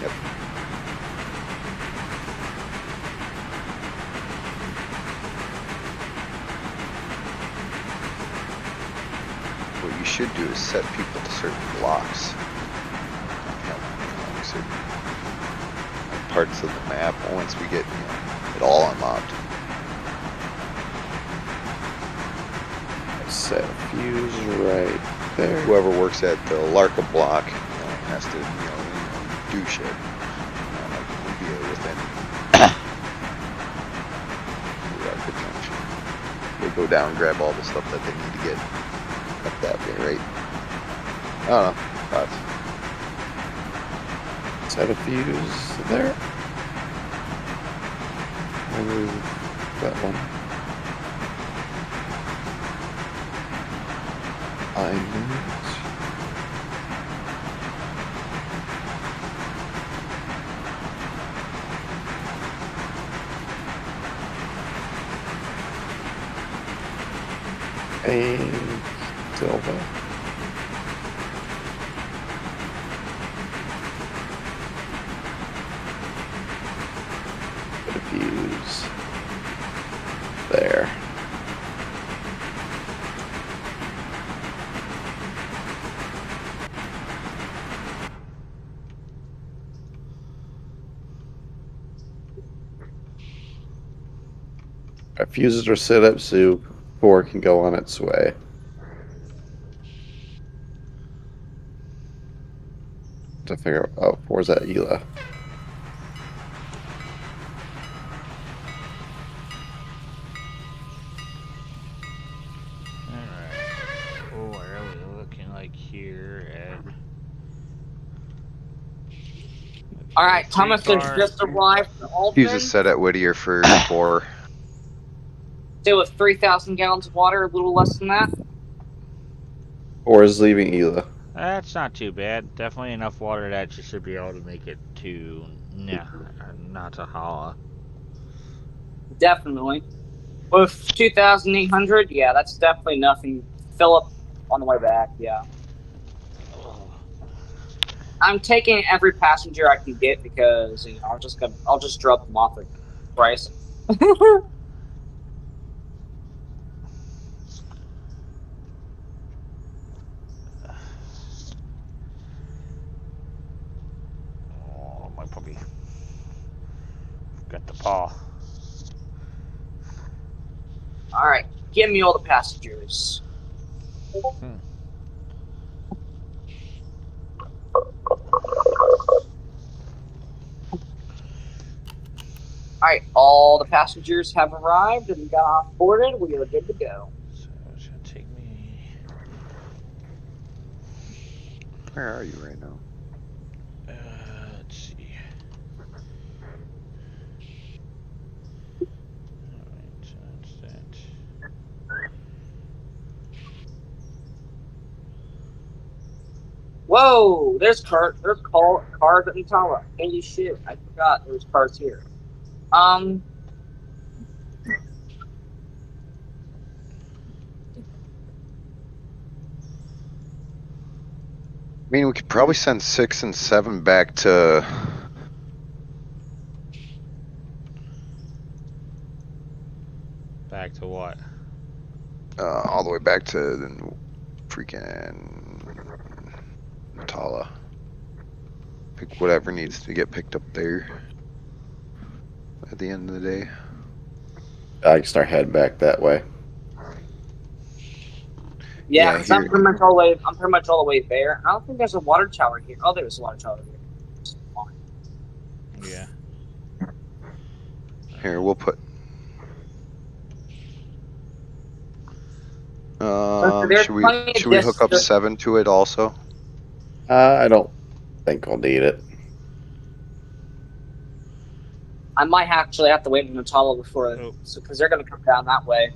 Yep. What you should do is set people to certain blocks. Like certain parts of the map once we get it all unlocked. Set a fuse right there. Whoever works at the Larka block has to do shit. Like be within the Larka junction. They go down, grab all the stuff that they need to get up that way, right? I don't know. Thoughts? Set a fuse there. Remove that one. Alignment. And Silva. Put a fuse there. Our fuses are set up so 4 can go on its way. To figure out, oh, 4's at Ela. Alright. Oh, where are we looking like here at... Alright, Thomas has just arrived in Fuse Albany. is set at Whittier for 4. Still with 3,000 gallons of water, a little less than that. 4 is leaving Ela. That's not too bad. Definitely enough water that you should be able to make it to Natahala. Definitely. With 2,800, yeah, that's definitely nothing. Fill up on the way back, yeah. I'm taking every passenger I can get because I'll just drop them off at price. Oh, my puppy. Got the paw. Alright, give me all the passengers. Alright, all the passengers have arrived and got off boarded. We are good to go. So it's gonna take me... Where are you right now? Let's see. Alright, so that's that. Whoa, there's cars at Nutala. Holy shit, I forgot there was cars here. I mean, we could probably send 6 and 7 back to... Back to what? all the way back to the freaking pick whatever needs to get picked up there at the end of the day. I can start heading back that way. Yeah, Yeah, because here. I'm pretty much all the way. I'm pretty much all the way there. I don't think there's a water tower here. Oh, there's a water tower here. Yeah. Here, we'll put. There's Should we plenty of hook up distance. 7 to it also? I don't think I'll need it. I might actually have to wait in Natala before, Oh. because they're going to come down that way.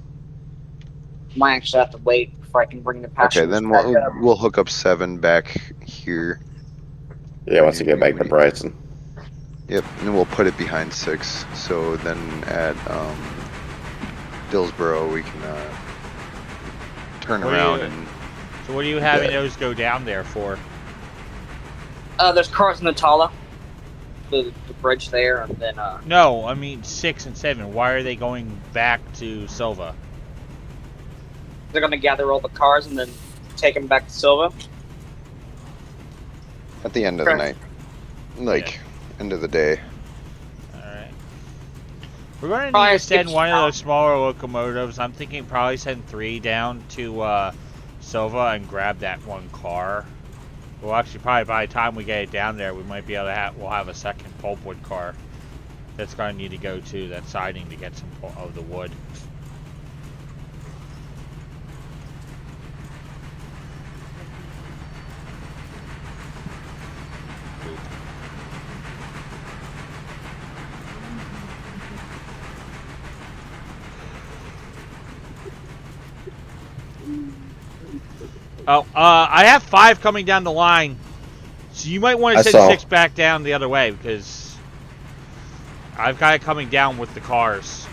Might actually have to wait before I can bring the Okay, passengers then back up. we'll hook up 7 back here. Yeah, once I get back to Bryson. Yep, and then we'll put it behind 6. So then at Dillsboro we can turn What do around you- and. So what are you having those go down there for? There's cars in Natala. The bridge there, and then No, I mean 6 and 7. Why are they going back to Silva? they're going to gather all the cars and then take them back to Silva. At the end of the night. Like, end of the day. Alright. We're going to Probably need to send 6 one of now. those smaller locomotives. I'm thinking probably send 3 down to Silva and grab that one car. Well, actually, probably by the time we get it down there, we might be able to we'll have a second pulpwood car that's going to need to go to that siding to get some of the wood. Oh, I have 5 coming down the line, so you might want to send 6 back down the other way because I've got it coming down with the cars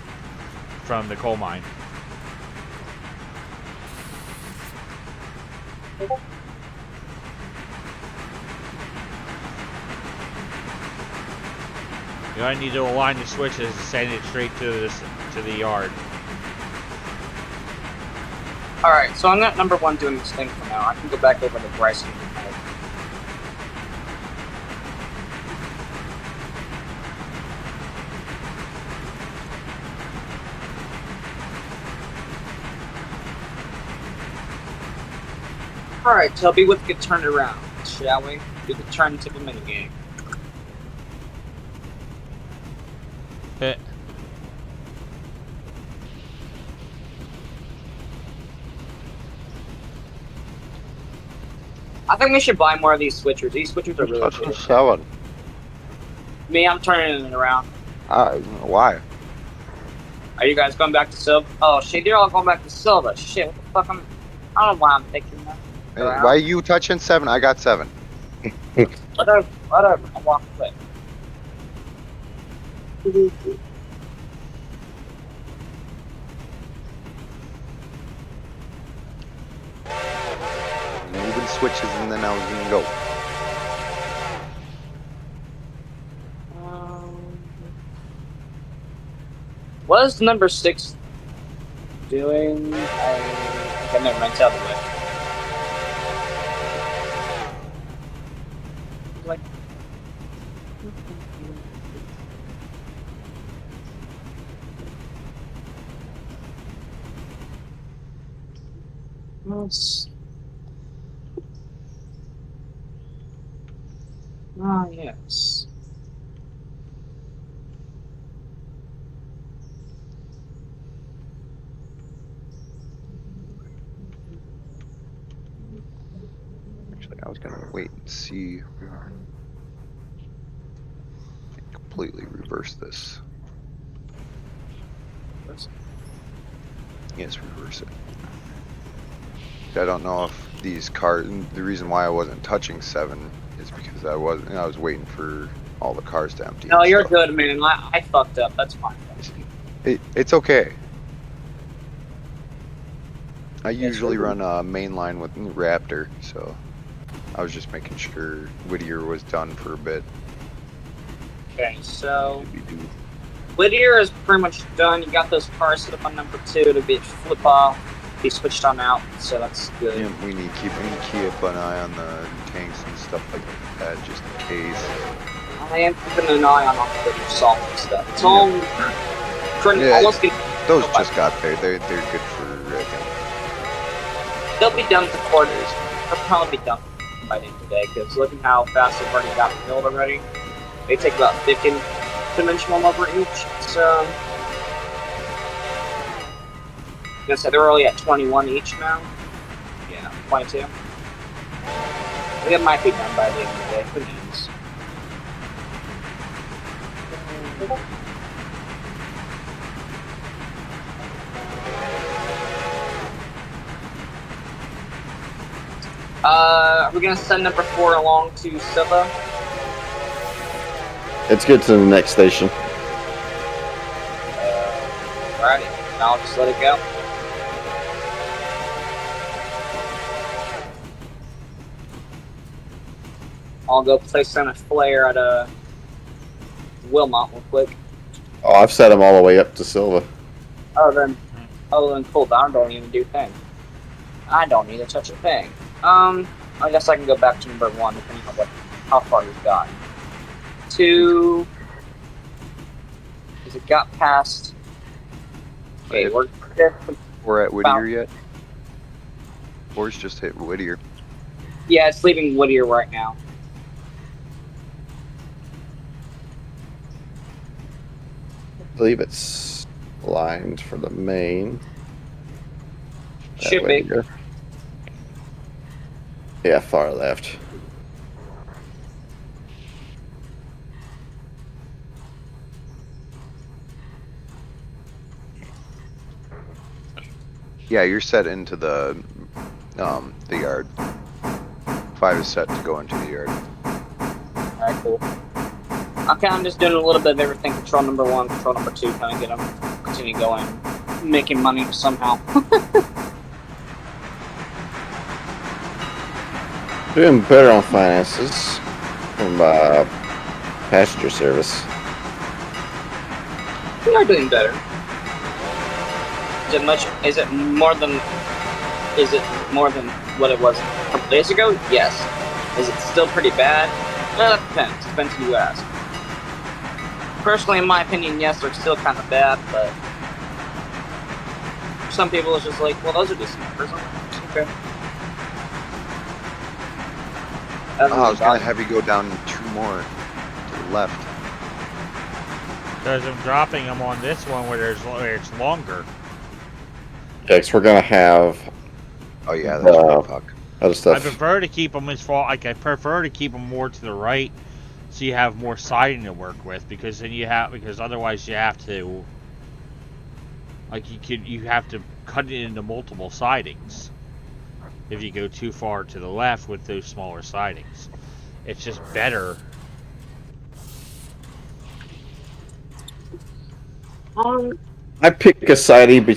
from the coal mine. You only need to align the switches and send it straight to the yard. Alright, so I'm at number 1 doing this thing for now. I can go back over to Bryson. Alright, Toby, let's get turned around, shall we? We can turn to the minigame. I think we should buy more of these switchers. These switchers are really good. 7. Me, I'm turning it around. Why? Are you guys going back to Silva? Oh shit, they're all going back to Silva. Shit, what the fuck? I don't know why I'm thinking that. Hey, why are you touching 7? I got 7. Whatever. I'll walk away. Moving switches and then I was gonna go. What is number 6 doing? I never mind. Tell the way. Like. Ah, yes. Actually, I was gonna wait and see. Completely reverse this. Yes, reverse it. I don't know if these cars. The reason why I wasn't touching 7 is because I was waiting for all the cars to empty. No, you're good, man. I fucked up. That's fine. It's okay. I usually run a main line with Raptor, so I was just making sure Whittier was done for a bit. Okay, so Whittier is pretty much done. You got those cars set up on number 2 to be flip off, be switched on out, so that's good. Yeah, we need to keep an eye on the tanks and stuff like that, just in case. I am keeping an eye on all the salt and stuff. It's all pretty Yeah, almost getting. Those just got there. They're good for They'll be done before days. They'll probably be done by the end of the day because looking how fast they've already got filled already. They take about 15 dimensional over each. So I'm gonna say they're only at 21 each now. Yeah, 22. I think it might be done by the end of the day. Who knows? Are we gonna send number 4 along to Silla? It's good to the next station. Alrighty, I'll just let it go. I'll go place on a flare at Wilmot real quick. Oh, I've set them all the way up to Silva. Other than cool down, I don't even do a thing. I don't need to touch a thing. I guess I can go back to number 1 depending on how far we've gotten. 2. Because it got past. Okay, we're at Whittier yet? 4's just hit Whittier. Yeah, it's leaving Whittier right now. I believe it's lined for the main. Should be. Yeah, far left. Yeah, you're set into the yard. 5 is set to go into the yard. Alright, cool. Okay, I'm just doing a little bit of everything. Control number 1, control number 2, kind of get them continue going, making money somehow. Doing better on finances from passenger service. We are doing better. Is it more than what it was a couple days ago? Yes. Is it still pretty bad? Well, that depends. Depends who you ask. Personally, in my opinion, yes, they're still kind of bad, but some people it's just like, well, those are decent numbers. Okay. I was gonna have you go down 2 more to the left. Because I'm dropping them on this one where it's longer. Yeah, 'cause we're gonna have Oh yeah, that's right. Fuck. other stuff. I prefer to keep them as far. Like I prefer to keep them more to the right, so you have more siding to work with. Because then because otherwise you have to, you have to cut it into multiple sidings. If you go too far to the left with those smaller sidings, it's just better. I pick a siding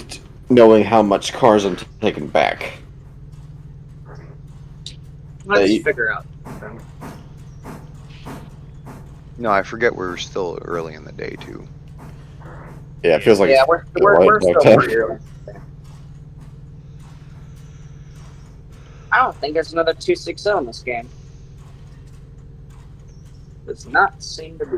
knowing how much cars I'm taking back. Let's figure out. No, I forget we're still early in the day too. Yeah, it feels like Yeah, it's we're still time. pretty early. I don't think there's another 260 in this game. Does not seem to be.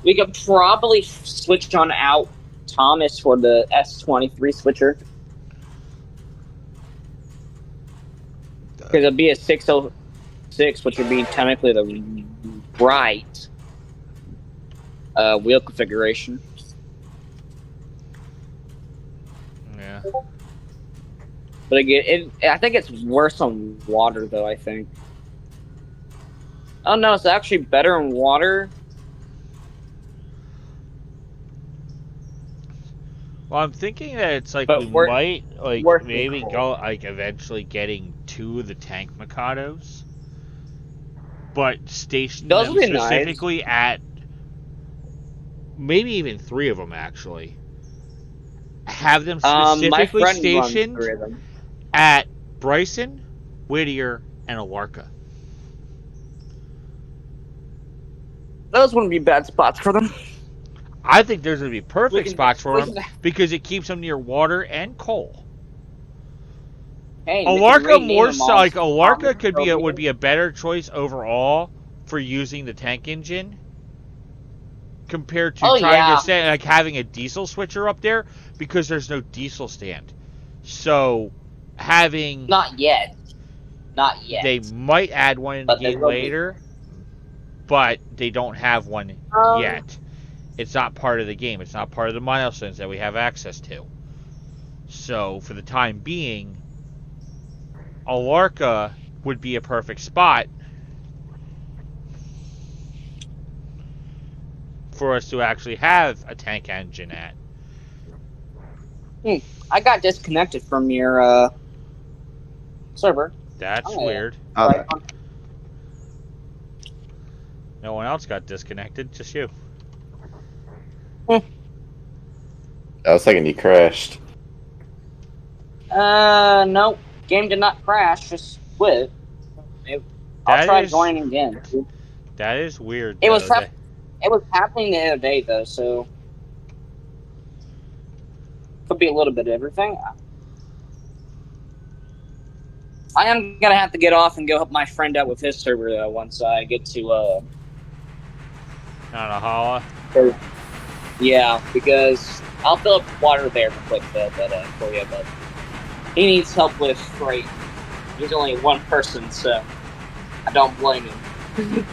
We could probably switch on out Thomas for the S23 switcher. Because it'd be a 606, which would be technically the right wheel configuration. Yeah. But again, I think it's worse on water, though, I think. Oh, no, it's actually better in water. Well, I'm thinking that it's like But we we're- might we're maybe cool. go eventually getting 2 of the tank Mikados, but station Those them would be nice. specifically at maybe even 3 of them actually. Have them My specifically friend runs stationed 3 of them. at Bryson, Whittier, and Alarka. Those wouldn't be bad spots for them. I think there's going to be perfect We can- spots for we them can- because it keeps them near water and coal. Hey, they can Alarka rename more them so all. like Alarka would be a better choice overall for using the tank engine compared to Oh trying to yeah, say like having a diesel switcher up there because there's no diesel stand. So having not yet, not they yet, might add one in the but they game will be. later, but they don't have one Um, yet. It's not part of the game. It's not part of the milestones that we have access to. So for the time being, Alarka would be a perfect spot for us to actually have a tank engine at. I got disconnected from your server. That's I'm gonna weird. try Okay. on. No one else got disconnected, just you. I was thinking you crashed. No, game did not crash. Just quit. I'll That try is joining again. weird It was though. hap- it was happening the other day though, so could be a little bit of everything. I am gonna have to get off and go help my friend out with his server though once I get to Nanahala. yeah, because I'll fill up water there real quick though, but for you, but he needs help with freight. He's only one person, so I don't blame him.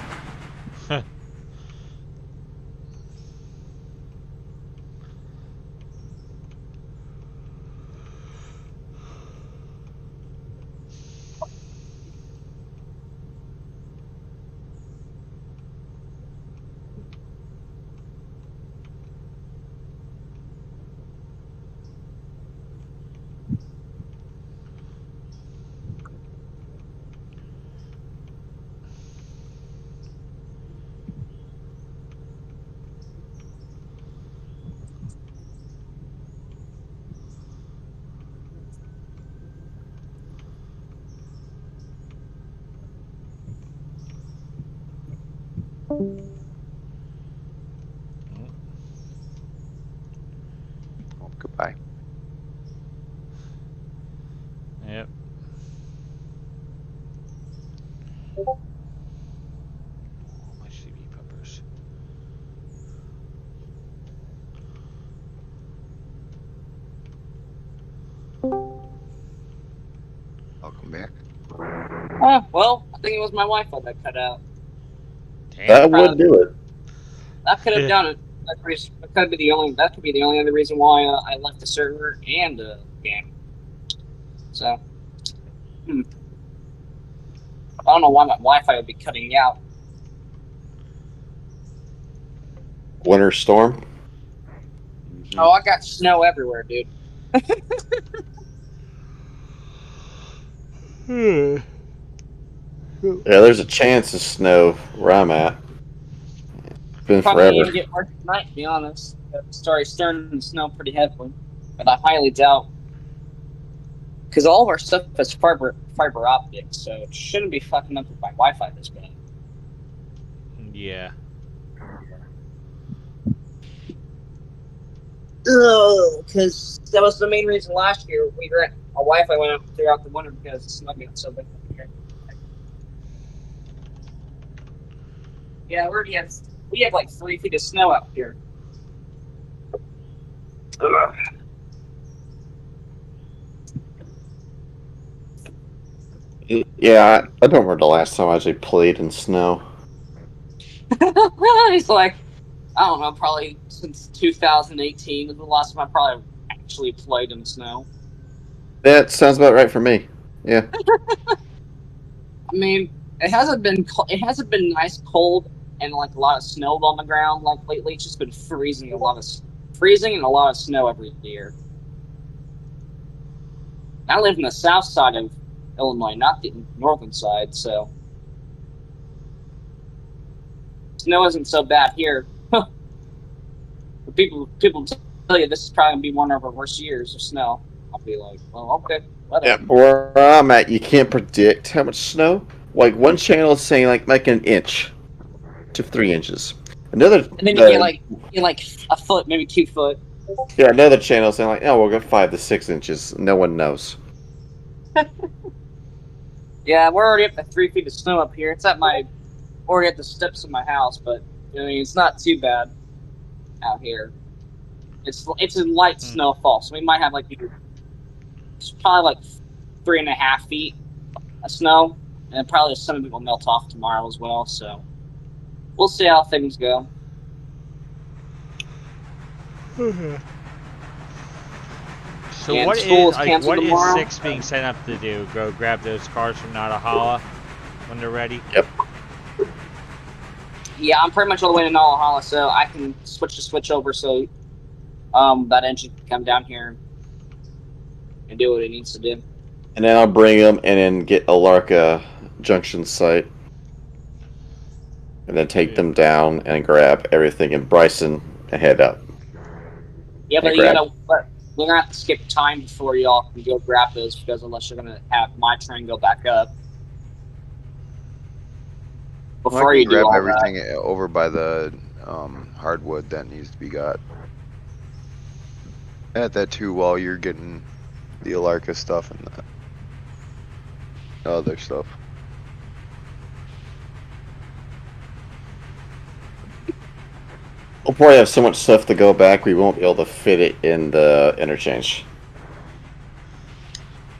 Oh, goodbye. Yep. My CB peppers. Welcome back. Well, I think it was my Wi-Fi that cut out. Damn. That would do it. That could have done it. That could be the only. That could be the only other reason why I left the server and the game. So, I don't know why my Wi-Fi would be cutting out. Winter storm. Oh, I got snow everywhere, dude. Yeah, there's a chance of snow where I'm at. It's been Probably forever. even get worse tonight, to be honest. Started stirring the snow pretty heavily, but I highly doubt because all of our stuff is fiber optic, so it shouldn't be fucking up with my Wi-Fi this bad. Yeah. Because that was the main reason last year our Wi-Fi went out throughout the winter because the snow got so bad here. Yeah, we have like 3 feet of snow out here. Yeah, I don't remember the last time I actually played in snow. He's like, I don't know, probably since 2018 was the last time I probably actually played in snow. That sounds about right for me. Yeah. I mean, it hasn't been nice cold and like a lot of snow on the ground like lately. It's just been freezing and a lot of snow every year. I live in the south side of Illinois, not the northern side, so snow isn't so bad here. But people tell you this is probably gonna be one of our worst years of snow. I'll be like, well, okay, Yeah. whatever. Where I'm at, you can't predict how much snow. Like one channel is saying like an inch to 3 inches. Another And then you get like a foot, maybe 2 foot. yeah, another channel is saying like, oh, we'll go 5 to 6 inches. No one knows. Yeah, we're already up to 3 feet of snow up here. It's already at the steps of my house, but I mean, it's not too bad out here. It's a light Hmm. snowfall, so we might have it's probably like 3.5 feet of snow, and probably some of it will melt off tomorrow as well. So we'll see how things go. So And what school is is canceled what is tomorrow. six being sent up to do? Go grab those cars from Natahala when they're ready. Yep. Yeah, I'm pretty much all the way to Nalahala, so I can switch over so that engine can come down here and do what it needs to do. And then I'll bring them and then get Alarka Junction site. And then take Yeah. them down and grab everything in Bryson and head up. Yeah, And but grab. we're gonna have to skip time before y'all can go grab those because unless you're gonna have my train go back up Well, I before can you do grab all that. everything over by the hardwood that needs to be got. Add that too while you're getting the Alarka stuff and the other stuff. We'll probably have so much stuff to go back we won't be able to fit it in the interchange.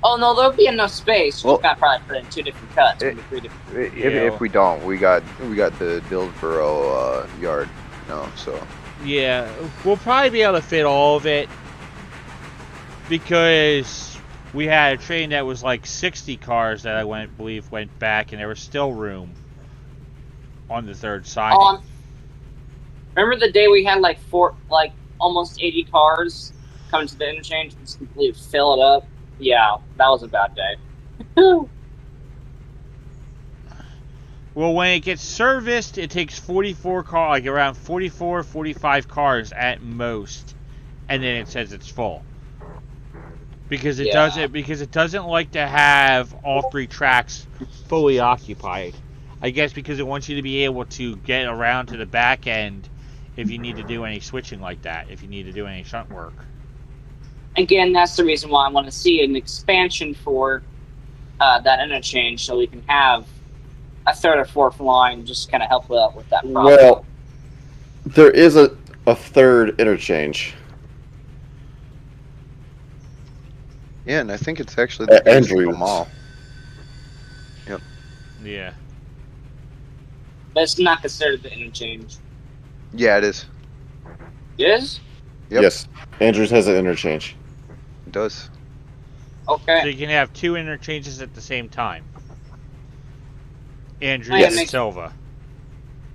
Oh no, there'll be enough space. We're Well, just gonna probably put it in 2 different cuts, it, maybe 3 different. if we don't, we got the Dillsboro yard, so Yeah, we'll probably be able to fit all of it because we had a train that was like 60 cars that I believe went back, and there was still room on the third siding. Remember the day we had almost 80 cars coming to the interchange and just completely fill it up? Yeah, that was a bad day. Well, when it gets serviced, it takes 44 cars, like around 44, 45 cars at most, and then it says it's full. Because it Yeah. doesn't like to have all three tracks fully occupied. I guess because it wants you to be able to get around to the back end if you need to do any switching like that, if you need to do any shunt work. Again, that's the reason why I want to see an expansion for that interchange so we can have a third or fourth line just kind of help out with that problem. Well, there is a third interchange yeah, and I think it's actually the at biggest of them Andrews. all. Yep. Yeah. But it's not considered the interchange. Yeah, it is. It is? Yep. Yes, Andrews has an interchange. It does. So Okay. you can have two interchanges at the same time. Andrews Yeah, and Silva.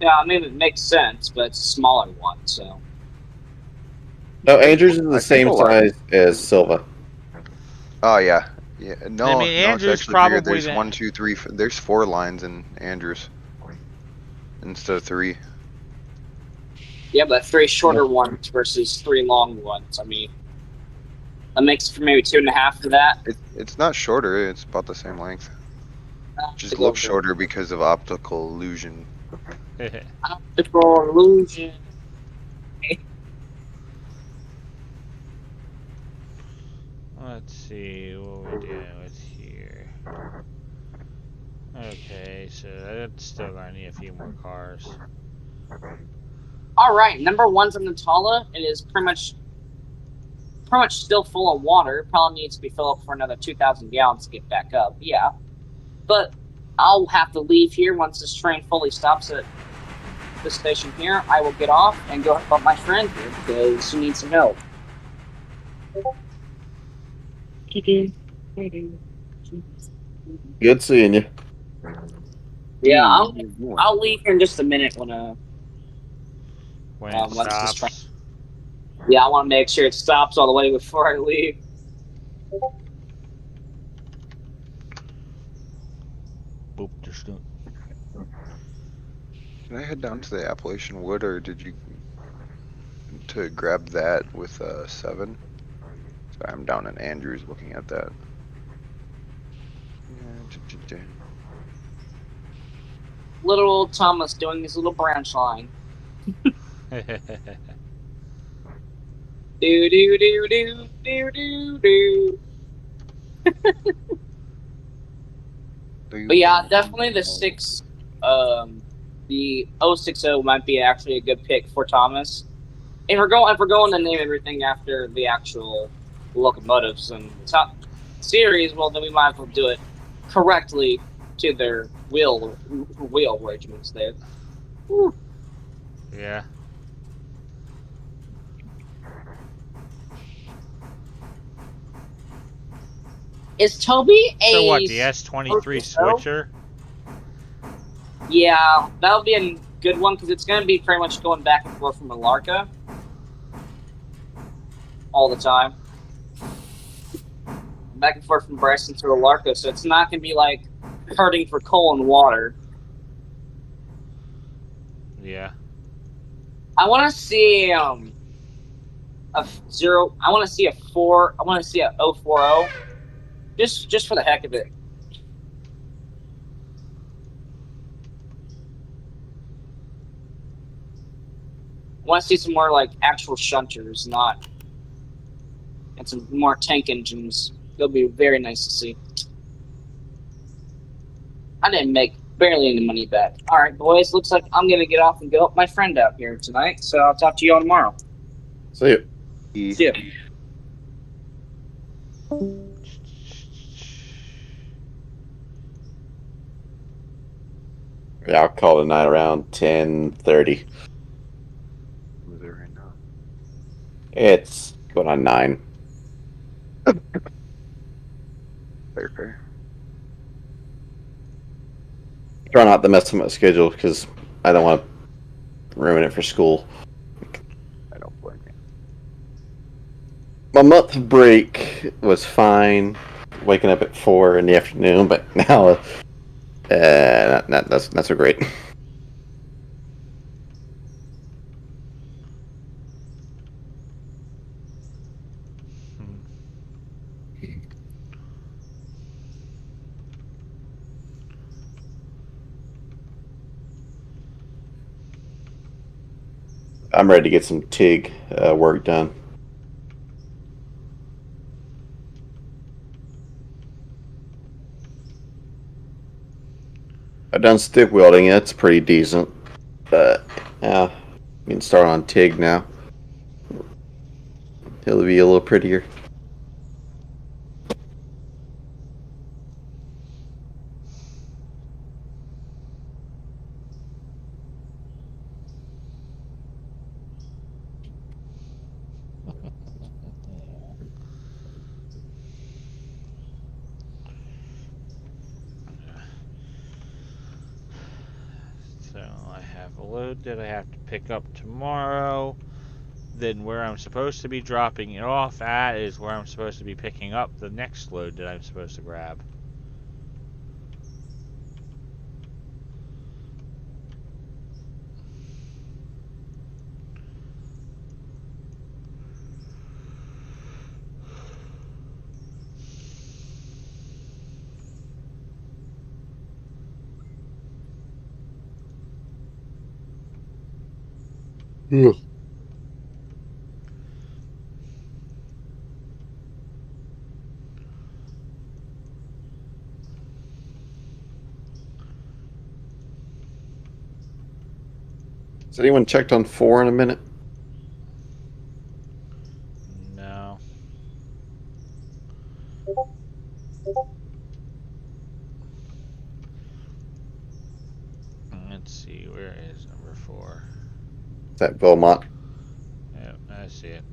Yeah, I mean, it makes sense, but it's a smaller one, so. No, Andrews is I the think same size as Silva. Oh yeah, yeah. I No, mean, no, it's Andrews actually bigger. probably There's one, two, three. There's 4 lines in Andrews instead of 3. Yeah, but 3 shorter ones versus 3 long ones. I mean, that makes for maybe 2.5 for that. It's not shorter. It's about the same length. Just looks shorter because of optical illusion. Optical illusion. Let's see what we're dealing with here. Okay, so that's still gonna need a few more cars. All right, number one's in Natala. It is pretty much still full of water. It probably needs to be filled up for another 2,000 gallons to get back up. Yeah, but I'll have to leave here once this train fully stops at this station here. I will get off and go help my friend here because she needs some help. Good seeing you. Yeah, Ooh, I'll leave here in just a minute When it once this train. stops. Yeah, I want to make sure it stops all the way before I leave. Boop, just Can I head down to the Appalachian Wood, or did you to grab that with 7? Sorry, I'm down in Andrews looking at that. Little old Thomas doing his little branch line. Do do do do do do do. But yeah, definitely the 060 might be actually a good pick for Thomas. If we're going to name everything after the actual locomotives and top series, well then we might as well do it correctly to their wheel arrangements there. Whew. Yeah. Is Toby So what? a The S23 060? switcher? Yeah, that'll be a good one because it's going to be pretty much going back and forth from Alarka all the time. Back and forth from Bryson to Alarka, so it's not going to be like hurting for coal and water. Yeah. I want to see a zero. I want to see a 4. I want to see a 040. Just for the heck of it. I want to see some more like actual shunters, not and some more tank engines. It'll be very nice to see. I didn't make barely any money back. All right, boys. Looks like I'm gonna get off and go help my friend out here tonight. So I'll talk to you all tomorrow. See you. See ya. Yeah, I'll call it a night around 10:30. Who's there right now? It's going on 9. Fair. Try not to mess with my schedule because I don't want to ruin it for school. I don't blame you. My month break was fine, waking up at 4 in the afternoon, but now that's not so great. I'm ready to get some TIG work done. I've done stick welding. It's pretty decent, but yeah, you can start on TIG now. It'll be a little prettier. So I have a load that I have to pick up tomorrow. Then where I'm supposed to be dropping it off at is where I'm supposed to be picking up the next load that I'm supposed to grab. Yeah. Has anyone checked on 4 in a minute? No. Let's see, where is number 4? Is that Belmont? Yep, I see it.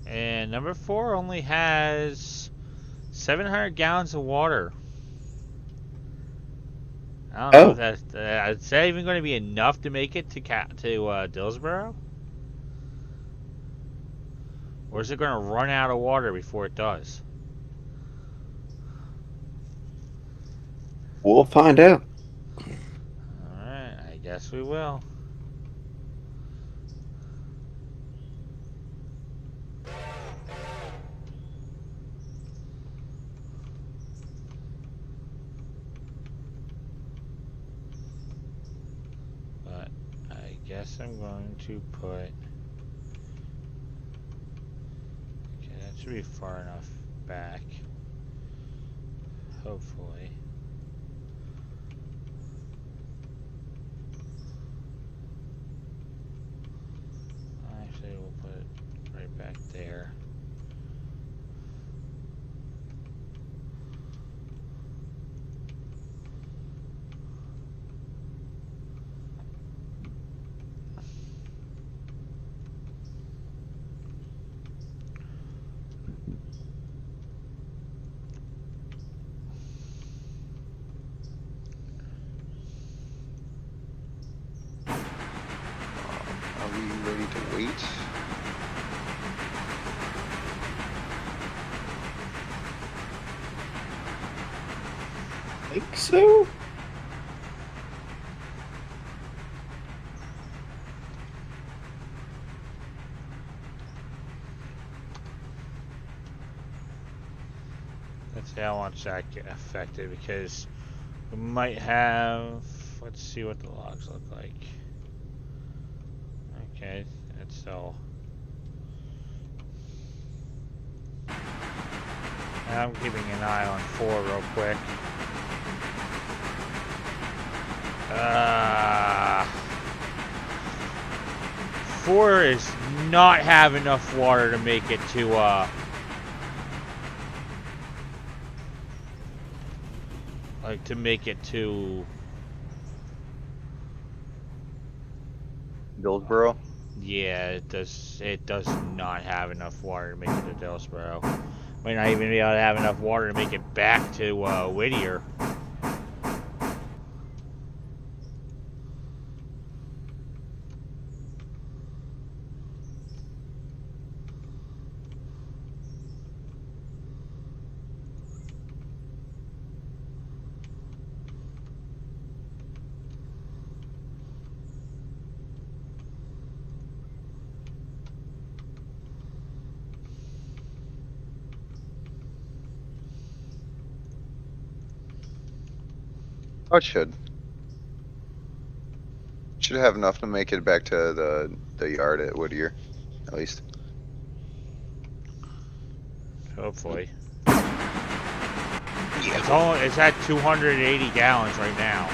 And number 4 only has 700 gallons of water. I don't know if that's is that even going to be enough to make it to Dillsboro? Or is it going to run out of water before it does? We'll find out. Alright, I guess we will. But I guess I'm going to put. Okay, that should be far enough back. Hopefully. Actually, we'll put it right back there. Are we ready to wait? Think so? Let's see how much that get affected because we might have. Let's see what the logs look like. Okay, it's still. I'm keeping an eye on 4 real quick. 4 is not have enough water to make it to to make it to Dillsboro? yeah, it does not have enough water to make it to Dillsboro. Might not even be able to have enough water to make it back to Whittier. Oh, it should. Should have enough to make it back to the yard at Whittier, at least. Hopefully. Yeah. It's at 280 gallons right now.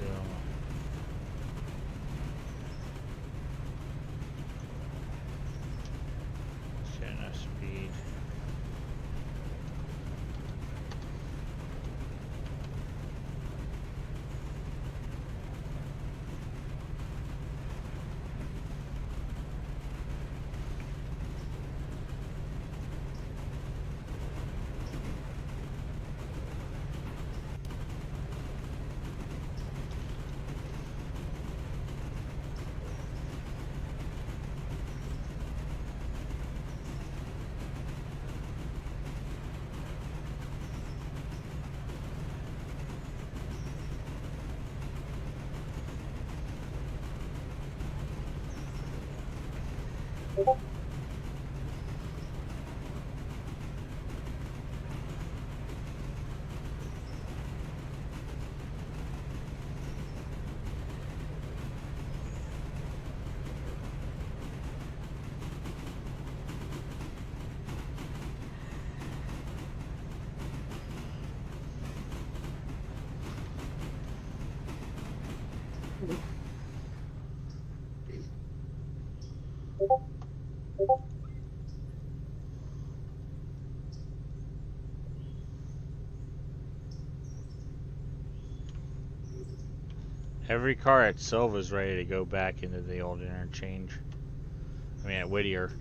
still. Setting a speed. Every car at Silva's ready to go back into the old interchange. I mean, at Whittier.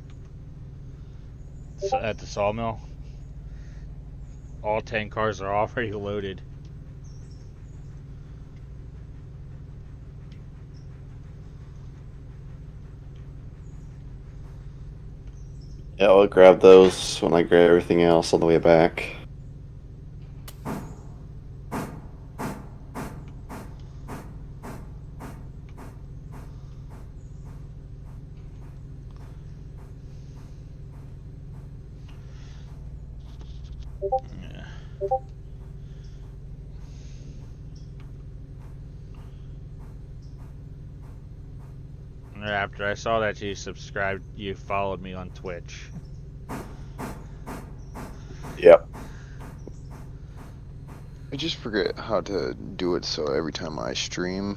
So at the sawmill. All 10 cars are already loaded. Yeah, I'll grab those when I grab everything else on the way back. Yeah. After I saw that you subscribed, you followed me on Twitch. Yep. I just forget how to do it, so every time I stream,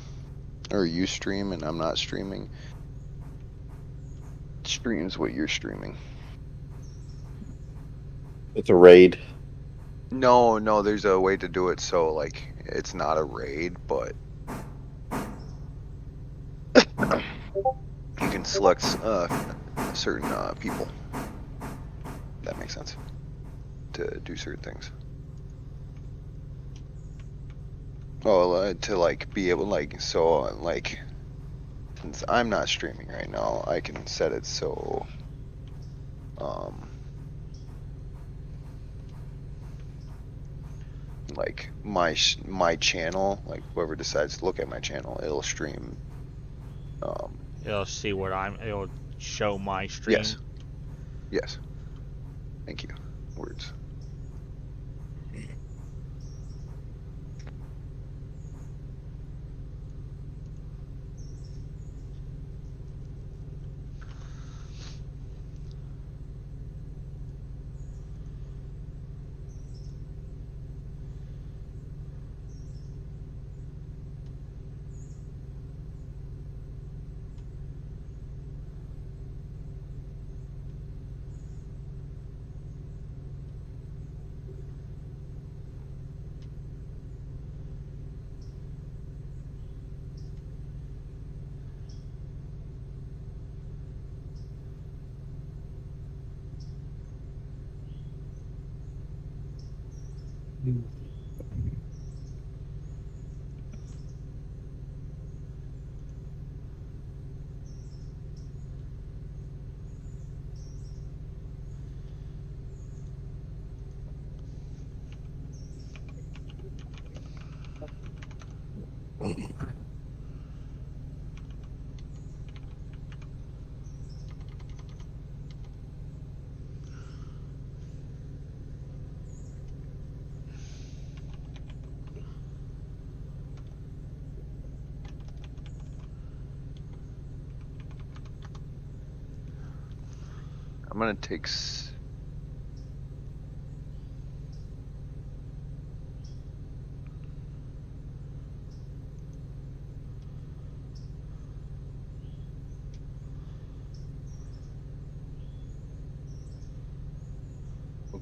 or you stream and I'm not streaming, it streams what you're streaming. It's a raid. No, there's a way to do it so, like, it's not a raid, but you can select certain people. That makes sense. To do certain things. Oh, to, like, be able, like, so, like, since I'm not streaming right now, I can set it so, like, my channel, like, whoever decides to look at my channel, it'll stream, It'll see what it'll show my stream. yes. Thank you. Words. I'm gonna take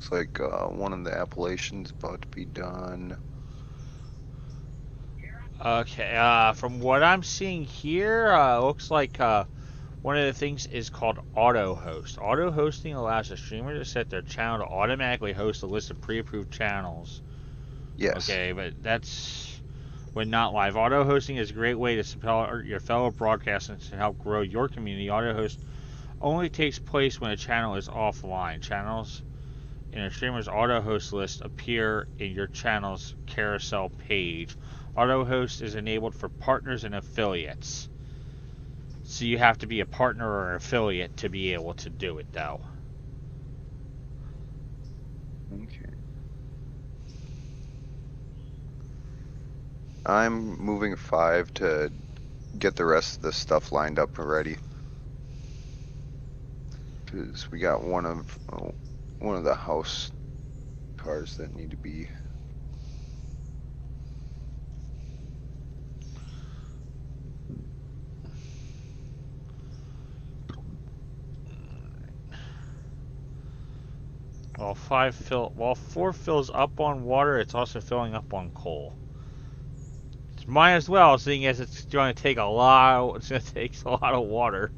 Looks like one of the Appalachians about to be done. Okay, from what I'm seeing here, looks like one of the things is called auto host. Auto hosting allows a streamer to set their channel to automatically host a list of pre-approved channels. Yes. Okay, but that's when not live. Auto hosting is a great way to support your fellow broadcasters and help grow your community. Auto host only takes place when a channel is offline. Channels in a streamer's auto host list appear in your channel's carousel page. Auto host is enabled for partners and affiliates. So you have to be a partner or an affiliate to be able to do it, though. Okay. I'm moving 5 to get the rest of the stuff lined up already. Because we got one of the house cars that need to be. While 4 fills up on water, it's also filling up on coal. Might as well, seeing as it's going to take a lot. It's going to take a lot of water.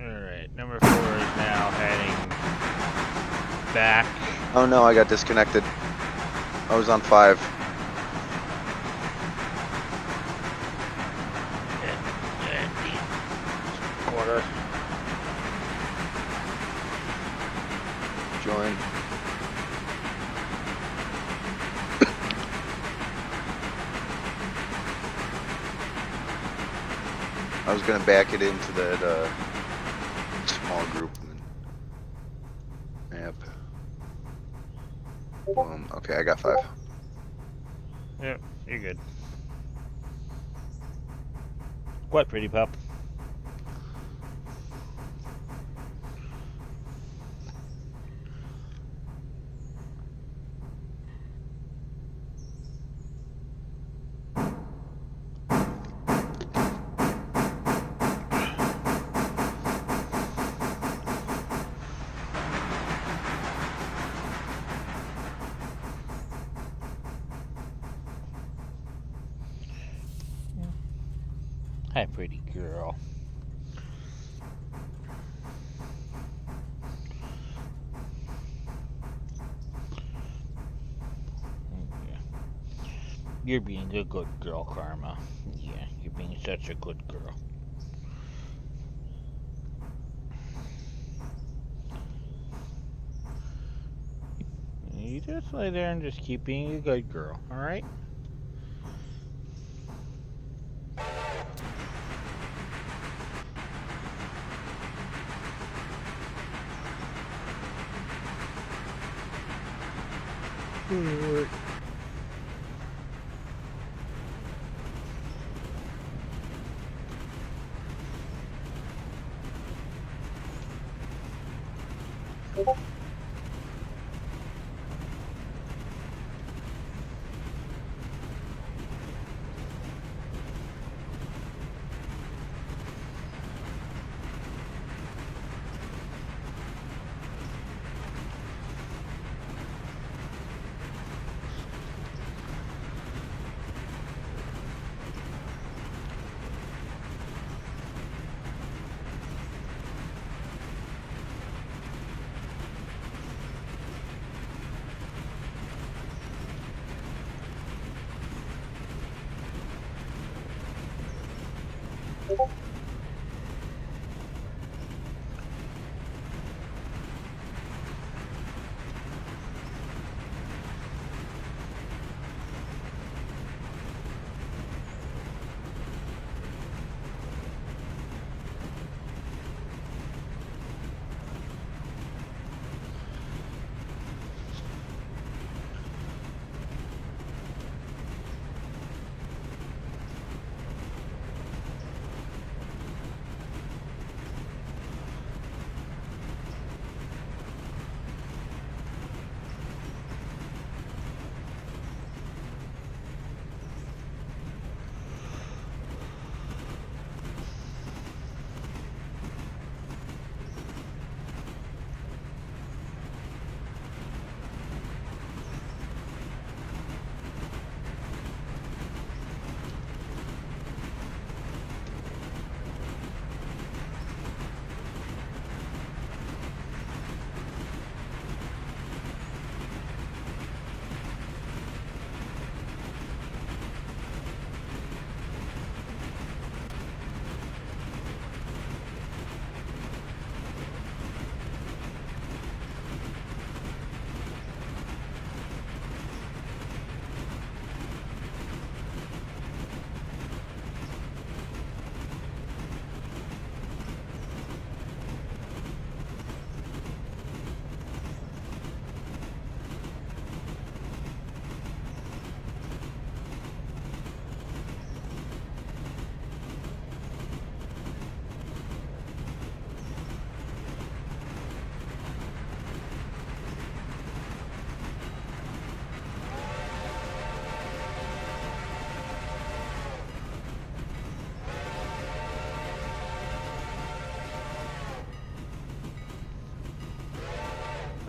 Alright, number 4 is now heading back. Oh no, I got disconnected. I was on 5. Water. I was gonna back it into that small group and then yep. Okay, I got 5. Yep, you're good. What, pretty pup? Hi, pretty girl. Yeah. You're being a good girl, Karma. Yeah, you're being such a good girl. You just lay there and just keep being a good girl, alright? Alright.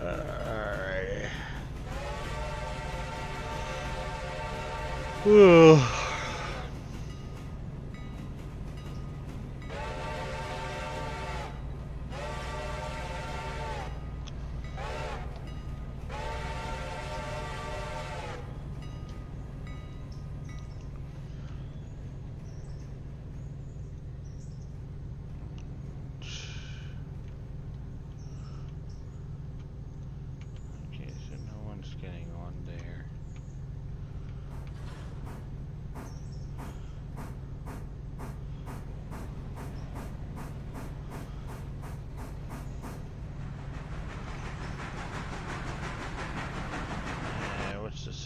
Alright.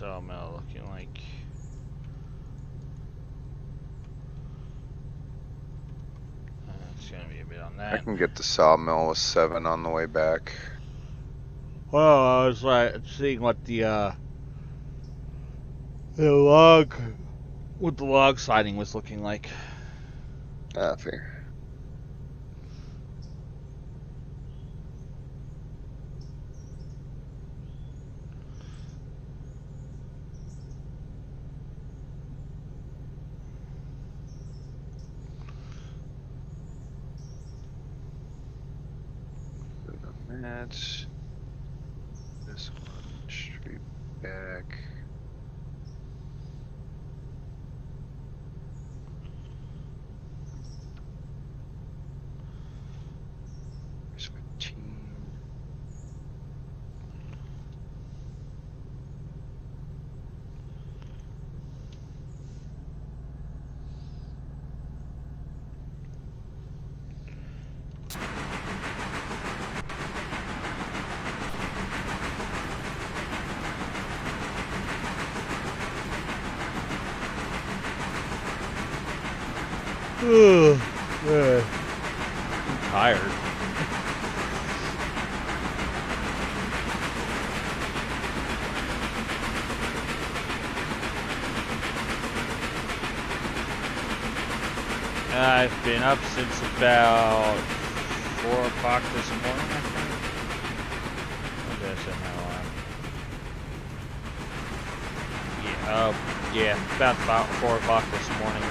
sawmill looking like? It's gonna be a bit on I that. can get the sawmill with 7 on the way back. Well, I was like seeing what the log, what the log siding was looking like. Ah, fair. That's this one straight back. There's 15. I'm tired. I've been up since about 4 o'clock this morning, I think. When did I set my alarm? Yeah, about 4 o'clock this morning.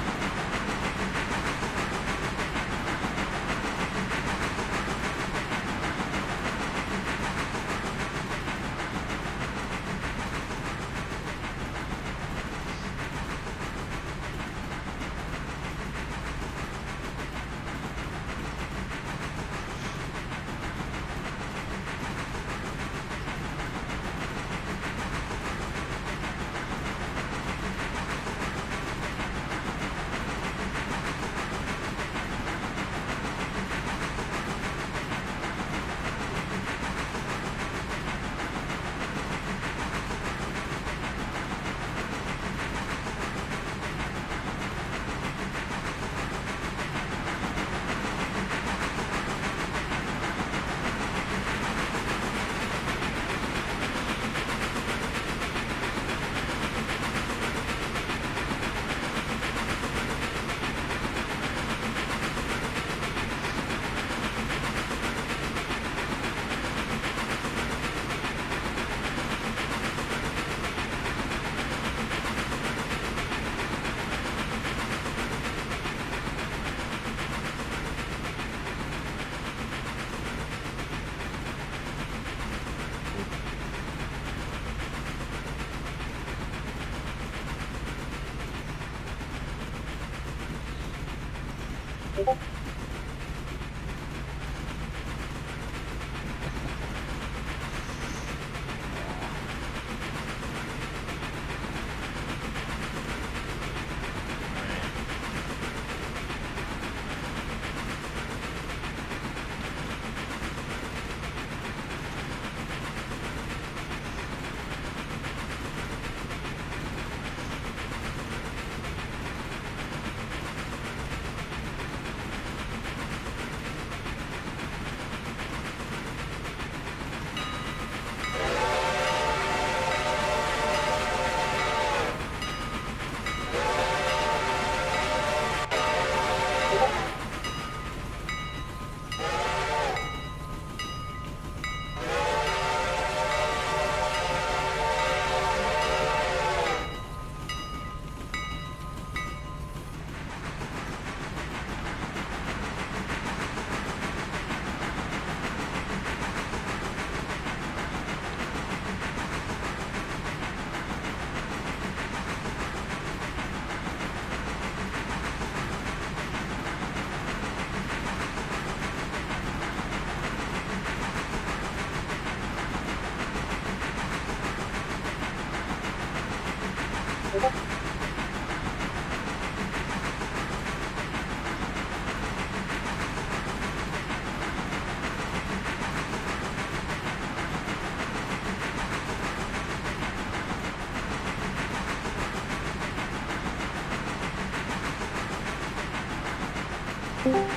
Okay.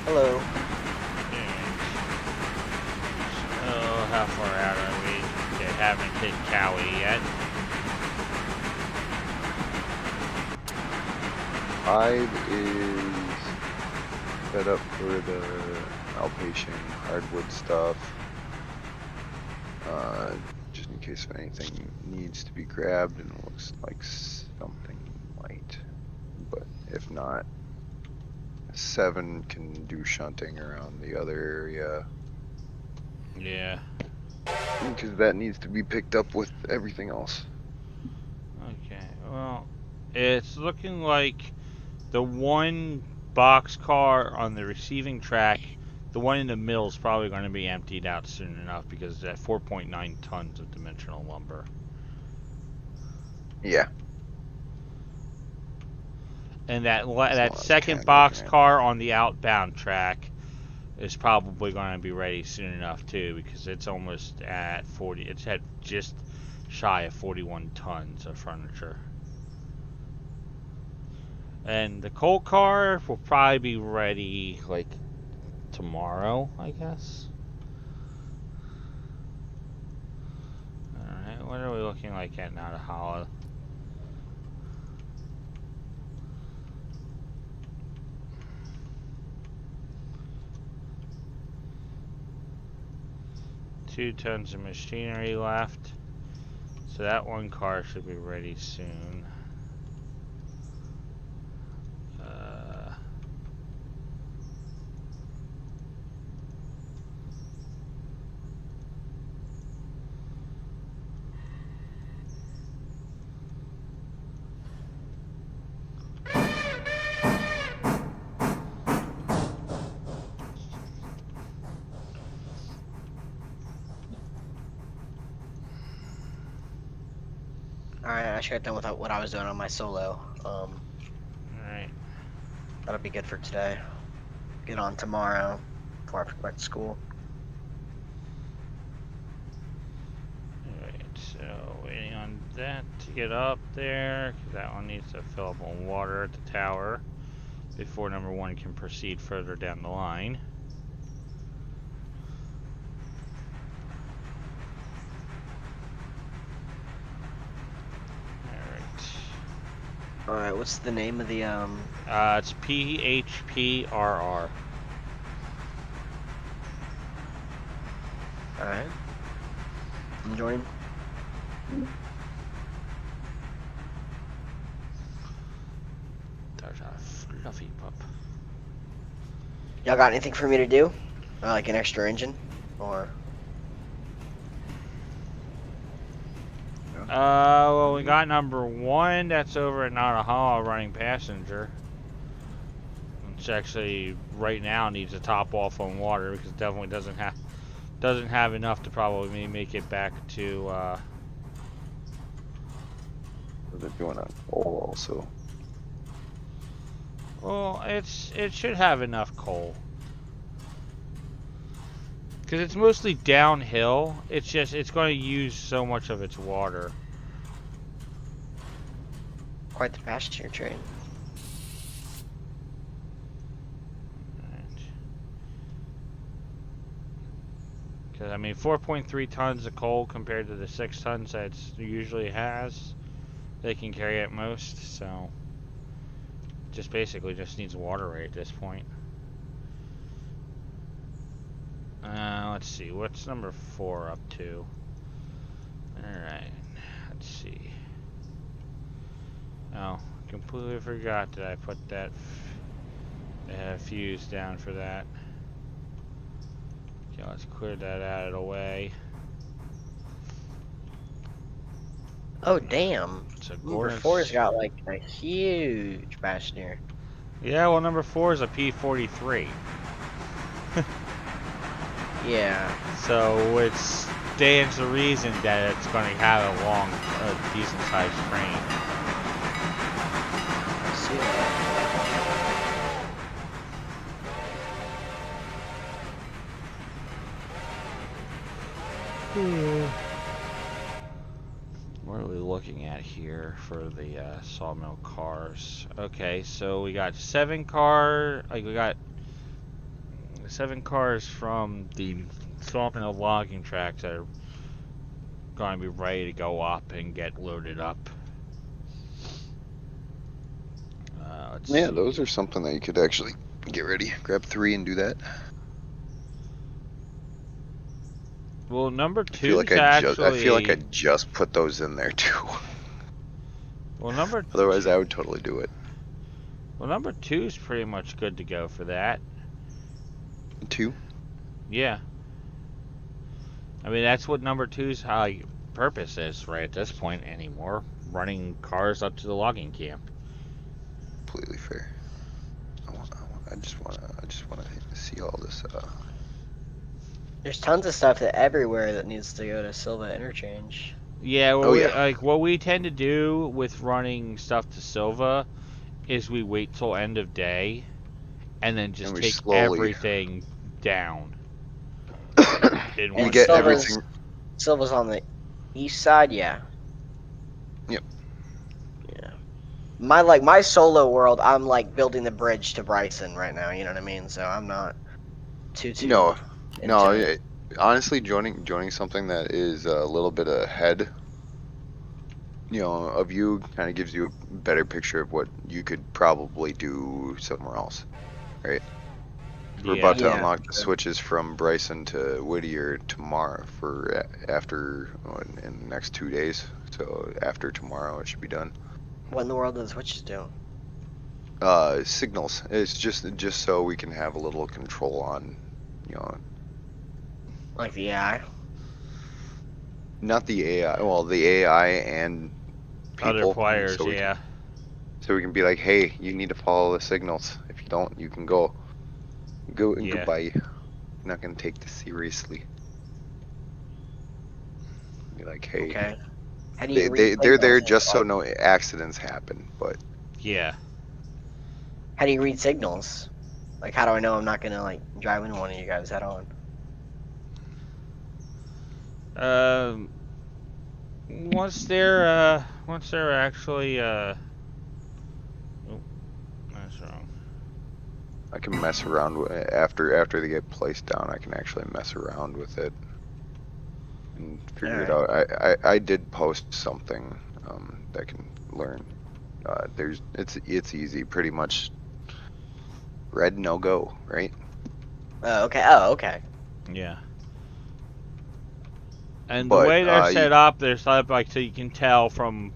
Hello. So, how far out are we? Okay, haven't hit Cowie yet. 5 is set up for the outpatient hardwood stuff. Just in case if anything needs to be grabbed, and it looks like something might. But if not, 7 can do shunting around the other area. Yeah. Because that needs to be picked up with everything else. Okay, well, it's looking like the one box car on the receiving track, the one in the middle is probably going to be emptied out soon enough because it's at 4.9 tons of dimensional lumber. Yeah. And that what I that was second kinda box looking at. car on the outbound track is probably going to be ready soon enough too because it's almost at 40. It's at just shy of 41 tons of furniture. And the coal car will probably be ready like tomorrow, I guess. Alright, what are we looking like at now to Hollow? Two tons of machinery left. So that one car should be ready soon. Alright, I should get done with what I was doing on my solo. Alright. That'll be good for today. Get on tomorrow before I have to go back to school. Alright, so waiting on that to get up there, because that one needs to fill up on water at the tower before number 1 can proceed further down the line. Alright, what's the name of the It's PHPRR. Alright. I'm joining. There's a fluffy pup. Y'all got anything for me to do? Like an extra engine? Or Well, we got number 1 that's over at Nanahaw running passenger. Which actually right now needs to top off on water because it definitely doesn't have enough to probably make it back to They're doing on coal also. well, it should have enough coal. Because it's mostly downhill. It's going to use so much of its water. quite the passenger train. Because, I mean, 4.3 tons of coal compared to the 6 tons that it usually has. They can carry at most, so just basically just needs water right at this point. Let's see, what's number 4 up to? Alright, let's see. Oh, completely forgot that I put that fuse down for that. Okay, let's clear that out of the way. Oh damn. So Number 4's got like a huge passenger. Yeah, well, number 4 is a P43. Yeah. So it stands to reason that it's going to have a decent sized train. I see that. What are we looking at here for the sawmill cars. Okay, so we got 7 cars. Like we got 7 cars from the sawmill logging tracks that are going to be ready to go up and get loaded up. Let's Yeah, see. those are something that you could actually get ready. Grab 3 and do that. Well, number I feel like two's I actually. just put those in there too. Well, number. Otherwise, I would totally do it. Well, number two's pretty much good to go for that. 2. Yeah. I mean, that's what number two's purpose is right at this point anymore. Running cars up to the logging camp. Completely fair. I just want to see all this. There's tons of stuff that everywhere that needs to go to Silva Interchange. Yeah, well, Oh, yeah. like what we tend to do with running stuff to Silva is we wait till end of day and then just And we take slowly- everything down. in You one get shot. everything. Silva's on the east side, yeah. Yep. Yeah. My solo world, I'm like building the bridge to Bryson right now, you know what I mean? So I'm not too No, into it. it, honestly, joining something that is a little bit ahead, of you, kind of gives you a better picture of what you could probably do somewhere else, right? We're about to Yeah. unlock the switches from Bryson to Whittier tomorrow for after in the next 2 days. So after tomorrow, it should be done. What in the world does Witches do? Signals. It's just so we can have a little control on, Like the AI? not the AI. Well, the AI and people. Other players, so we yeah. So we can be like, hey, you need to follow the signals. If you don't, you can go. Yeah. Goodbye. I'm not gonna take this seriously. Be like, hey, Okay. How do you read they're there signals? just so no accidents happen. But Yeah. How do you read signals? Like, how do I know I'm not gonna like drive into one of you guys head on? Once they're actually oh, that's wrong. I can mess around after they get placed down. I can actually mess around with it and figure it out. I did post something that can learn. It's easy, pretty much. Red, no go, right? Oh, okay. Oh, okay. Yeah. And But, the way they're set up, they're set up like so you can tell from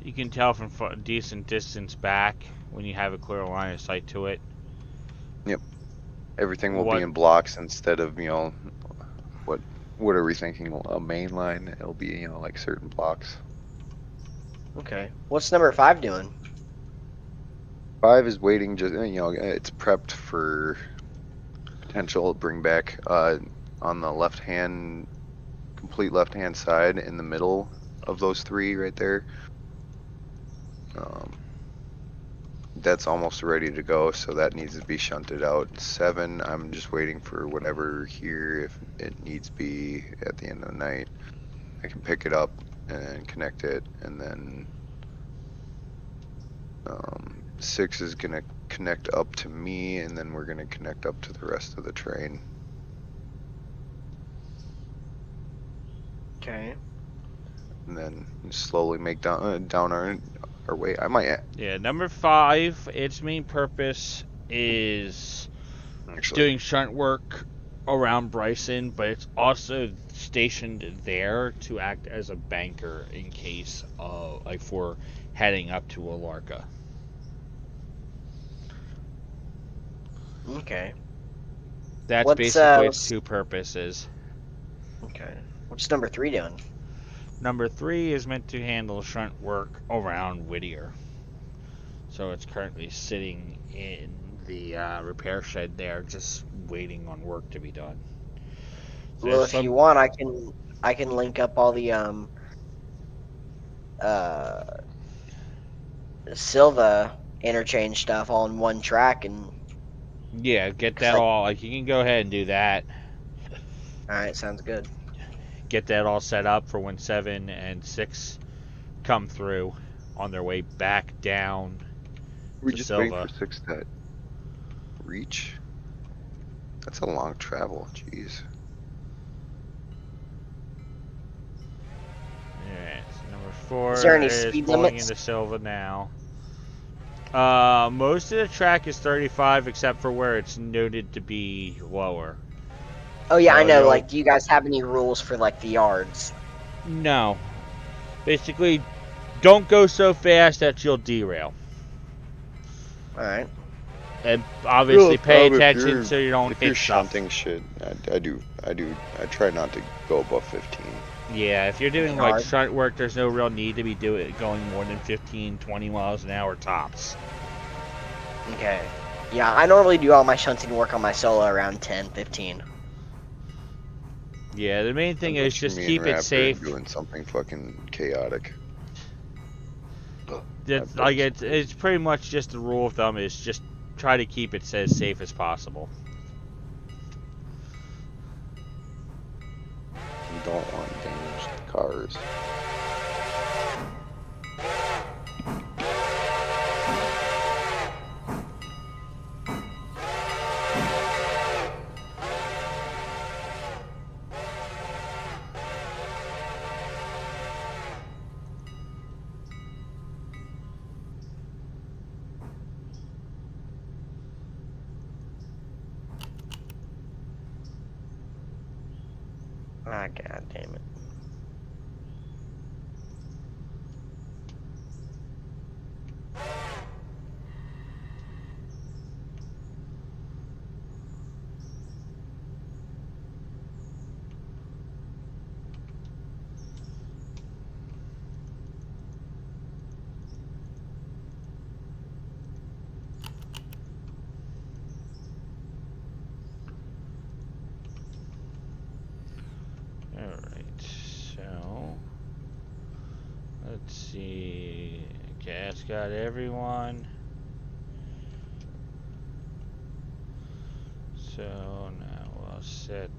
a decent distance back when you have a clear line of sight to it. Yep. Everything will What- be in blocks instead of, what are we thinking? A main line? It'll be, like certain blocks. Okay. What's number 5 doing? 5 is waiting, just, it's prepped for potential bring back on the complete left-hand side in the middle of those 3 right there. That's almost ready to go, so that needs to be shunted out. 7, I'm just waiting for whatever here, if it needs be at the end of the night. I can pick it up and connect it, and then 6 is gonna connect up to me, and then we're gonna connect up to the rest of the train. Okay. And then slowly make down our way. I might Yeah, number 5, its main purpose is actually. doing shunt work around Bryson, but it's also stationed there to act as a banker in case of like for heading up to Alarka. Okay. That's What's, basically its 2 purposes. Okay. What's number 3 doing? Number 3 is meant to handle shunt work around Whittier. So it's currently sitting in the repair shed there, just waiting on work to be done. Well, if you want, I can link up all the Silva interchange stuff all in one track, and Yeah, get that all. Like you can go ahead and do that. all right, sounds good. Get that all set up for when 7 and 6 come through on their way back down We're to just waiting Silva. for 6 to reach. That's a long travel. Jeez. Alright, so number 4 Is there any is speed pulling limits? into Silva now. Most of the track is 35 except for where it's noted to be lower. Oh yeah, I So know. you'll- Like, do you guys have any rules for like the yards? No. Basically, don't go so fast that you'll derail. All right. And obviously pay If attention you're, so you don't if you're hit stuff. shunting shit, I try not to go above 15. Yeah, if you're doing Hard. like shunt work, there's no real need to be going more than 15, 20 miles an hour tops. Okay. Yeah, I normally do all my shunting work on my solo around 10, 15. Yeah, the main thing is Unless just me and keep it Raptor safe. doing something fucking chaotic. It's like it's pretty much just the rule of thumb is just try to keep it as safe as possible. You don't want damaged cars. Ah, god damn it. Alright, so let's see. Gas got everyone. So now we'll set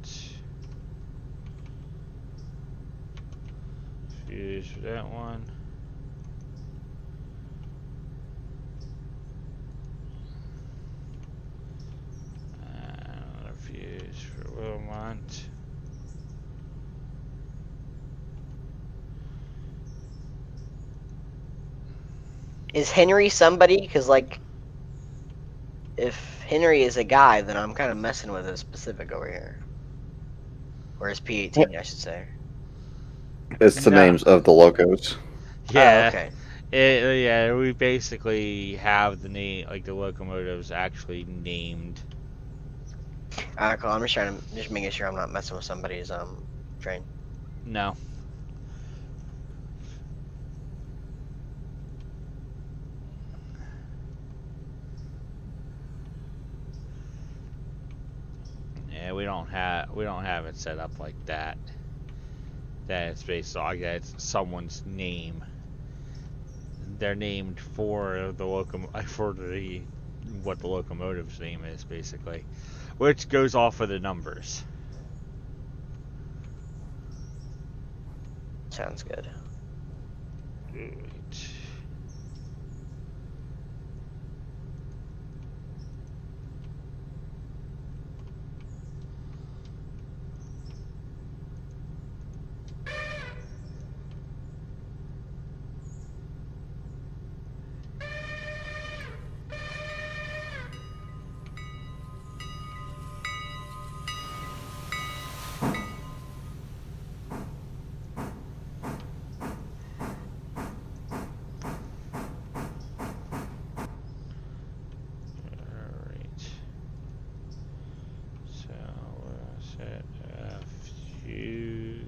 fuse for that one. Another fuse for Wilmont. Is Henry somebody? Because, like, if Henry is a guy, then I'm kind of messing with a specific over here. Or is P18, I should say. It's the No. names of the locos. Yeah. Oh, okay. Yeah, we basically have the name, like the locomotives actually named. Alright, cool. I'm just making sure I'm not messing with somebody's train. No. Yeah, we don't have it set up like that. That it's based on it's someone's name. They're named for the what the locomotive's name is basically, which goes off of the numbers. Sounds good. Right. So we'll set a fuse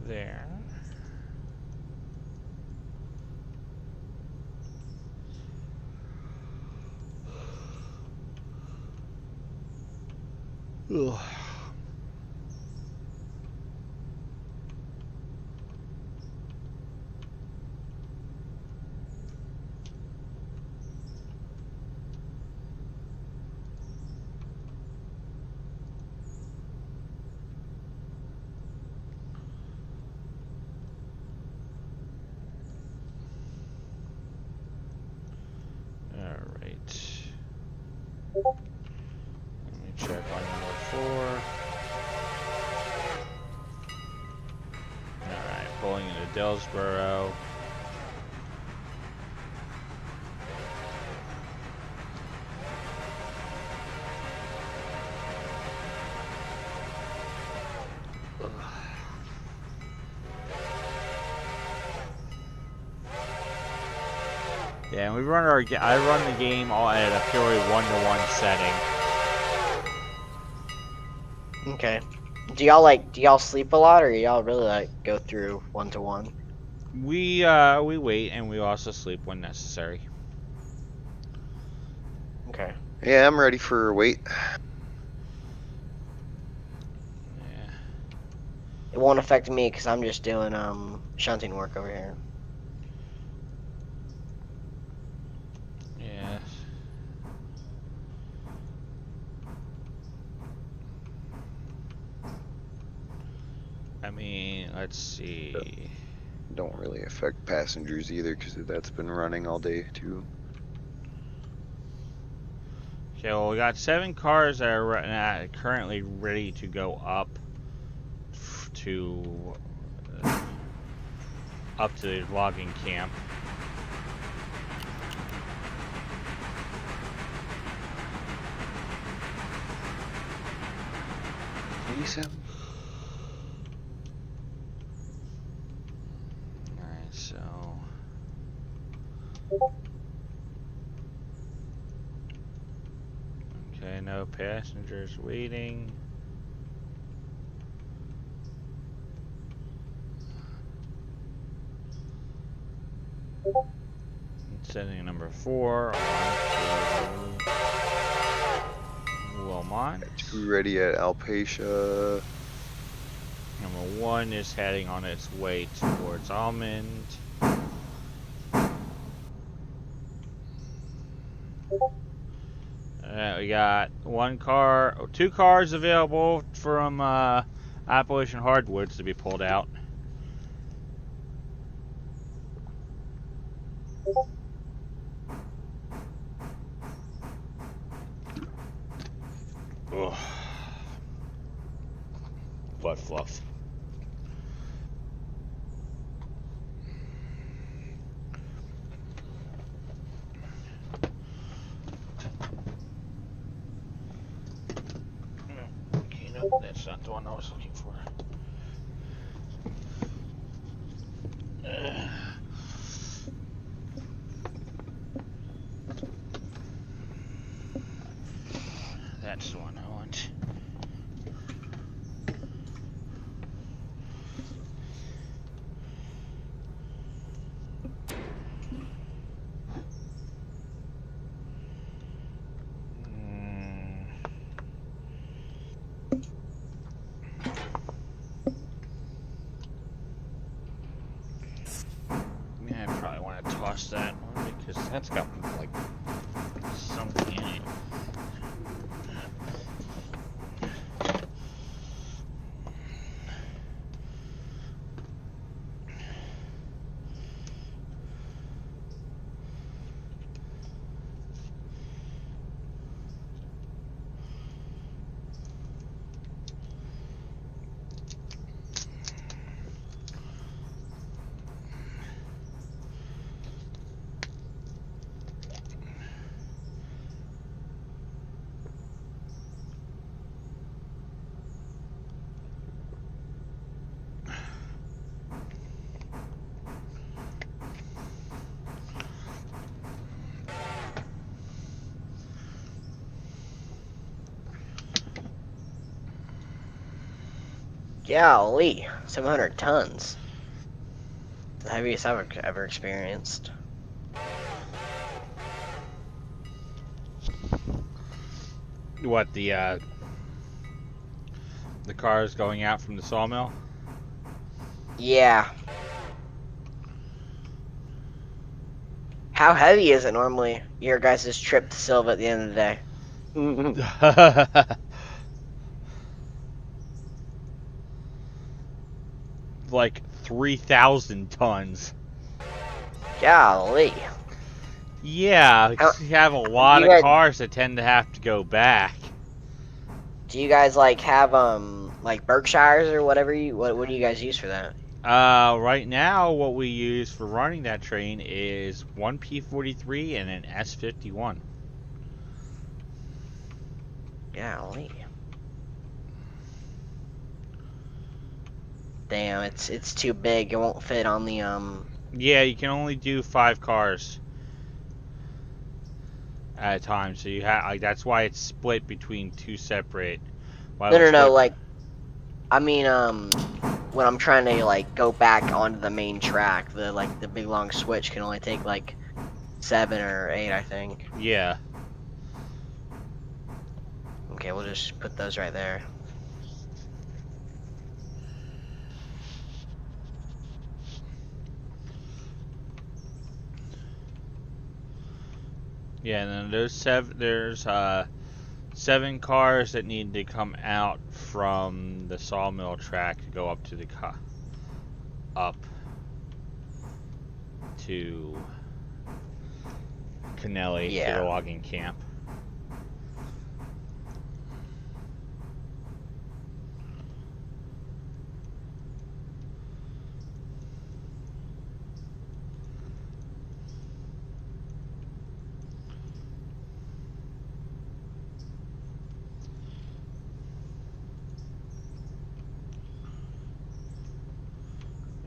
there. Ugh. Dillsboro. Yeah, and we run I run the game all at a purely 1-to-1 setting. Okay. Do y'all sleep a lot, or y'all really like go through 1-to-1? We wait and we also sleep when necessary. Okay. Yeah, I'm ready for wait. Yeah. It won't affect me because I'm just doing shunting work over here. Yeah. I mean, let's see. Don't really affect passengers either because that's been running all day too. Okay, well, we got 7 cars that are currently ready to go to the logging camp. Alright, so okay, no passengers waiting. Sending number 4 on to Wilmot. 2 ready at Alpacia. Number 1 is heading on its way towards Almond. We got 2 cars available from Appalachian Hardwoods to be pulled out. Ugh. Butt fluff. Okay, nope, that's not the one I was looking for. That's the one I want. Yeah, I probably want to toss that one because that's got like something in it. Golly, 700 tons. The heaviest I've ever experienced. What, the cars going out from the sawmill? Yeah. How heavy is it normally, your guys' trip to Silva at the end of the day? Like 3,000 tons. Golly. Yeah, because you have a lot of cars that tend to have to go back. Do you guys like have like Berkshires or whatever what do you guys use for that? Right now, what we use for running that train is one P43 and an S51. Golly. Damn, it's too big. It won't fit on the Yeah, you can only do 5 cars at a time, so you have that's why it's split between 2 separate. Why No, it was no, no. split? Like, I mean, when I'm trying to like go back onto the main track, the big long switch can only take like 7 or 8, I think. Yeah. Okay, we'll just put those right there. Yeah, and then there's 7 cars that need to come out from the sawmill track to go up to the up to Kennelly to the Yeah. logging camp.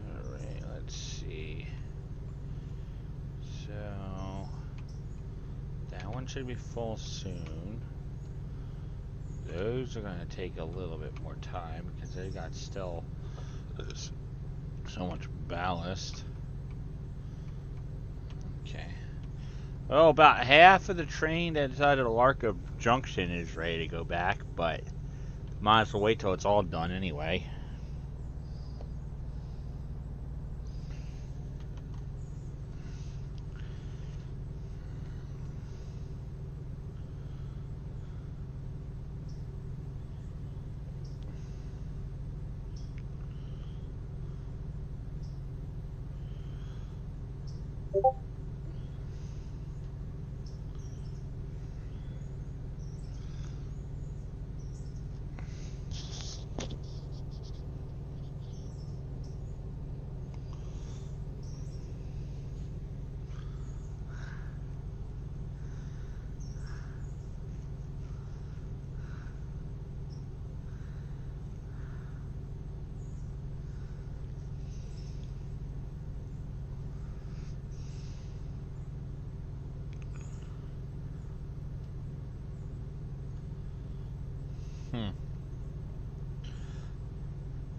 Alright, let's see. So that one should be full soon. Those are going to take a little bit more time because they got still so much ballast. Okay. Well, about half of the train inside of the Larka Junction is ready to go back, but might as well wait till it's all done anyway.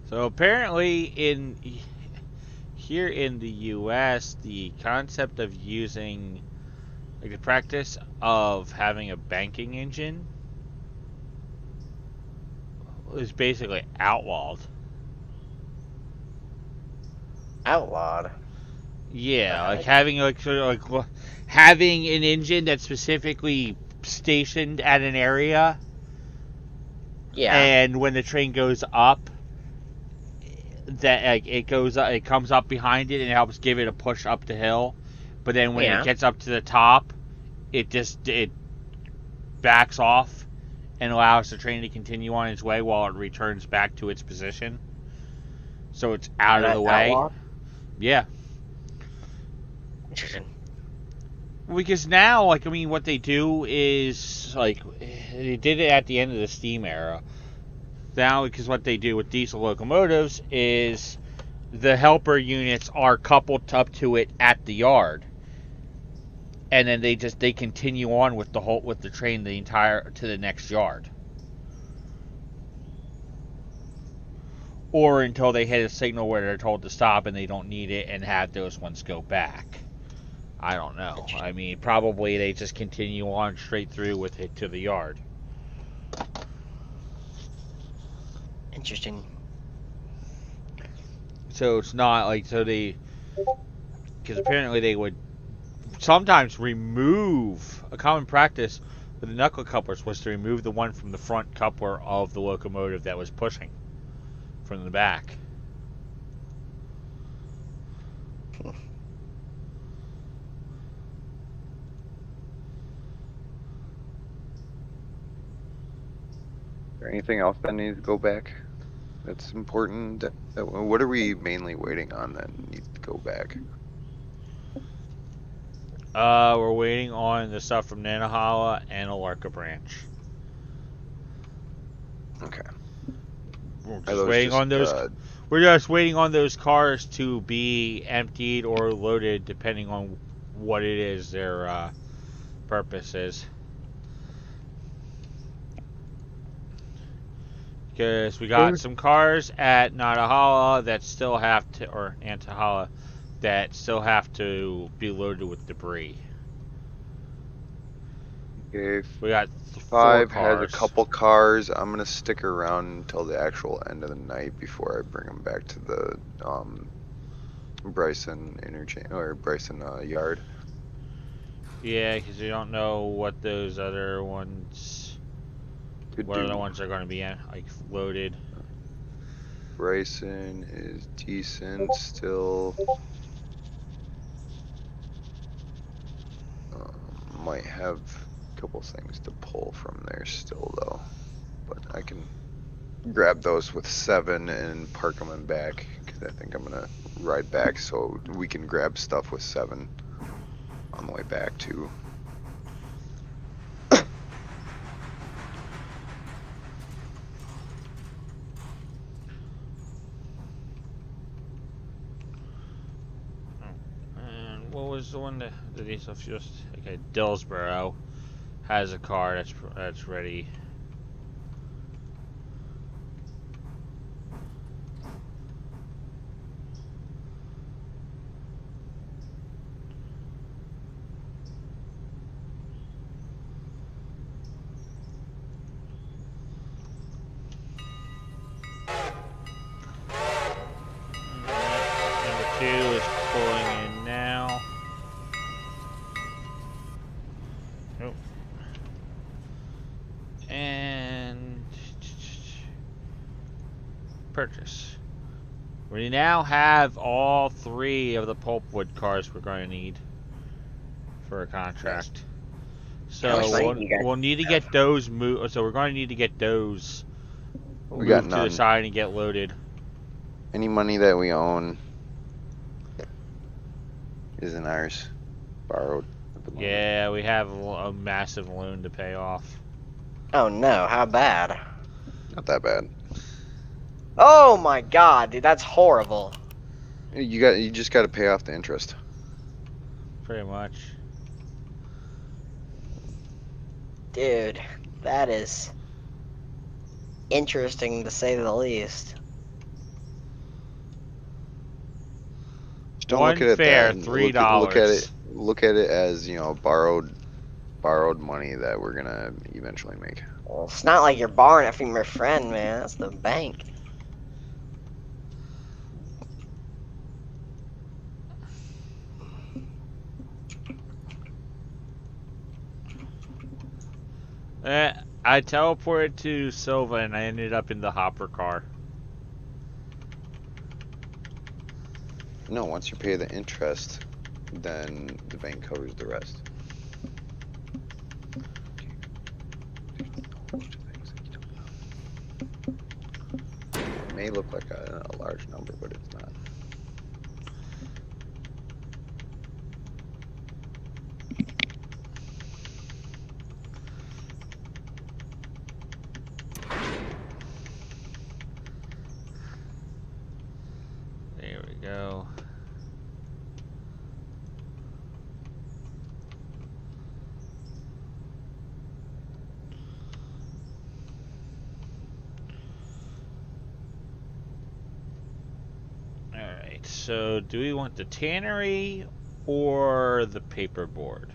So apparently here in the US, the concept of using like the practice of having a banking engine is basically outlawed. Outlawed. Yeah, The like heck? having like sort of like having an engine that's specifically stationed at an area, Yeah. and when the train goes up, that like it comes up behind it and it helps give it a push up the hill. But then when it Yeah. gets up to the top, it backs off and allows the train to continue on its way while it returns back to its position. So it's out And of that's the way. outlawed? Yeah. Interesting. Because now, like, I mean, what they do is, like, they did it at the end of the steam era. Now, because what they do with diesel locomotives is the helper units are coupled up to it at the yard. And then they continue on with the train the entire to the next yard. Or until they hit a signal where they're told to stop and they don't need it and have those ones go back. I don't know. I mean, probably they just continue on straight through with it to the yard. Interesting. So it's not like because apparently they would sometimes remove a common practice with the knuckle couplers was to remove the one from the front coupler of the locomotive that was pushing from the back. Is there anything else that needs to go back That's important. What are we mainly waiting on that need to go back? We're waiting on the stuff from Nanahala and Alarka Branch. Okay. We're Are just those waiting just on those. We're just waiting on those cars to be emptied or loaded, depending on what it is their purpose is. Because we got some cars at Nanahala that still have to, or Nantahala, that still have to be loaded with debris. okay, We got 4 5 has a cars. couple cars. I'm gonna stick around until the actual end of the night before I bring them back to the Bryson interchange or Bryson yard. Yeah, because we don't know what those other ones, Could what other do. ones are going to be like loaded. Bryson is decent still. Might have a couple things to pull from there still though, but I can grab those with 7 and park them in back because I think I'm gonna ride back so we can grab stuff with 7 on the way back too. And what was the one that these just okay? Dillsboro has a car that's ready. Number 2 is pulling in now. Nope. And purchase. We now have all 3 of the pulpwood cars we're going to need for a contract. How much So money do you guys we'll need to have? get those moved. So we're going to need to get those We got moved to the none. side and get loaded. Any money that we own isn't ours. Borrowed at the moment. Yeah, we have a massive loan to pay off. Oh no, how bad? Not that bad. Oh my god, dude, that's horrible. You just got to pay off the interest. Pretty much. Dude, that is interesting to say the least. Just don't look One at it fare, that. $3. Look at it as borrowed money that we're gonna eventually make. Well, it's not like you're borrowing it from your friend, man. That's the bank. I teleported to Silva and I ended up in the hopper car. No, once you pay the interest, then the bank covers the rest. It may look like a large number, but it's not. There we go. Alright, so do we want the tannery or the paperboard?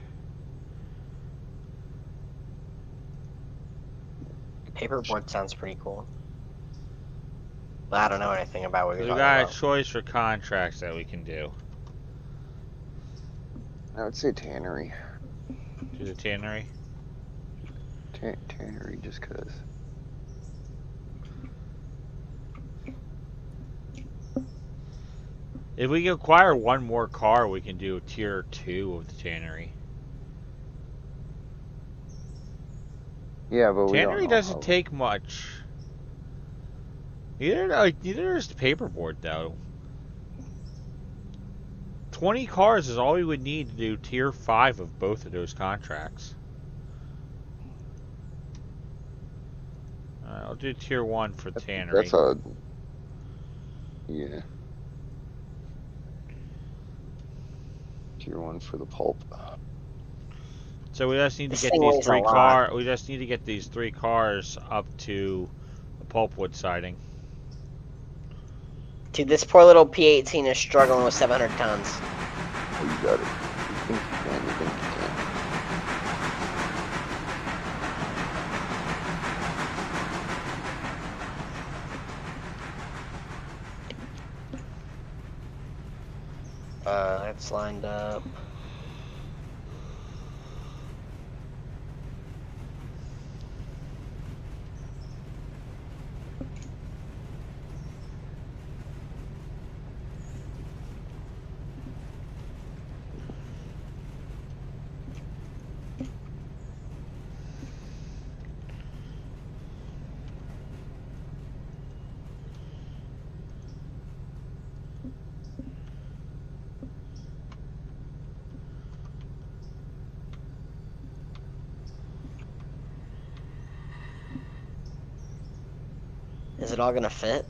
Paperboard sounds pretty cool. But I don't know anything about what you're We talking got a about. choice for contracts that we can do. I would say tannery. Do the tannery. Tannery, just cause. If we acquire one more car, we can do tier 2 of the tannery. Yeah, but we don't Tannery know doesn't how. take much. Neither is the paperboard though. 20 cars is all we would need to do tier 5 of both of those contracts. I'll do tier 1 for tannery. That's a yeah. Tier 1 for the pulp. So we just need to This get thing these weighs a 3 lot. cars. We just need to get these 3 cars up to the pulpwood siding. Dude, this poor little P18 is struggling with 700 tons. Oh, you got it. You think you can, you think you can. That's lined up. Is it all gonna fit?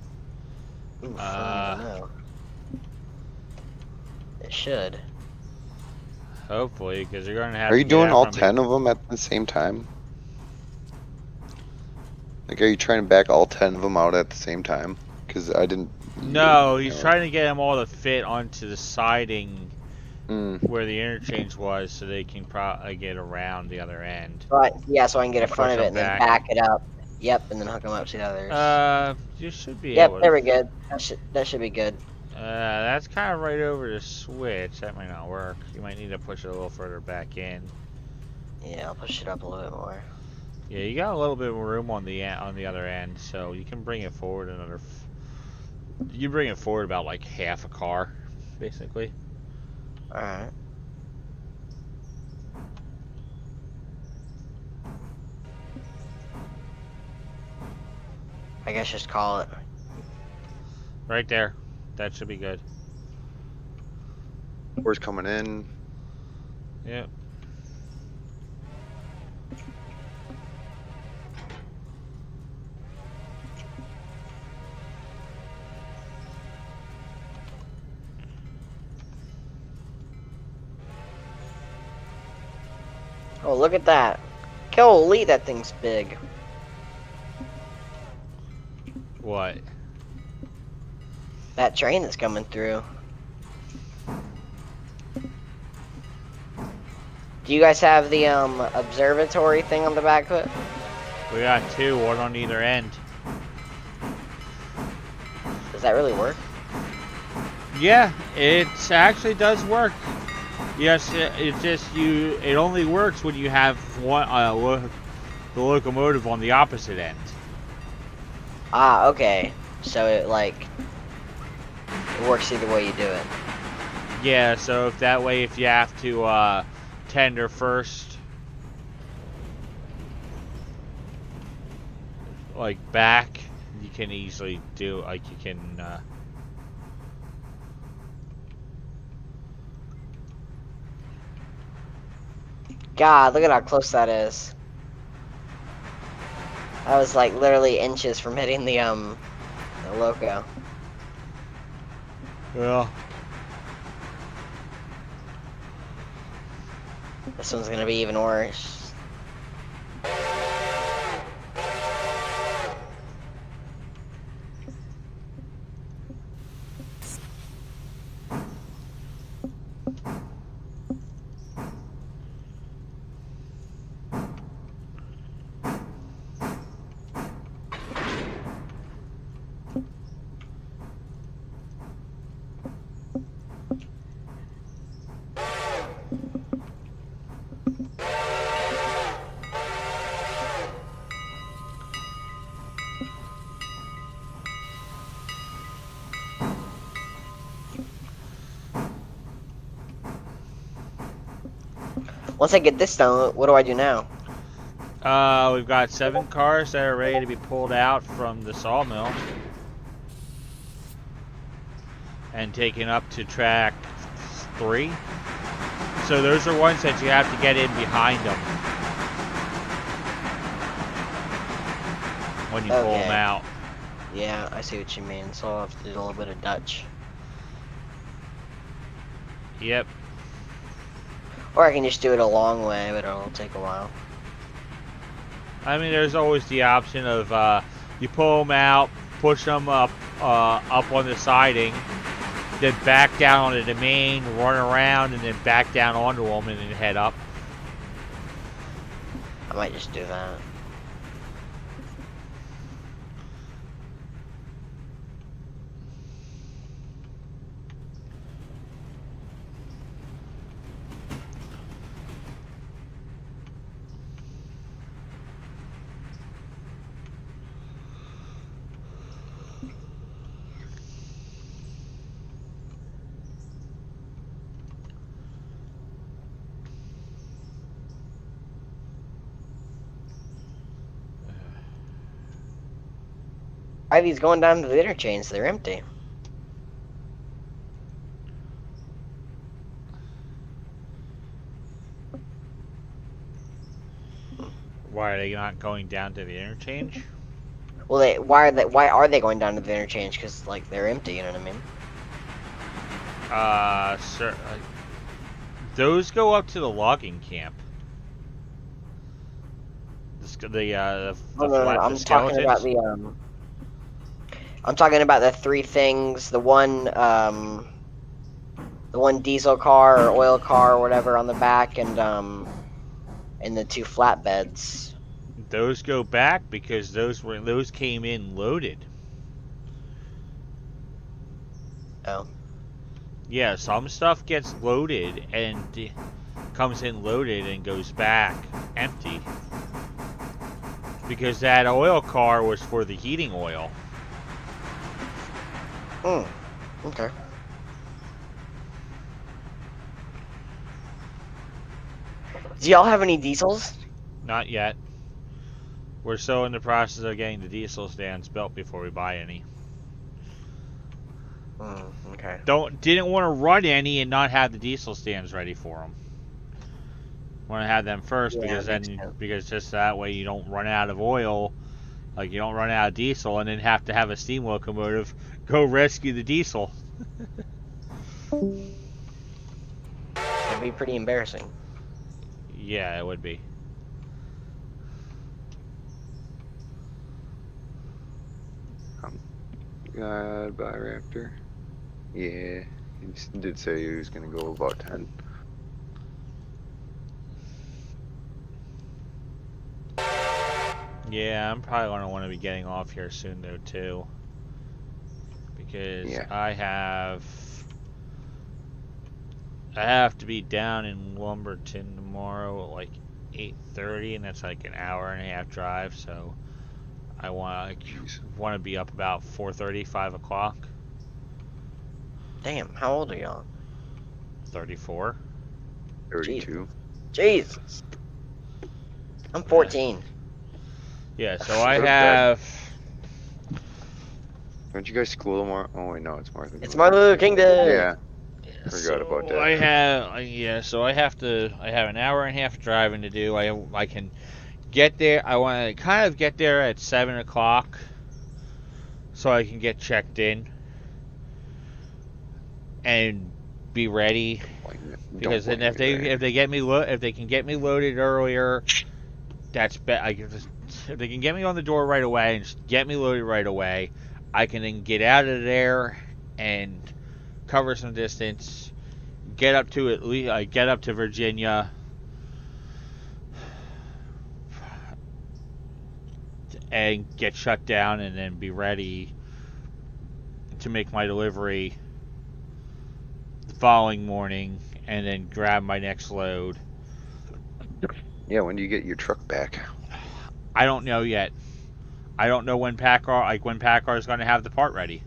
Ooh, I don't know. It should. Hopefully, because you're going to have Are to you get doing out all from 10 of them at the same time? Like, are you trying to back all 10 of them out at the same time? Because I didn't. No, he's trying to get them all to fit onto the siding Mm. where the interchange was, so they can probably get around the other end. Right, yeah, so I can get in Push front of it them and then back. back it up. Yep, and then hook them up to the others. You should be Yep, able to. there we go. That should be good. That's kind of right over the switch. That might not work. You might need to push it a little further back in. Yeah, I'll push it up a little bit more. Yeah, you got a little bit of room on the other end, so you can bring it forward another. You bring it forward about like half a car, basically. Alright. I guess just call it. Right there. That should be good. Where's coming in? Yep. Oh, look at that. Holy, that thing's big. What? That train that's coming through. Do you guys have the observatory thing on the back of it? We got 2, one on either end. Does that really work? Yeah, it actually does work. Yes, it's just it only works when you have one the locomotive on the opposite end. Ah, okay. So it it works either way you do it. Yeah, so if you have to tender first, like back, you can easily do you can. God, look at how close that is. I was like literally inches from hitting the loco. Well, This one's gonna be even worse. Once I get this done, what do I do now? we've got 7 cars that are ready to be pulled out from the sawmill. and taken up to track 3. So those are ones that you have to get in behind them when you pull them Okay. out. Yeah, I see what you mean. So I'll have to do a little bit of Dutch. Yep. Or I can just do it a long way, but it'll take a while. I mean, there's always the option of you pull them out, push them up on the siding, then back down onto the main, run around, and then back down onto them, and then head up. I might just do that. Why are these going down to the interchange? They're empty. Why are they not going down to the interchange? Well, why are they going down to the interchange? Because like they're empty. You know what I mean? Sir, those go up to the logging camp. The I'm talking about the I'm talking about the 3 things. The one diesel car or oil car or whatever on the back, and the 2 flatbeds. Those go back because those came in loaded. Oh. Yeah, some stuff gets loaded and comes in loaded and goes back empty. Because that oil car was for the heating oil. Okay. Do y'all have any diesels? Not yet. We're still in the process of getting the diesel stands built before we buy any. Okay. Didn't want to run any and not have the diesel stands ready for them. Want to have them first because just that way you don't run out of oil, like you don't run out of diesel and then have to have a steam locomotive go rescue the diesel. That'd be pretty embarrassing. Yeah, it would be. Goodbye, Raptor. Yeah, he did say he was gonna go about 10. Yeah, I'm probably gonna want to be getting off here soon though too, because Yeah. I have to be down in Lumberton tomorrow at like 8:30, and that's like an hour and a half drive. So I want to be up about 4:30, 5 o'clock. Damn, how old are y'all? 34. 32. Jesus. I'm 14. Yeah, so I Go to bed. have. Don't you guys school tomorrow? Oh wait, no, it's Martin. It's Martin Luther King Day. Yeah. Forgot So about that. So I have an hour and a half driving to do. I can get there. I want to kind of get there at 7 o'clock, so I can get checked in and be ready. Because then if they can get me loaded earlier, that's if they can get me on the door right away and just get me loaded right away, I can then get out of there and cover some distance, get up to Virginia, and get shut down, and then be ready to make my delivery the following morning, and then grab my next load. Yeah, when do you get your truck back? I don't know yet. I don't know when PACCAR is going to have the part ready.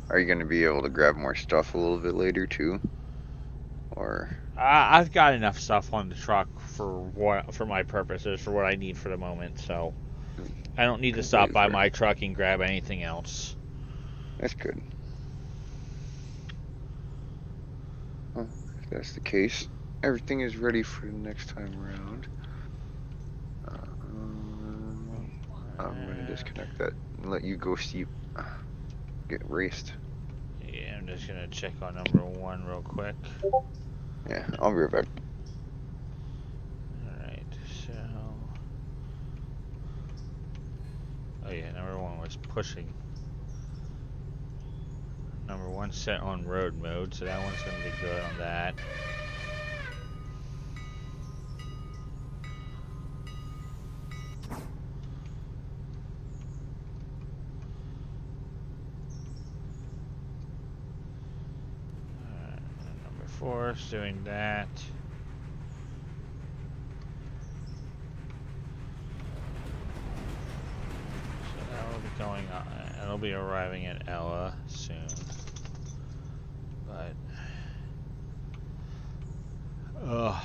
Are you going to be able to grab more stuff a little bit later too? Or I've got enough stuff on the truck for my purposes, for what I need for the moment, so I don't need to stop by my truck and grab anything else. That's good. Well, if that's the case, everything is ready for the next time around. I'm gonna disconnect that and let you go, Steve. Get raced. Yeah, I'm just gonna check on number 1 real quick. Yeah, I'll be right back. Alright, so... Oh yeah, number 1 was pushing. Number 1 set on road mode, so that one's gonna be good on that. Number 4 is doing that. So that will be going on. It'll be arriving at Ella soon. But... Ugh.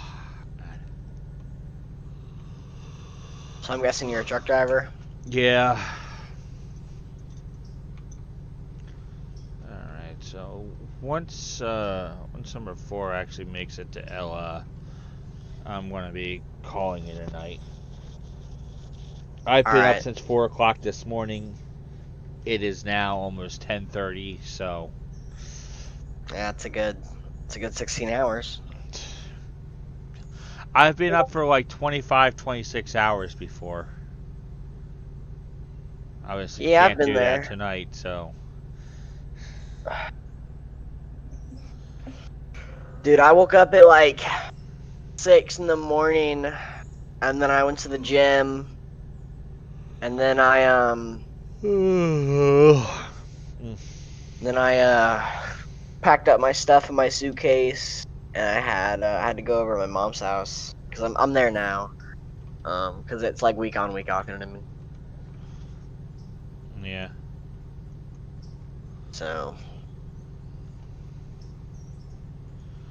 So I'm guessing you're a truck driver. Yeah. Alright, so once number 4 actually makes it to Ella, I'm gonna be calling it a night. I've been up since 4 o'clock this morning. It is now almost 10:30, so Yeah, it's a good 16 hours. I've been up for like 25, 26 hours before. Obviously Yeah, I've can't been do that there. tonight, so Dude, I woke up at like 6 in the morning, and then I went to the gym, and then I packed up my stuff in my suitcase, and I had to go over to my mom's house because I'm there now, because it's like week on week off, you know what I mean? yeah. So,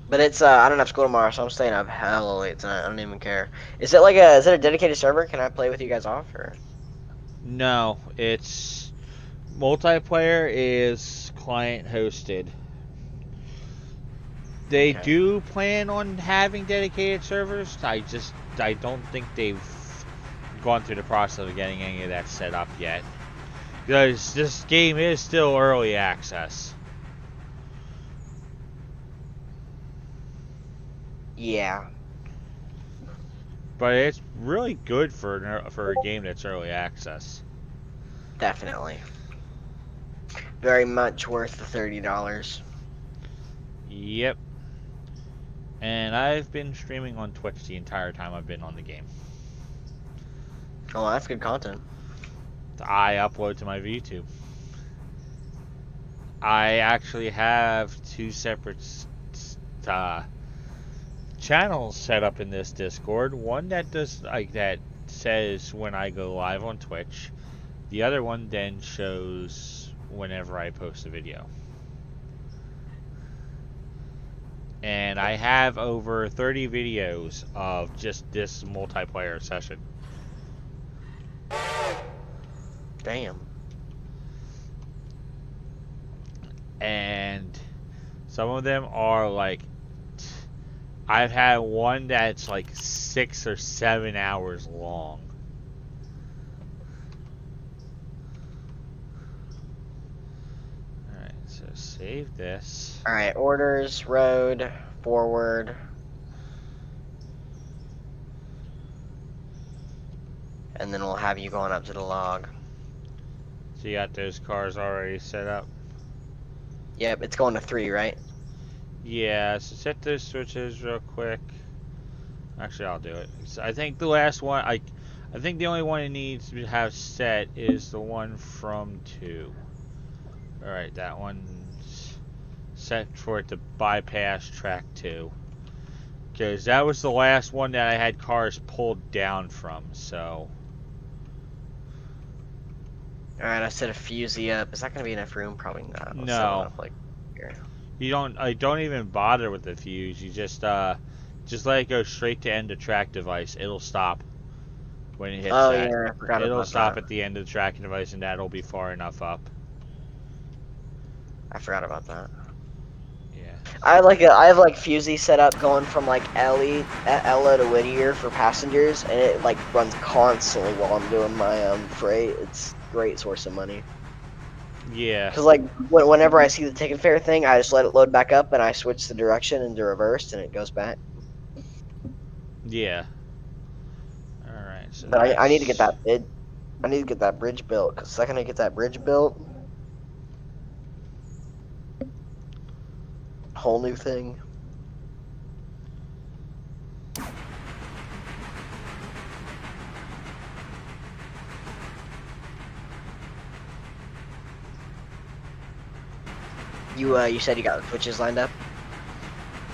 but it's I don't have school tomorrow, so I'm staying up hella late tonight. I don't even care. Is it a dedicated server? Can I play with you guys off or? No, it's multiplayer is client hosted. They Okay. do plan on having dedicated servers. I don't think they've gone through the process of getting any of that set up yet. Because this game is still early access. Yeah, But it's really good for a game that's early access. definitely. Very much worth the $30. Yep. And I've been streaming on Twitch the entire time I've been on the game. Oh, that's good content. I upload to my YouTube. I actually have 2 separate channels set up in this Discord. One that does that says when I go live on Twitch. The other one then shows whenever I post a video. And I have over 30 videos of just this multiplayer session. Damn. And some of them are like, I've had one that's like 6 or 7 hours long. Alright, so save this. Alright, orders, road, forward. And then we'll have you going up to the log. So you got those cars already set up? Yep, it's going to 3, right? Yeah, so set those switches real quick. Actually, I'll do it. I think the last one, I think the only one it needs to have set is the one from 2. Alright, that one's set for it to bypass track 2. Because that was the last one that I had cars pulled down from, so... Alright, I set a fusee up. Is that going to be enough room? Probably not. Let's set No. one up like here. You don't, I don't even bother with the fuse. You just let it go straight to end of track device. It'll stop when it hits Oh, that. yeah, I forgot It'll about stop that. at the end of the tracking device, and that'll be far enough up. I forgot about that. Yeah. I have like Fusey set up going from like Ella to Whittier for passengers, and it like runs constantly while I'm doing my freight. It's a great source of money. Yeah. Cause like whenever I see the ticket fare thing, I just let it load back up, and I switch the direction into reversed, and it goes back. Yeah. All right. So But I need to get that's that bid. I need to get that bridge built. Cause the second I get that bridge built, whole new thing. You said you got the switches lined up.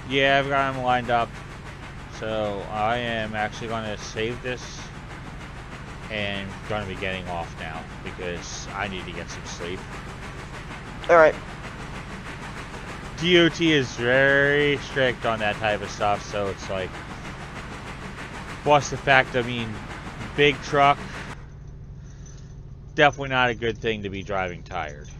yeah. I've got them lined up. So I am actually going to save this and going to be getting off now because I need to get some sleep. All right. DOT is very strict on that type of stuff, so it's like, plus the fact, I mean, big truck, definitely not a good thing to be driving tired.